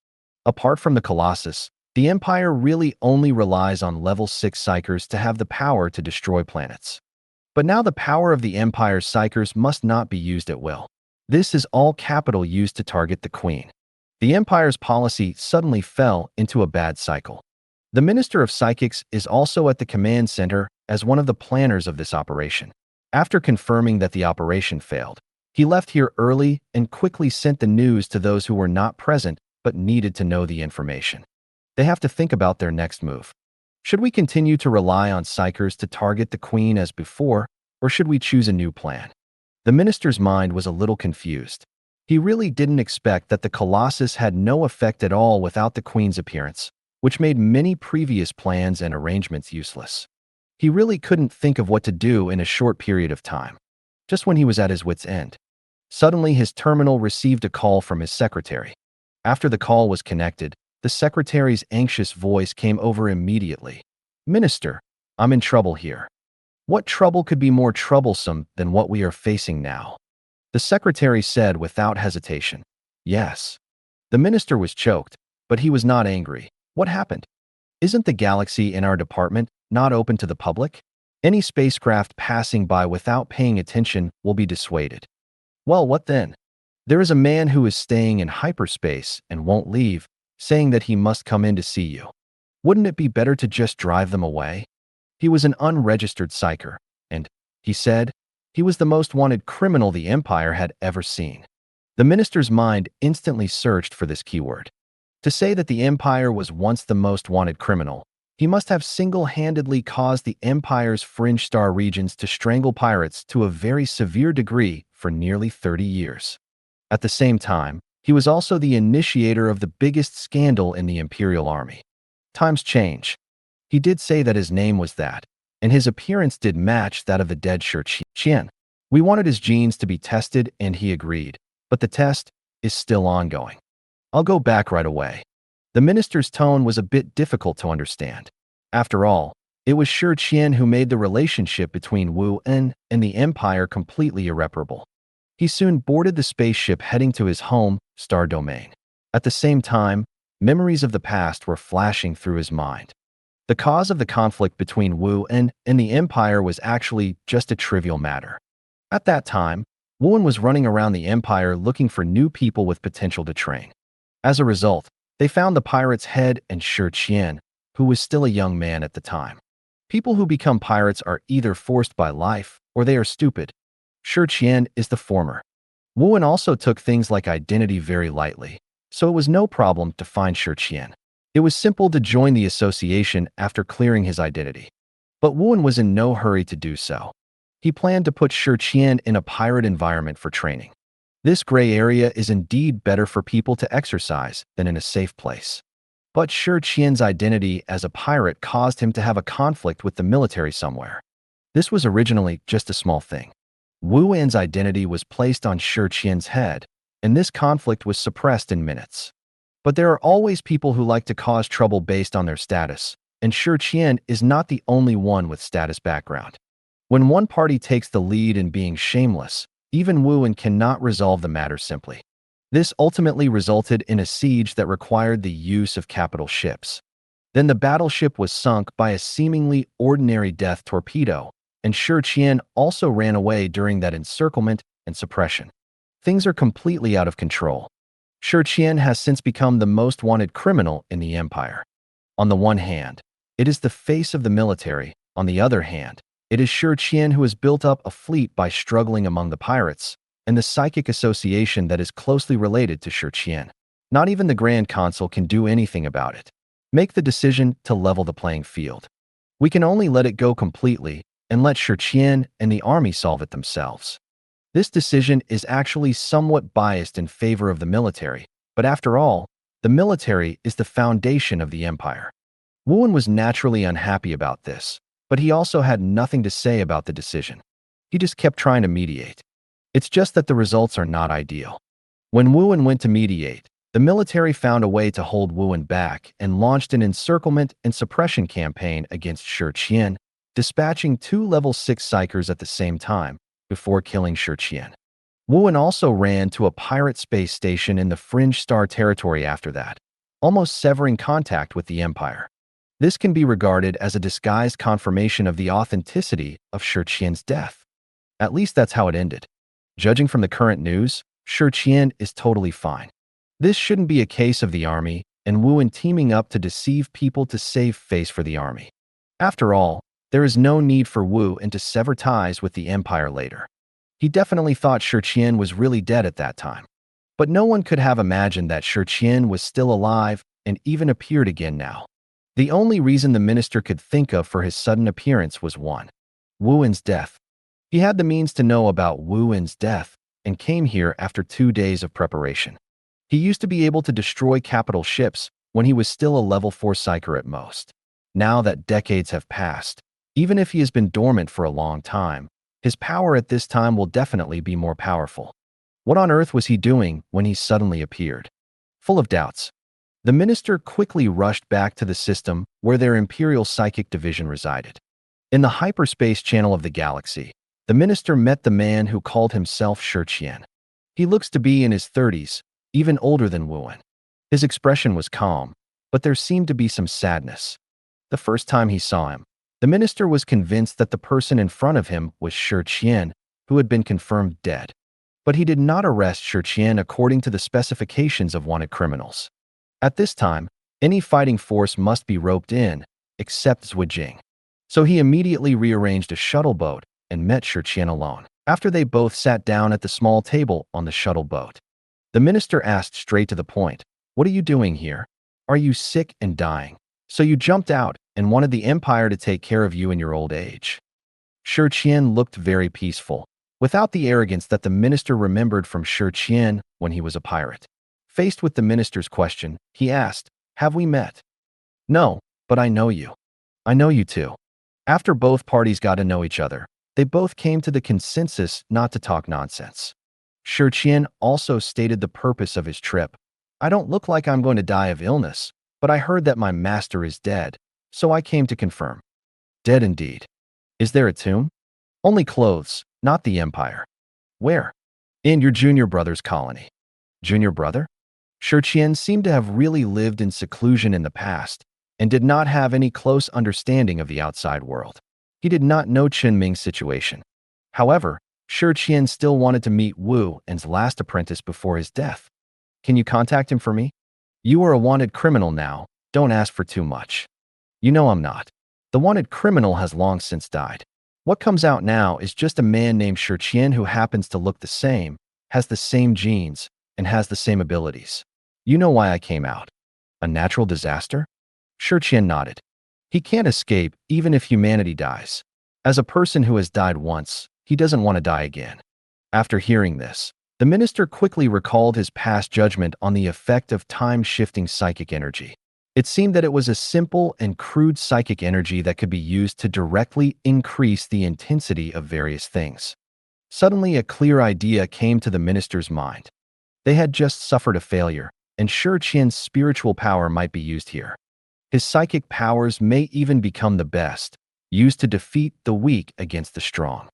Apart from the Colossus, the Empire really only relies on level 6 Psychers to have the power to destroy planets. But now the power of the Empire's Psychers must not be used at will. This is all capital used to target the Queen. The Empire's policy suddenly fell into a bad cycle. The Minister of Psychics is also at the command center as one of the planners of this operation. After confirming that the operation failed, he left here early and quickly sent the news to those who were not present but needed to know the information. They have to think about their next move. Should we continue to rely on Psychers to target the Queen as before, or should we choose a new plan? The minister's mind was a little confused. He really didn't expect that the Colossus had no effect at all without the Queen's appearance, which made many previous plans and arrangements useless. He really couldn't think of what to do in a short period of time. Just when he was at his wit's end, suddenly his terminal received a call from his secretary. After the call was connected, the secretary's anxious voice came over immediately. "Minister, I'm in trouble here." What trouble could be more troublesome than what we are facing now? The secretary said without hesitation. Yes. The minister was choked, but he was not angry. What happened? Isn't the galaxy in our department not open to the public? Any spacecraft passing by without paying attention will be dissuaded. Well, what then? There is a man who is staying in hyperspace and won't leave, saying that he must come in to see you. Wouldn't it be better to just drive them away? He was an unregistered psyker, and, he said, he was the most wanted criminal the Empire had ever seen. The minister's mind instantly searched for this keyword. To say that the Empire was once the most wanted criminal, he must have single-handedly caused the Empire's fringe star regions to strangle pirates to a very severe degree for nearly 30 years. At the same time, he was also the initiator of the biggest scandal in the Imperial Army. Times change. He did say that his name was that, and his appearance did match that of the dead Chen. We wanted his genes to be tested, and he agreed, but the test is still ongoing. I'll go back right away. The minister's tone was a bit difficult to understand. After all, it was Chen who made the relationship between Wu En and the Empire completely irreparable. He soon boarded the spaceship heading to his home, star domain. At the same time, memories of the past were flashing through his mind. The cause of the conflict between Wu En and the Empire was actually just a trivial matter. At that time, Wu En was running around the Empire looking for new people with potential to train. As a result, they found the pirate's head and Chen, who was still a young man at the time. People who become pirates are either forced by life or they are stupid. Chen is the former. Wu En also took things like identity very lightly, so it was no problem to find Chen. It was simple to join the association after clearing his identity. But Wu En was in no hurry to do so. He planned to put Chen in a pirate environment for training. This gray area is indeed better for people to exercise than in a safe place. But Chen's identity as a pirate caused him to have a conflict with the military somewhere. This was originally just a small thing. Wu En's identity was placed on Chen's head, and this conflict was suppressed in minutes. But there are always people who like to cause trouble based on their status, and Chen is not the only one with status background. When one party takes the lead in being shameless, even Wu En cannot resolve the matter simply. This ultimately resulted in a siege that required the use of capital ships. Then the battleship was sunk by a seemingly ordinary death torpedo, and Chen also ran away during that encirclement and suppression. Things are completely out of control. Chen has since become the most wanted criminal in the Empire. On the one hand, it is the face of the military. On the other hand, it is Chen who has built up a fleet by struggling among the pirates, and the psychic association that is closely related to Chen. Not even the Grand Consul can do anything about it. Make the decision to level the playing field. We can only let it go completely and let Chen and the army solve it themselves. This decision is actually somewhat biased in favor of the military, but after all, the military is the foundation of the empire. Wu was naturally unhappy about this, but he also had nothing to say about the decision. He just kept trying to mediate. It's just that the results are not ideal. When Wu went to mediate, the military found a way to hold Wu back and launched an encirclement and suppression campaign against Shi Qian, dispatching 2 level 6 psychers at the same time before killing Shi Qian. Wu also ran to a pirate space station in the Fringe Star territory after that, almost severing contact with the Empire. This can be regarded as a disguised confirmation of the authenticity of Shi Qian's death. At least that's how it ended. Judging from the current news, Shi Qian is totally fine. This shouldn't be a case of the army and Wu teaming up to deceive people to save face for the army. After all, there is no need for Wu to sever ties with the Empire later. He definitely thought Shi Qian was really dead at that time. But no one could have imagined that Shi Qian was still alive and even appeared again now. The only reason the minister could think of for his sudden appearance was one: Wu's death. He had the means to know about Wu's death and came here after 2 days of preparation. He used to be able to destroy capital ships when he was still a level 4 psyker at most. Now that decades have passed, even if he has been dormant for a long time, his power at this time will definitely be more powerful. What on earth was he doing when he suddenly appeared? Full of doubts, the minister quickly rushed back to the system where their Imperial Psychic Division resided. In the hyperspace channel of the galaxy, the minister met the man who called himself Shi Qian. He looks to be in his 30s, even older than Wu. His expression was calm, but there seemed to be some sadness. The first time he saw him, the minister was convinced that the person in front of him was Shi Qian, who had been confirmed dead. But he did not arrest Shi Qian according to the specifications of wanted criminals. At this time, any fighting force must be roped in, except Zhu Jing. So he immediately rearranged a shuttle boat and met Shi Qian alone. After they both sat down at the small table on the shuttle boat, the minister asked straight to the point, "What are you doing here? Are you sick and dying? So you jumped out and wanted the Empire to take care of you in your old age?" Shi Qian looked very peaceful, without the arrogance that the minister remembered from Shi Qian when he was a pirate. Faced with the minister's question, he asked, "Have we met?" "No, but I know you. I know you too." After both parties got to know each other, they both came to the consensus not to talk nonsense. Shi Qian also stated the purpose of his trip. "I don't look like I'm going to die of illness, but I heard that my master is dead, so I came to confirm." "Dead indeed. Is there a tomb?" "Only clothes, not the Empire." "Where?" "In your junior brother's colony." "Junior brother?" Shi Qian seemed to have really lived in seclusion in the past and did not have any close understanding of the outside world. He did not know Chen Ming's situation. However, Shi Qian still wanted to meet Wu's last apprentice before his death. "Can you contact him for me? You are a wanted criminal now, don't ask for too much." "You know I'm not. The wanted criminal has long since died. What comes out now is just a man named Shi Qian who happens to look the same, has the same genes, and has the same abilities. You know why I came out. A natural disaster?" Shi Qian nodded. He can't escape even if humanity dies. As a person who has died once, he doesn't want to die again. After hearing this, the minister quickly recalled his past judgment on the effect of time-shifting psychic energy. It seemed that it was a simple and crude psychic energy that could be used to directly increase the intensity of various things. Suddenly, a clear idea came to the minister's mind. They had just suffered a failure, and Shi Qian's spiritual power might be used here. His psychic powers may even become the best, used to defeat the weak against the strong.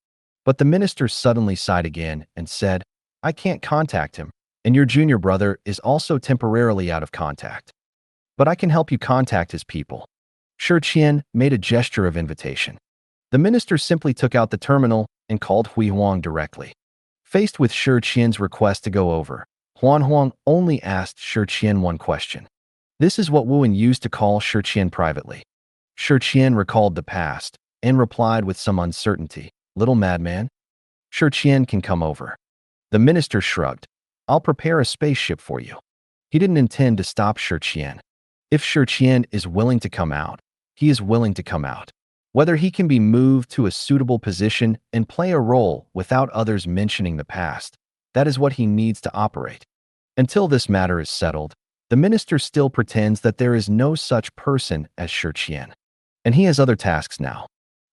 But the minister suddenly sighed again and said, "I can't contact him, and your junior brother is also temporarily out of contact. But I can help you contact his people." Shi Qian made a gesture of invitation. The minister simply took out the terminal and called Hui Huang directly. Faced with Shi Qian's request to go over, Huang only asked Shi Qian one question. This is what Wu used to call Shi Qian privately. Shi Qian recalled the past and replied with some uncertainty, "Little madman? Shi Qian can come over." The minister shrugged. "I'll prepare a spaceship for you." He didn't intend to stop Shi Qian. If Shi Qian is willing to come out, he is willing to come out. Whether he can be moved to a suitable position and play a role without others mentioning the past, that is what he needs to operate. Until this matter is settled, The minister still pretends that there is no such person as Shi Qian. And he has other tasks now.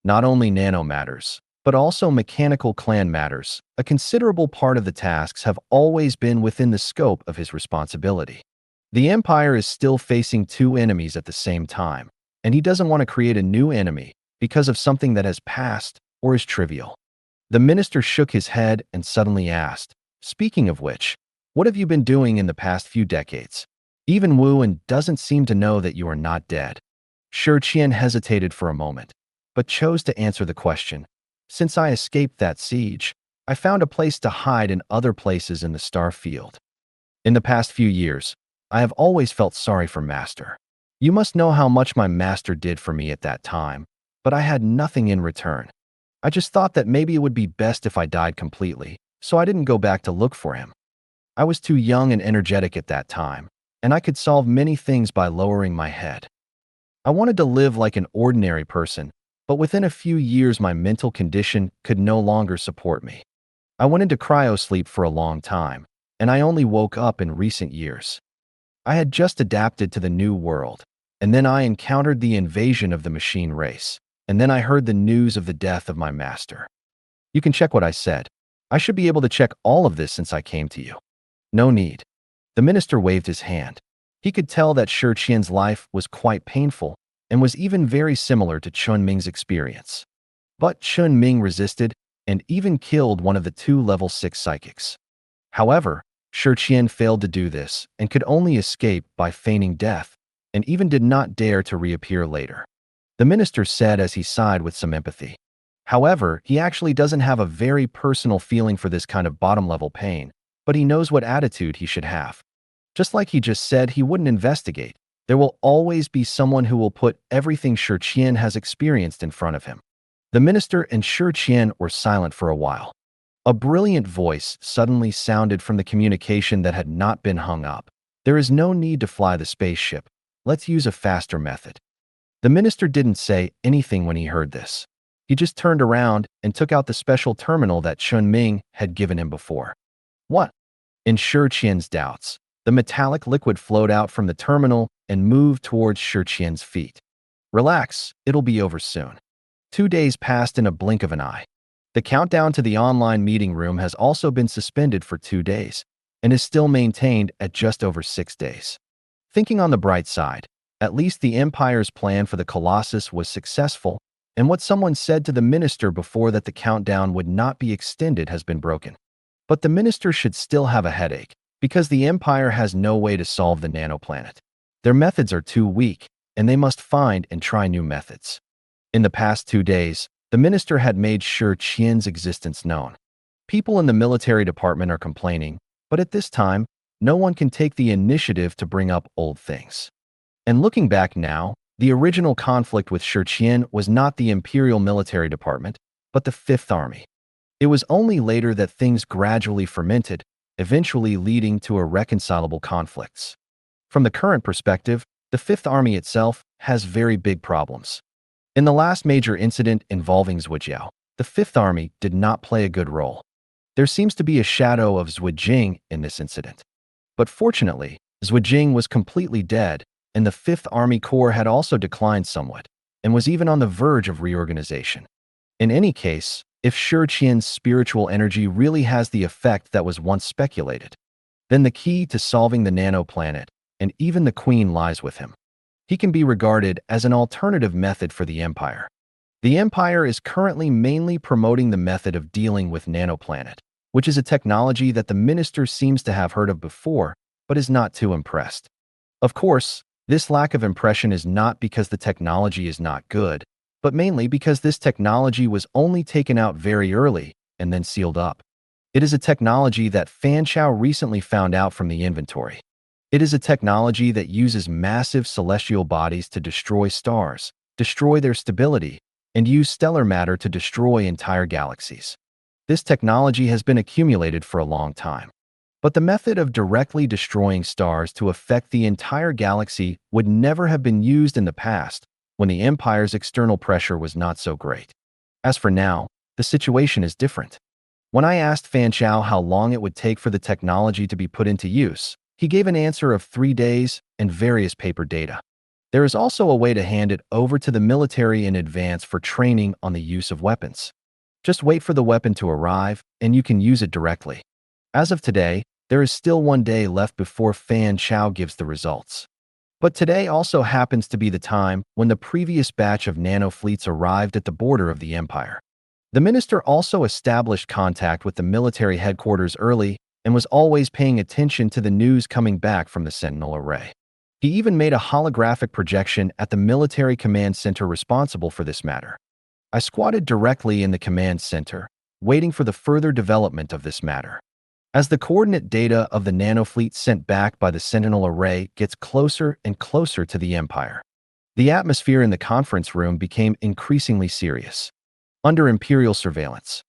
Not only nano matters, but also mechanical clan matters. A considerable part of the tasks have always been within the scope of his responsibility. The Empire is still facing two enemies at the same time, and he doesn't want to create a new enemy because of something that has passed or is trivial. The minister shook his head and suddenly asked, "Speaking of which, what have you been doing in the past few decades? Even Wu doesn't seem to know that you are not dead." Shi Qian hesitated for a moment, but chose to answer the question. "Since I escaped that siege, I found a place to hide in other places in the star field. In the past few years, I have always felt sorry for Master. You must know how much my master did for me at that time, but I had nothing in return. I just thought that maybe it would be best if I died completely, so I didn't go back to look for him. I was too young and energetic at that time, and I could solve many things by lowering my head. I wanted to live like an ordinary person, but within a few years my mental condition could no longer support me. I went into cryosleep for a long time, and I only woke up in recent years. I had just adapted to the new world, and then I encountered the invasion of the machine race, and then I heard the news of the death of my master. You can check what I said. I should be able to check all of this since I came to you." "No need." The minister waved his hand. He could tell that Shi Qian's life was quite painful and was even very similar to Chen Ming's experience. But Chen Ming resisted and even killed one of the two level 6 psychics. However, Shi Qian failed to do this and could only escape by feigning death, and even did not dare to reappear later. The minister said as he sighed with some empathy. However, he actually doesn't have a very personal feeling for this kind of bottom-level pain, but he knows what attitude he should have. Just like he just said he wouldn't investigate, there will always be someone who will put everything Shi Qian has experienced in front of him. The minister and Shi Qian were silent for a while. A brilliant voice suddenly sounded from the communication that had not been hung up. "There is no need to fly the spaceship. Let's use a faster method." The minister didn't say anything when he heard this. He just turned around and took out the special terminal that Chen Ming had given him before. "What?" In Shi Qian's doubts, the metallic liquid flowed out from the terminal and moved towards Shi Qian's feet. "Relax, it'll be over soon." 2 days passed in a blink of an eye. The countdown to the online meeting room has also been suspended for 2 days and is still maintained at just over 6 days. Thinking on the bright side, at least the Empire's plan for the Colossus was successful, and what someone said to the minister before that the countdown would not be extended has been broken. But the minister should still have a headache, because the Empire has no way to solve the nanoplanet. Their methods are too weak, and they must find and try new methods. In the past 2 days, the minister had made Shi Qian's existence known. People in the military department are complaining, but at this time, no one can take the initiative to bring up old things. And looking back now, the original conflict with Shi Qian was not the Imperial Military Department, but the Fifth Army. It was only later that things gradually fermented, eventually leading to irreconcilable conflicts. From the current perspective, the Fifth Army itself has very big problems. In the last major incident involving Zhujiao, the Fifth Army did not play a good role. There seems to be a shadow of Zhujiang in this incident. But fortunately, Zhujiang was completely dead, and the Fifth Army Corps had also declined somewhat, and was even on the verge of reorganization. In any case, if Shi Qian's spiritual energy really has the effect that was once speculated, then the key to solving the nanoplanet, and even the Queen, lies with him. He can be regarded as an alternative method for the Empire. The Empire is currently mainly promoting the method of dealing with nanoplanet, which is a technology that the minister seems to have heard of before, but is not too impressed. Of course, this lack of impression is not because the technology is not good, but mainly because this technology was only taken out very early and then sealed up. It is a technology that Fan Chao recently found out from the inventory. It is a technology that uses massive celestial bodies to destroy stars, destroy their stability, and use stellar matter to destroy entire galaxies. This technology has been accumulated for a long time. But the method of directly destroying stars to affect the entire galaxy would never have been used in the past, when the Empire's external pressure was not so great. As for now, the situation is different. When I asked Fan Chao how long it would take for the technology to be put into use, He gave an answer of 3 days and various paper data. There is also a way to hand it over to the military in advance for training on the use of weapons. Just wait for the weapon to arrive, and you can use it directly. As of today, there is still 1 day left before Fan Chao gives the results. But today also happens to be the time when the previous batch of nano fleets arrived at the border of the empire. The minister also established contact with the military headquarters early and was always paying attention to the news coming back from the Sentinel array. He even made a holographic projection at the military command center responsible for this matter. I squatted directly in the command center, waiting for the further development of this matter. As the coordinate data of the nanofleet sent back by the Sentinel array gets closer and closer to the Empire, the atmosphere in the conference room became increasingly serious. Under Imperial surveillance,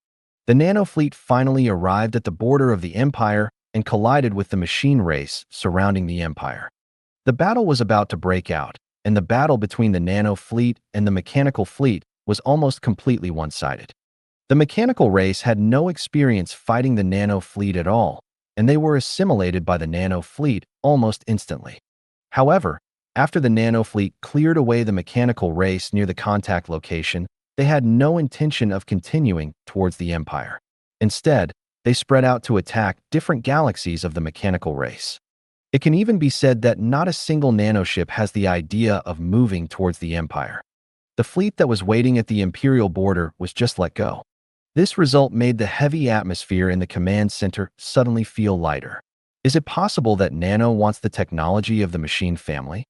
the nanofleet finally arrived at the border of the Empire and collided with the machine race surrounding the Empire. The battle was about to break out, and the battle between the nano fleet and the mechanical fleet was almost completely one-sided. The mechanical race had no experience fighting the nano fleet at all, and they were assimilated by the nano fleet almost instantly. However, after the nano fleet cleared away the mechanical race near the contact location, they had no intention of continuing towards the Empire. Instead, they spread out to attack different galaxies of the mechanical race. It can even be said that not a single nanoship has the idea of moving towards the Empire. The fleet that was waiting at the Imperial border was just let go. This result made the heavy atmosphere in the command center suddenly feel lighter. Is it possible that Nano wants the technology of the machine family?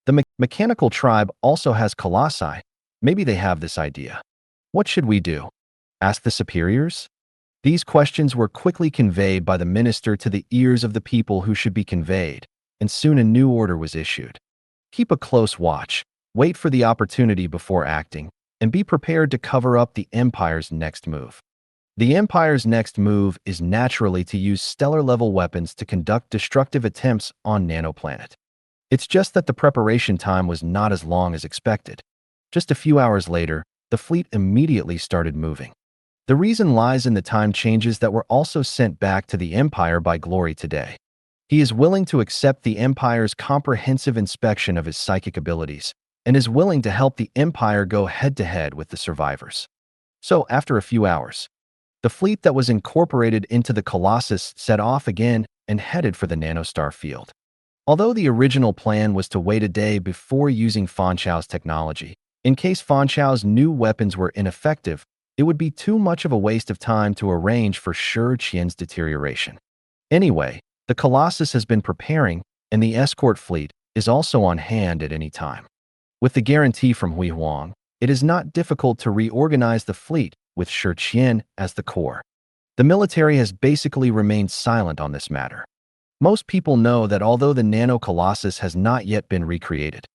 The mechanical tribe also has colossi. Maybe they have this idea. What should we do? Ask the superiors? These questions were quickly conveyed by the minister to the ears of the people who should be conveyed, and soon a new order was issued. Keep a close watch, wait for the opportunity before acting, and be prepared to cover up the Empire's next move. The Empire's next move is naturally to use stellar-level weapons to conduct destructive attempts on Nanoplanet. It's just that the preparation time was not as long as expected. Just a few hours later, the fleet immediately started moving. The reason lies in the time changes that were also sent back to the Empire by Glory today. He is willing to accept the Empire's comprehensive inspection of his psychic abilities, and is willing to help the Empire go head-to-head with the survivors. So, after a few hours, the fleet that was incorporated into the Colossus set off again and headed for the nanostar field. Although the original plan was to wait a day before using Fan Chao's technology, in case Fan Chao's new weapons were ineffective, it would be too much of a waste of time to arrange for Shi Qian's deterioration. Anyway, the Colossus has been preparing, and the escort fleet is also on hand at any time. With the guarantee from Hui Huang, it is not difficult to reorganize the fleet with Shi Qian as the core. The military has basically remained silent on this matter. Most people know that although the Nano Colossus has not yet been recreated,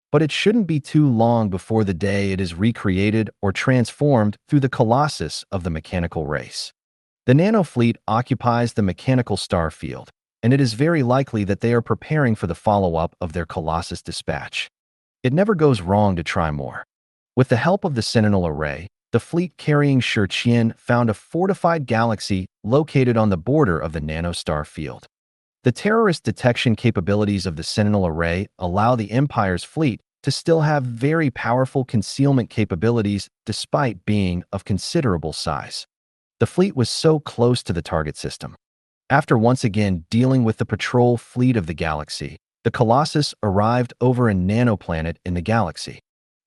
but it shouldn't be too long before the day it is recreated or transformed through the Colossus of the mechanical race. The Nano Fleet occupies the mechanical star field, and it is very likely that they are preparing for the follow-up of their Colossus dispatch. It never goes wrong to try more. With the help of the Sentinel array, the fleet carrying Shi Qian found a fortified galaxy located on the border of the nanostar field. The terrorist detection capabilities of the Sentinel array allow the Empire's fleet to still have very powerful concealment capabilities despite being of considerable size. The fleet was so close to the target system. After once again dealing with the patrol fleet of the galaxy, the Colossus arrived over a nanoplanet in the galaxy.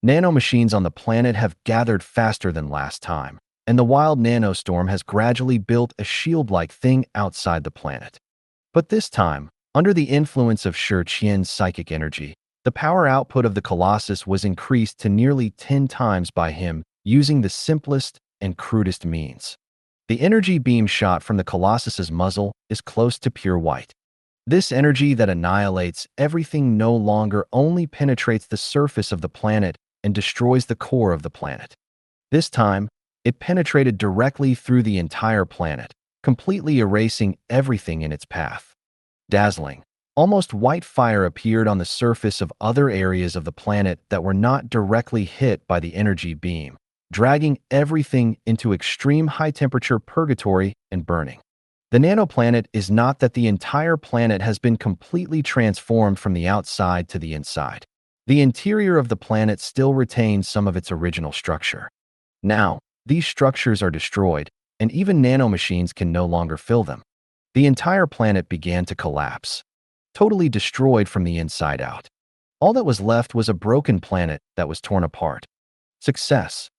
Nanomachines on the planet have gathered faster than last time, and the wild nanostorm has gradually built a shield-like thing outside the planet. But this time, under the influence of Shi Qian's psychic energy, the power output of the Colossus was increased to nearly 10 times by him using the simplest and crudest means. The energy beam shot from the Colossus's muzzle is close to pure white. This energy that annihilates everything no longer only penetrates the surface of the planet and destroys the core of the planet. This time, it penetrated directly through the entire planet, completely erasing everything in its path. Dazzling, almost white fire appeared on the surface of other areas of the planet that were not directly hit by the energy beam, dragging everything into extreme high-temperature purgatory and burning. The nanoplanet is not that the entire planet has been completely transformed from the outside to the inside. The interior of the planet still retains some of its original structure. Now, these structures are destroyed, and even nanomachines can no longer fill them. The entire planet began to collapse, totally destroyed from the inside out. All that was left was a broken planet that was torn apart. Success.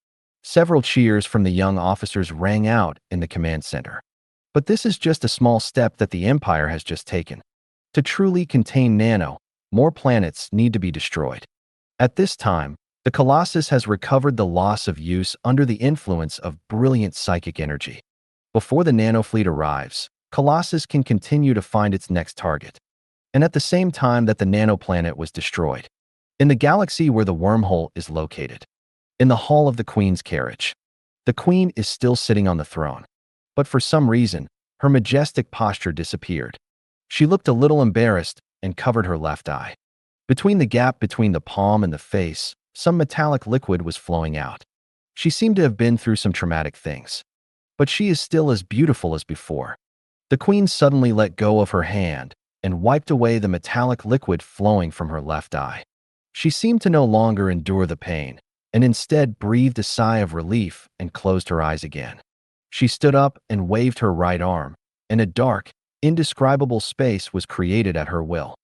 Several cheers from the young officers rang out in the command center. But this is just a small step that the Empire has just taken. To truly contain Nano, more planets need to be destroyed. At this time, the Colossus has recovered the loss of use under the influence of brilliant psychic energy. Before the nanofleet arrives, Colossus can continue to find its next target. And at the same time that the nanoplanet was destroyed, in the galaxy where the wormhole is located, in the hall of the Queen's carriage, the Queen is still sitting on the throne. But for some reason, her majestic posture disappeared. She looked a little embarrassed and covered her left eye. Between the gap between the palm and the face, some metallic liquid was flowing out. She seemed to have been through some traumatic things. But she is still as beautiful as before. The Queen suddenly let go of her hand and wiped away the metallic liquid flowing from her left eye. She seemed to no longer endure the pain, and instead breathed a sigh of relief and closed her eyes again. She stood up and waved her right arm, and a dark, indescribable space was created at her will.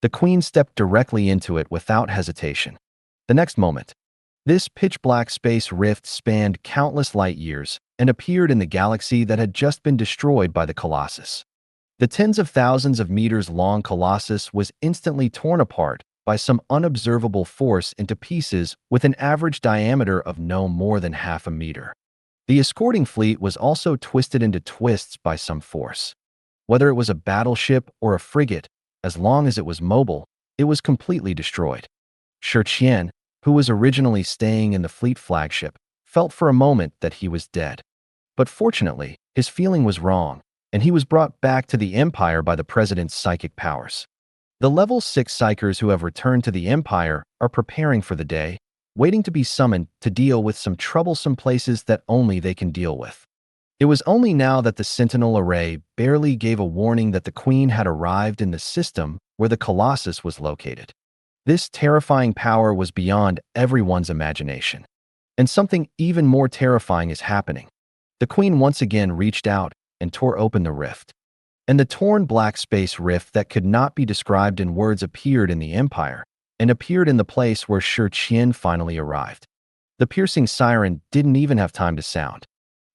The Queen stepped directly into it without hesitation. The next moment, this pitch-black space rift spanned countless light years and appeared in the galaxy that had just been destroyed by the Colossus. The tens of thousands of meters long Colossus was instantly torn apart by some unobservable force into pieces with an average diameter of no more than half a meter. The escorting fleet was also twisted into twists by some force. Whether it was a battleship or a frigate, as long as it was mobile, it was completely destroyed. Chen, who was originally staying in the fleet flagship, felt for a moment that he was dead. But fortunately, his feeling was wrong, and he was brought back to the Empire by the President's psychic powers. The Level 6 Psychers who have returned to the Empire are preparing for the day, waiting to be summoned to deal with some troublesome places that only they can deal with. It was only now that the Sentinel array barely gave a warning that the Queen had arrived in the system where the Colossus was located. This terrifying power was beyond everyone's imagination. And something even more terrifying is happening. The Queen once again reached out and tore open the rift. And the torn black space rift that could not be described in words appeared in the Empire, and appeared in the place where Chen finally arrived. The piercing siren didn't even have time to sound.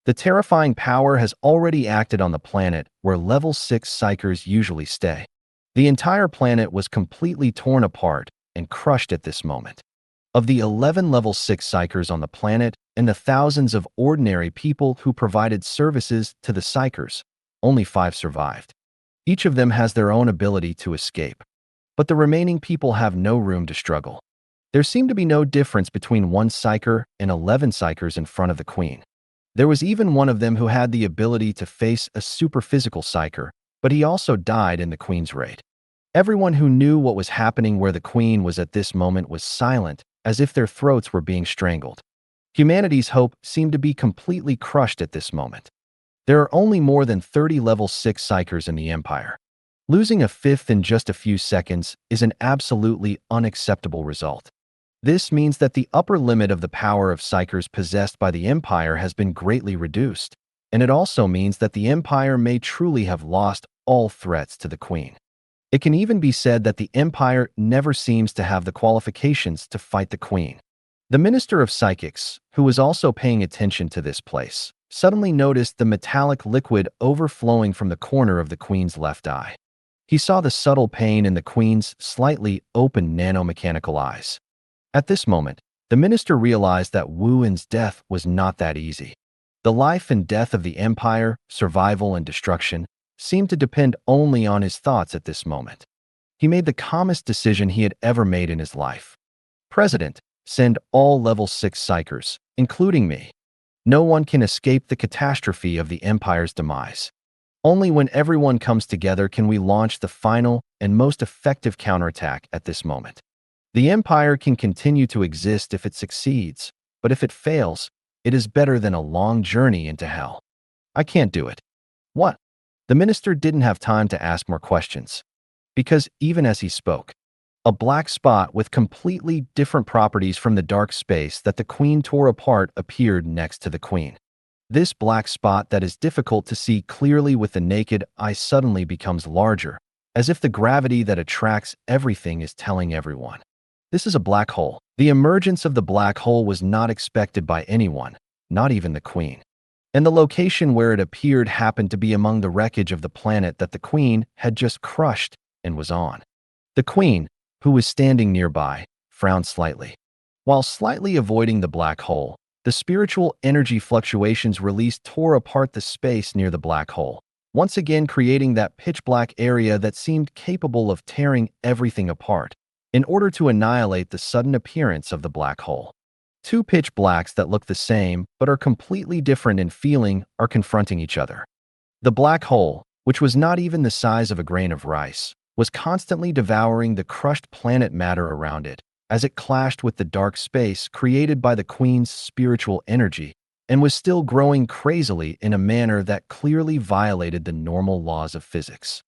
The terrifying power has already acted on the planet where Level 6 Psychers usually stay. The entire planet was completely torn apart and crushed at this moment. Of the 11 Level 6 Psychers on the planet and the thousands of ordinary people who provided services to the Psychers, only 5 survived. Each of them has their own ability to escape. But the remaining people have no room to struggle. There seemed to be no difference between 1 Psycher and 11 Psychers in front of the Queen. There was even one of them who had the ability to face a superphysical Psycher, but he also died in the Queen's raid. Everyone who knew what was happening where the Queen was at this moment was silent, as if their throats were being strangled. Humanity's hope seemed to be completely crushed at this moment. There are only more than 30 Level 6 Psychers in the Empire. Losing a fifth in just a few seconds is an absolutely unacceptable result. This means that the upper limit of the power of Psychers possessed by the Empire has been greatly reduced, and it also means that the Empire may truly have lost all threats to the Queen. It can even be said that the Empire never seems to have the qualifications to fight the Queen. The Minister of Psychics, who was also paying attention to this place, suddenly noticed the metallic liquid overflowing from the corner of the Queen's left eye. He saw the subtle pain in the Queen's slightly open nanomechanical eyes. At this moment, the minister realized that Wu Yin's death was not that easy. The life and death of the Empire, survival and destruction, seemed to depend only on his thoughts at this moment. He made the calmest decision he had ever made in his life. President, send all Level 6 Psychers, including me. No one can escape the catastrophe of the Empire's demise. Only when everyone comes together can we launch the final and most effective counterattack at this moment. The Empire can continue to exist if it succeeds, but if it fails, it is better than a long journey into hell. I can't do it. What? The minister didn't have time to ask more questions, because even as he spoke, a black spot with completely different properties from the dark space that the queen tore apart appeared next to the queen. This black spot that is difficult to see clearly with the naked eye suddenly becomes larger, as if the gravity that attracts everything is telling everyone. This is a black hole. The emergence of the black hole was not expected by anyone, not even the queen. And the location where it appeared happened to be among the wreckage of the planet that the queen had just crushed and was on. The queen, who was standing nearby, frowned slightly. While slightly avoiding the black hole, the spiritual energy fluctuations released tore apart the space near the black hole, once again creating that pitch-black area that seemed capable of tearing everything apart, in order to annihilate the sudden appearance of the black hole. Two pitch blacks that look the same but are completely different in feeling are confronting each other. The black hole, which was not even the size of a grain of rice, was constantly devouring the crushed planet matter around it, as it clashed with the dark space created by the queen's spiritual energy, and was still growing crazily in a manner that clearly violated the normal laws of physics.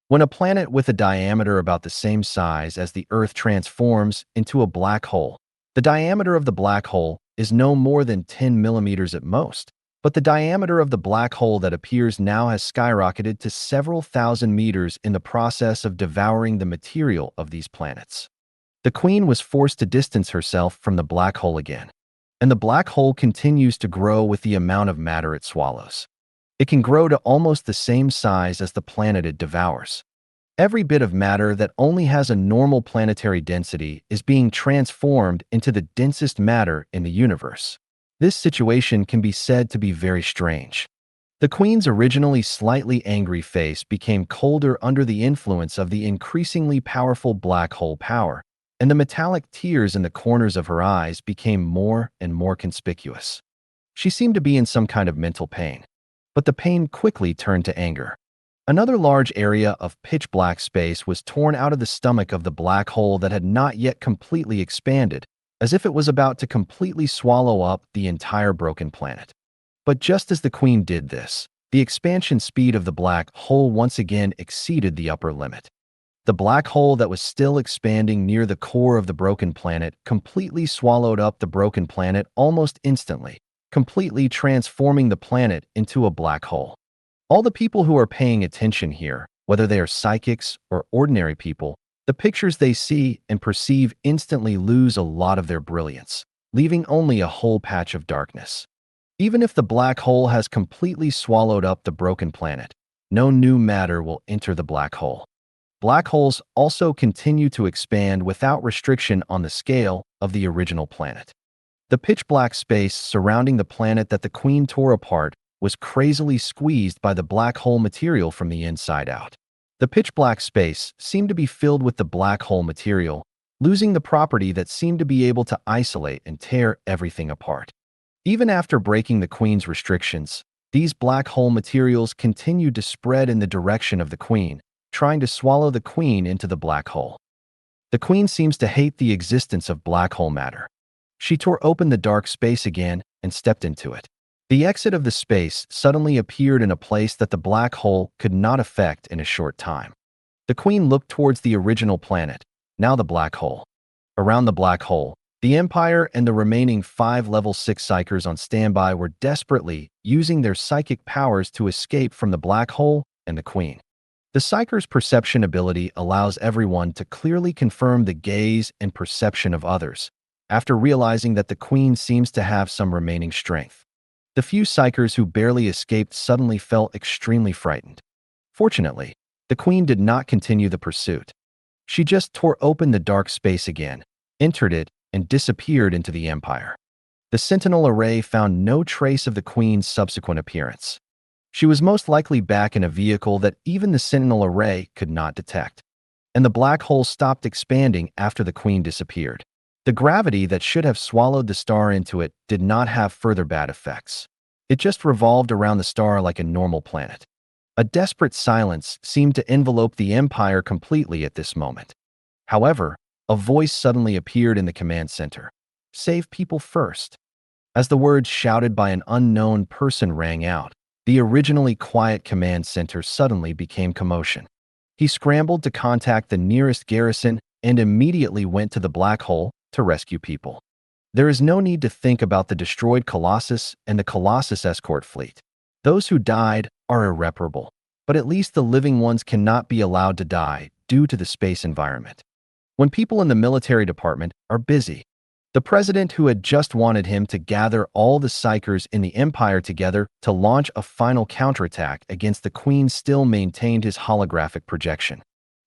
When a planet with a diameter about the same size as the Earth transforms into a black hole, the diameter of the black hole is no more than 10 millimeters at most, but the diameter of the black hole that appears now has skyrocketed to several thousand meters in the process of devouring the material of these planets. The queen was forced to distance herself from the black hole again, and the black hole continues to grow with the amount of matter it swallows. It can grow to almost the same size as the planet it devours. Every bit of matter that only has a normal planetary density is being transformed into the densest matter in the universe. This situation can be said to be very strange. The queen's originally slightly angry face became colder under the influence of the increasingly powerful black hole power, and the metallic tears in the corners of her eyes became more and more conspicuous. She seemed to be in some kind of mental pain, but the pain quickly turned to anger. Another large area of pitch-black space was torn out of the stomach of the black hole that had not yet completely expanded, as if it was about to completely swallow up the entire broken planet. But just as the queen did this, the expansion speed of the black hole once again exceeded the upper limit. The black hole that was still expanding near the core of the broken planet completely swallowed up the broken planet almost instantly, completely transforming the planet into a black hole. All the people who are paying attention here, whether they are psychics or ordinary people, the pictures they see and perceive instantly lose a lot of their brilliance, leaving only a whole patch of darkness. Even if the black hole has completely swallowed up the broken planet, no new matter will enter the black hole. Black holes also continue to expand without restriction on the scale of the original planet. The pitch-black space surrounding the planet that the queen tore apart was crazily squeezed by the black hole material from the inside out. The pitch-black space seemed to be filled with the black hole material, losing the property that seemed to be able to isolate and tear everything apart. Even after breaking the queen's restrictions, these black hole materials continued to spread in the direction of the queen, trying to swallow the queen into the black hole. The queen seems to hate the existence of black hole matter. She tore open the dark space again and stepped into it. The exit of the space suddenly appeared in a place that the black hole could not affect in a short time. The queen looked towards the original planet, now the black hole. Around the black hole, the Empire and the remaining 5 Level 6 Psychers on standby were desperately using their psychic powers to escape from the black hole and the queen. The Psycher's perception ability allows everyone to clearly confirm the gaze and perception of others, after realizing that the queen seems to have some remaining strength. The few Psychers who barely escaped suddenly felt extremely frightened. Fortunately, the queen did not continue the pursuit. She just tore open the dark space again, entered it, and disappeared into the Empire. The Sentinel Array found no trace of the queen's subsequent appearance. She was most likely back in a vehicle that even the Sentinel Array could not detect. And the black hole stopped expanding after the queen disappeared. The gravity that should have swallowed the star into it did not have further bad effects. It just revolved around the star like a normal planet. A desperate silence seemed to envelope the Empire completely at this moment. However, a voice suddenly appeared in the command center. "Save people first." As the words shouted by an unknown person rang out, The originally quiet command center suddenly became commotion. He scrambled to contact the nearest garrison and immediately went to the black hole to rescue people. There is no need to think about the destroyed Colossus and the Colossus escort fleet. Those who died are irreparable, but at least the living ones cannot be allowed to die due to the space environment. When people in the military department are busy, the president who had just wanted him to gather all the psychers in the Empire together to launch a final counterattack against the Queen still maintained his holographic projection.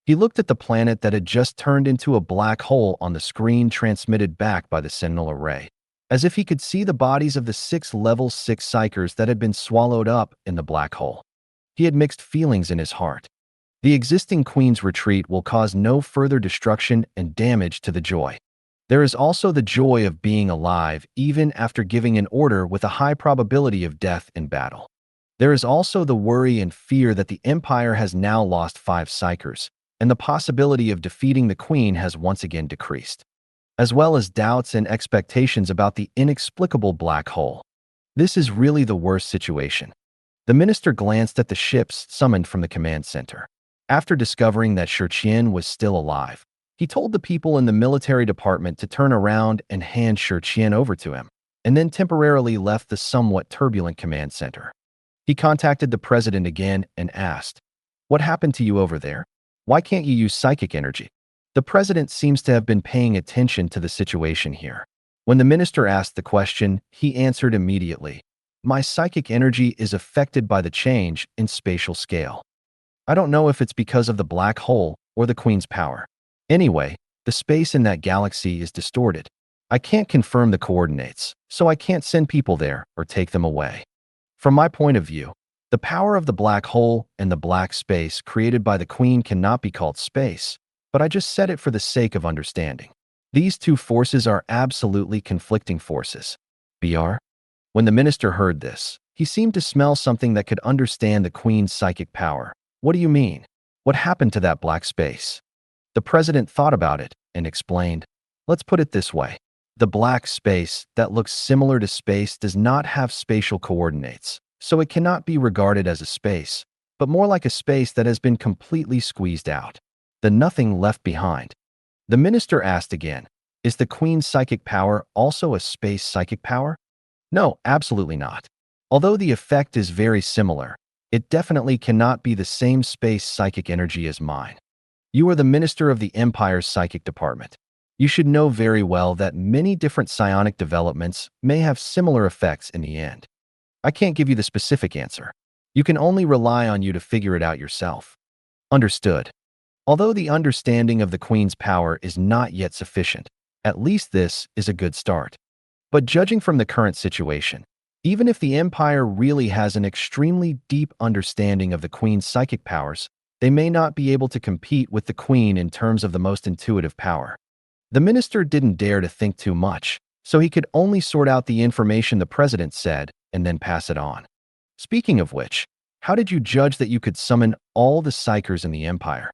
He looked at the planet that had just turned into a black hole on the screen transmitted back by the Sentinel array, as if he could see the bodies of the 6 level 6 psychers that had been swallowed up in the black hole. He had mixed feelings in his heart. The existing Queen's retreat will cause no further destruction and damage to the joy. There is also the joy of being alive even after giving an order with a high probability of death in battle. There is also the worry and fear that the Empire has now lost 5 psychers, and the possibility of defeating the Queen has once again decreased, as well as doubts and expectations about the inexplicable black hole. This is really the worst situation. The minister glanced at the ships summoned from the command center. After discovering that Chen was still alive, he told the people in the military department to turn around and hand Chen over to him, and then temporarily left the somewhat turbulent command center. He contacted the president again and asked, "What happened to you over there? Why can't you use psychic energy?" The president seems to have been paying attention to the situation here. When the minister asked the question, he answered immediately, "My psychic energy is affected by the change in spatial scale. I don't know if it's because of the black hole or the Queen's power. Anyway, the space in that galaxy is distorted. I can't confirm the coordinates, so I can't send people there or take them away. From my point of view, the power of the black hole and the black space created by the Queen cannot be called space, but I just said it for the sake of understanding. These two forces are absolutely conflicting forces. BR?" When the minister heard this, he seemed to smell something that could understand the Queen's psychic power. "What do you mean? What happened to that black space?" The president thought about it and explained, "Let's put it this way. The black space that looks similar to space does not have spatial coordinates, so it cannot be regarded as a space, but more like a space that has been completely squeezed out. The nothing left behind." The minister asked again, "Is the Queen's psychic power also a space psychic power?" "No, absolutely not. Although the effect is very similar, it definitely cannot be the same space psychic energy as mine. You are the minister of the Empire's psychic department. You should know very well that many different psionic developments may have similar effects in the end. I can't give you the specific answer. You can only rely on you to figure it out yourself." Understood. Although the understanding of the Queen's power is not yet sufficient, at least this is a good start. But judging from the current situation, even if the Empire really has an extremely deep understanding of the Queen's psychic powers, they may not be able to compete with the Queen in terms of the most intuitive power. The minister didn't dare to think too much, so he could only sort out the information the president said and then pass it on. "Speaking of which, how did you judge that you could summon all the psychers in the Empire?"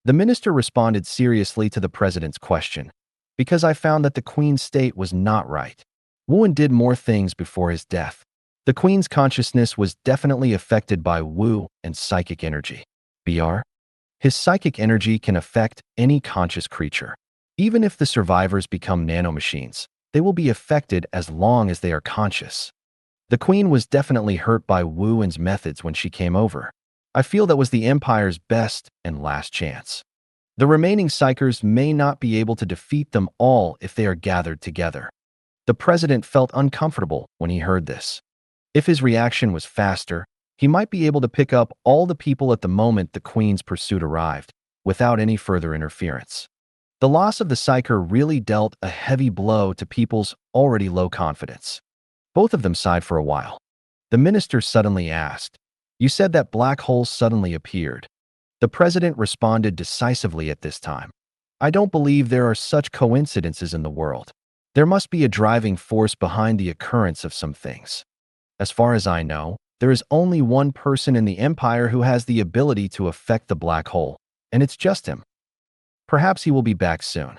The minister responded seriously to the president's question, "Because I found that the Queen's state was not right. Wu did more things before his death. The Queen's consciousness was definitely affected by Wu and psychic energy. BR? His psychic energy can affect any conscious creature. Even if the survivors become nanomachines, they will be affected as long as they are conscious. The Queen was definitely hurt by Wu's methods when she came over. I feel that was the Empire's best and last chance. The remaining psychers may not be able to defeat them all if they are gathered together." The president felt uncomfortable when he heard this. If his reaction was faster, he might be able to pick up all the people at the moment the Queen's pursuit arrived, without any further interference. The loss of the psyker really dealt a heavy blow to people's already low confidence. Both of them sighed for a while. The minister suddenly asked, "You said that black holes suddenly appeared." The president responded decisively at this time. "I don't believe there are such coincidences in the world. There must be a driving force behind the occurrence of some things. As far as I know, there is only one person in the Empire who has the ability to affect the black hole, and it's just him. Perhaps he will be back soon."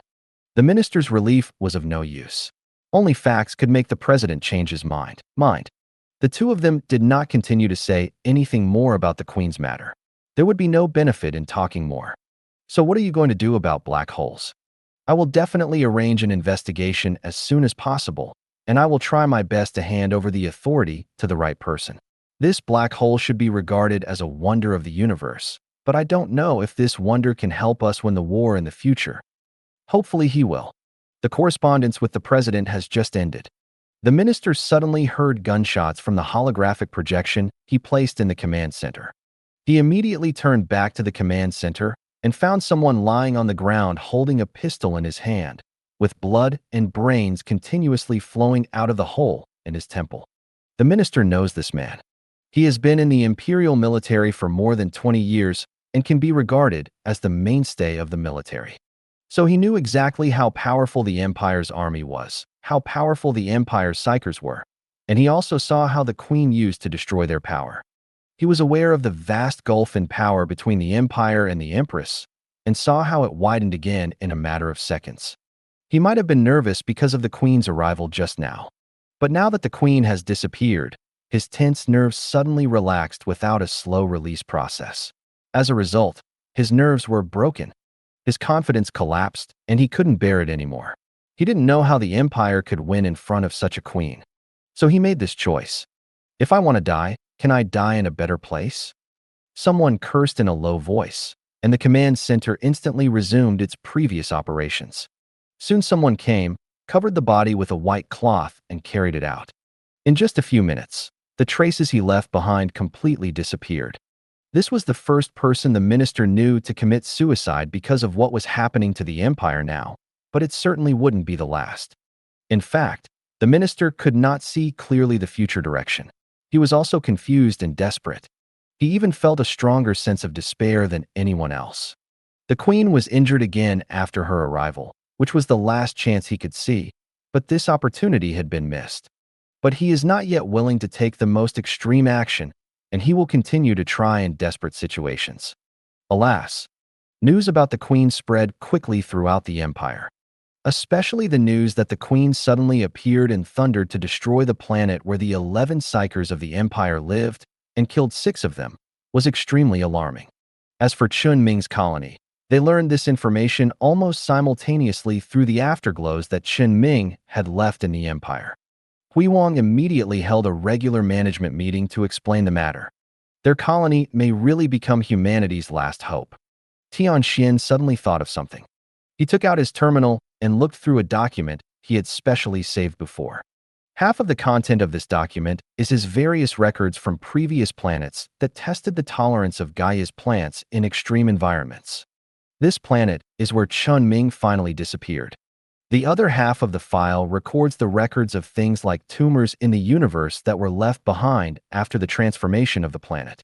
The minister's relief was of no use. Only facts could make the president change his mind. The two of them did not continue to say anything more about the Queen's matter. There would be no benefit in talking more. So what are you going to do about black holes? I will definitely arrange an investigation as soon as possible, and I will try my best to hand over the authority to the right person. This black hole should be regarded as a wonder of the universe, but I don't know if this wonder can help us win the war in the future. Hopefully he will. The correspondence with the president has just ended. The minister suddenly heard gunshots from the holographic projection he placed in the command center. He immediately turned back to the command center and found someone lying on the ground holding a pistol in his hand, with blood and brains continuously flowing out of the hole in his temple. The minister knows this man. He has been in the imperial military for more than 20 years and can be regarded as the mainstay of the military. So he knew exactly how powerful the Empire's army was, how powerful the Empire's psychers were, and he also saw how the Queen used to destroy their power. He was aware of the vast gulf in power between the Empire and the Empress, and saw how it widened again in a matter of seconds. He might have been nervous because of the Queen's arrival just now. But now that the Queen has disappeared, his tense nerves suddenly relaxed without a slow release process. As a result, his nerves were broken. His confidence collapsed, and he couldn't bear it anymore. He didn't know how the Empire could win in front of such a queen. So he made this choice. If I want to die, can I die in a better place? Someone cursed in a low voice, and the command center instantly resumed its previous operations. Soon someone came, covered the body with a white cloth, and carried it out. In just a few minutes, the traces he left behind completely disappeared. This was the first person the minister knew to commit suicide because of what was happening to the Empire now, but it certainly wouldn't be the last. In fact, the minister could not see clearly the future direction. He was also confused and desperate. He even felt a stronger sense of despair than anyone else. The Queen was injured again after her arrival, which was the last chance he could see, but this opportunity had been missed. But he is not yet willing to take the most extreme action, and he will continue to try in desperate situations. Alas, news about the Queen spread quickly throughout the Empire. Especially the news that the Queen suddenly appeared and thundered to destroy the planet where the 11 psychers of the Empire lived and killed 6 of them, was extremely alarming. As for Chen Ming's colony, they learned this information almost simultaneously through the afterglows that Chen Ming had left in the Empire. Hui Wang immediately held a regular management meeting to explain the matter. Their colony may really become humanity's last hope. Tian Xian suddenly thought of something. He took out his terminal and looked through a document he had specially saved before. Half of the content of this document is his various records from previous planets that tested the tolerance of Gaia's plants in extreme environments. This planet is where Chen Ming finally disappeared. The other half of the file records the records of things like tumors in the universe that were left behind after the transformation of the planet.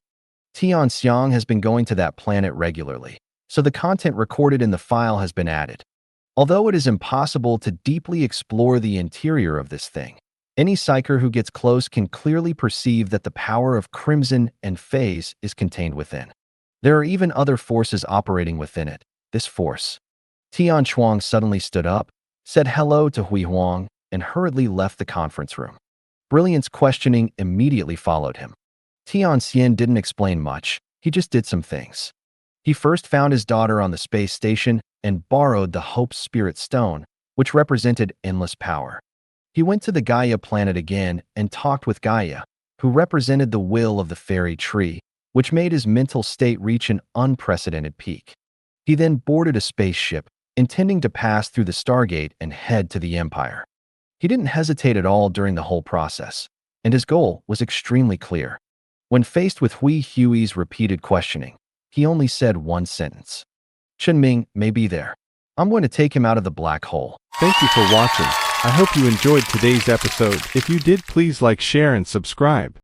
Tian Xiang has been going to that planet regularly, so the content recorded in the file has been added. Although it is impossible to deeply explore the interior of this thing, any psyker who gets close can clearly perceive that the power of Crimson and Phase is contained within. There are even other forces operating within it. This force. Tian Chuang suddenly stood up, said hello to Hui Huang, and hurriedly left the conference room. Brilliant's questioning immediately followed him. Tian Xian didn't explain much, he just did some things. He first found his daughter on the space station and borrowed the Hope Spirit Stone, which represented endless power. He went to the Gaia planet again and talked with Gaia, who represented the will of the fairy tree, which made his mental state reach an unprecedented peak. He then boarded a spaceship, intending to pass through the Stargate and head to the Empire. He didn't hesitate at all during the whole process, and his goal was extremely clear. When faced with Hui Hui's repeated questioning, he only said one sentence. Chen Ming may be there. I'm going to take him out of the black hole. Thank you for watching. I hope you enjoyed today's episode. If you did, please like, share, and subscribe.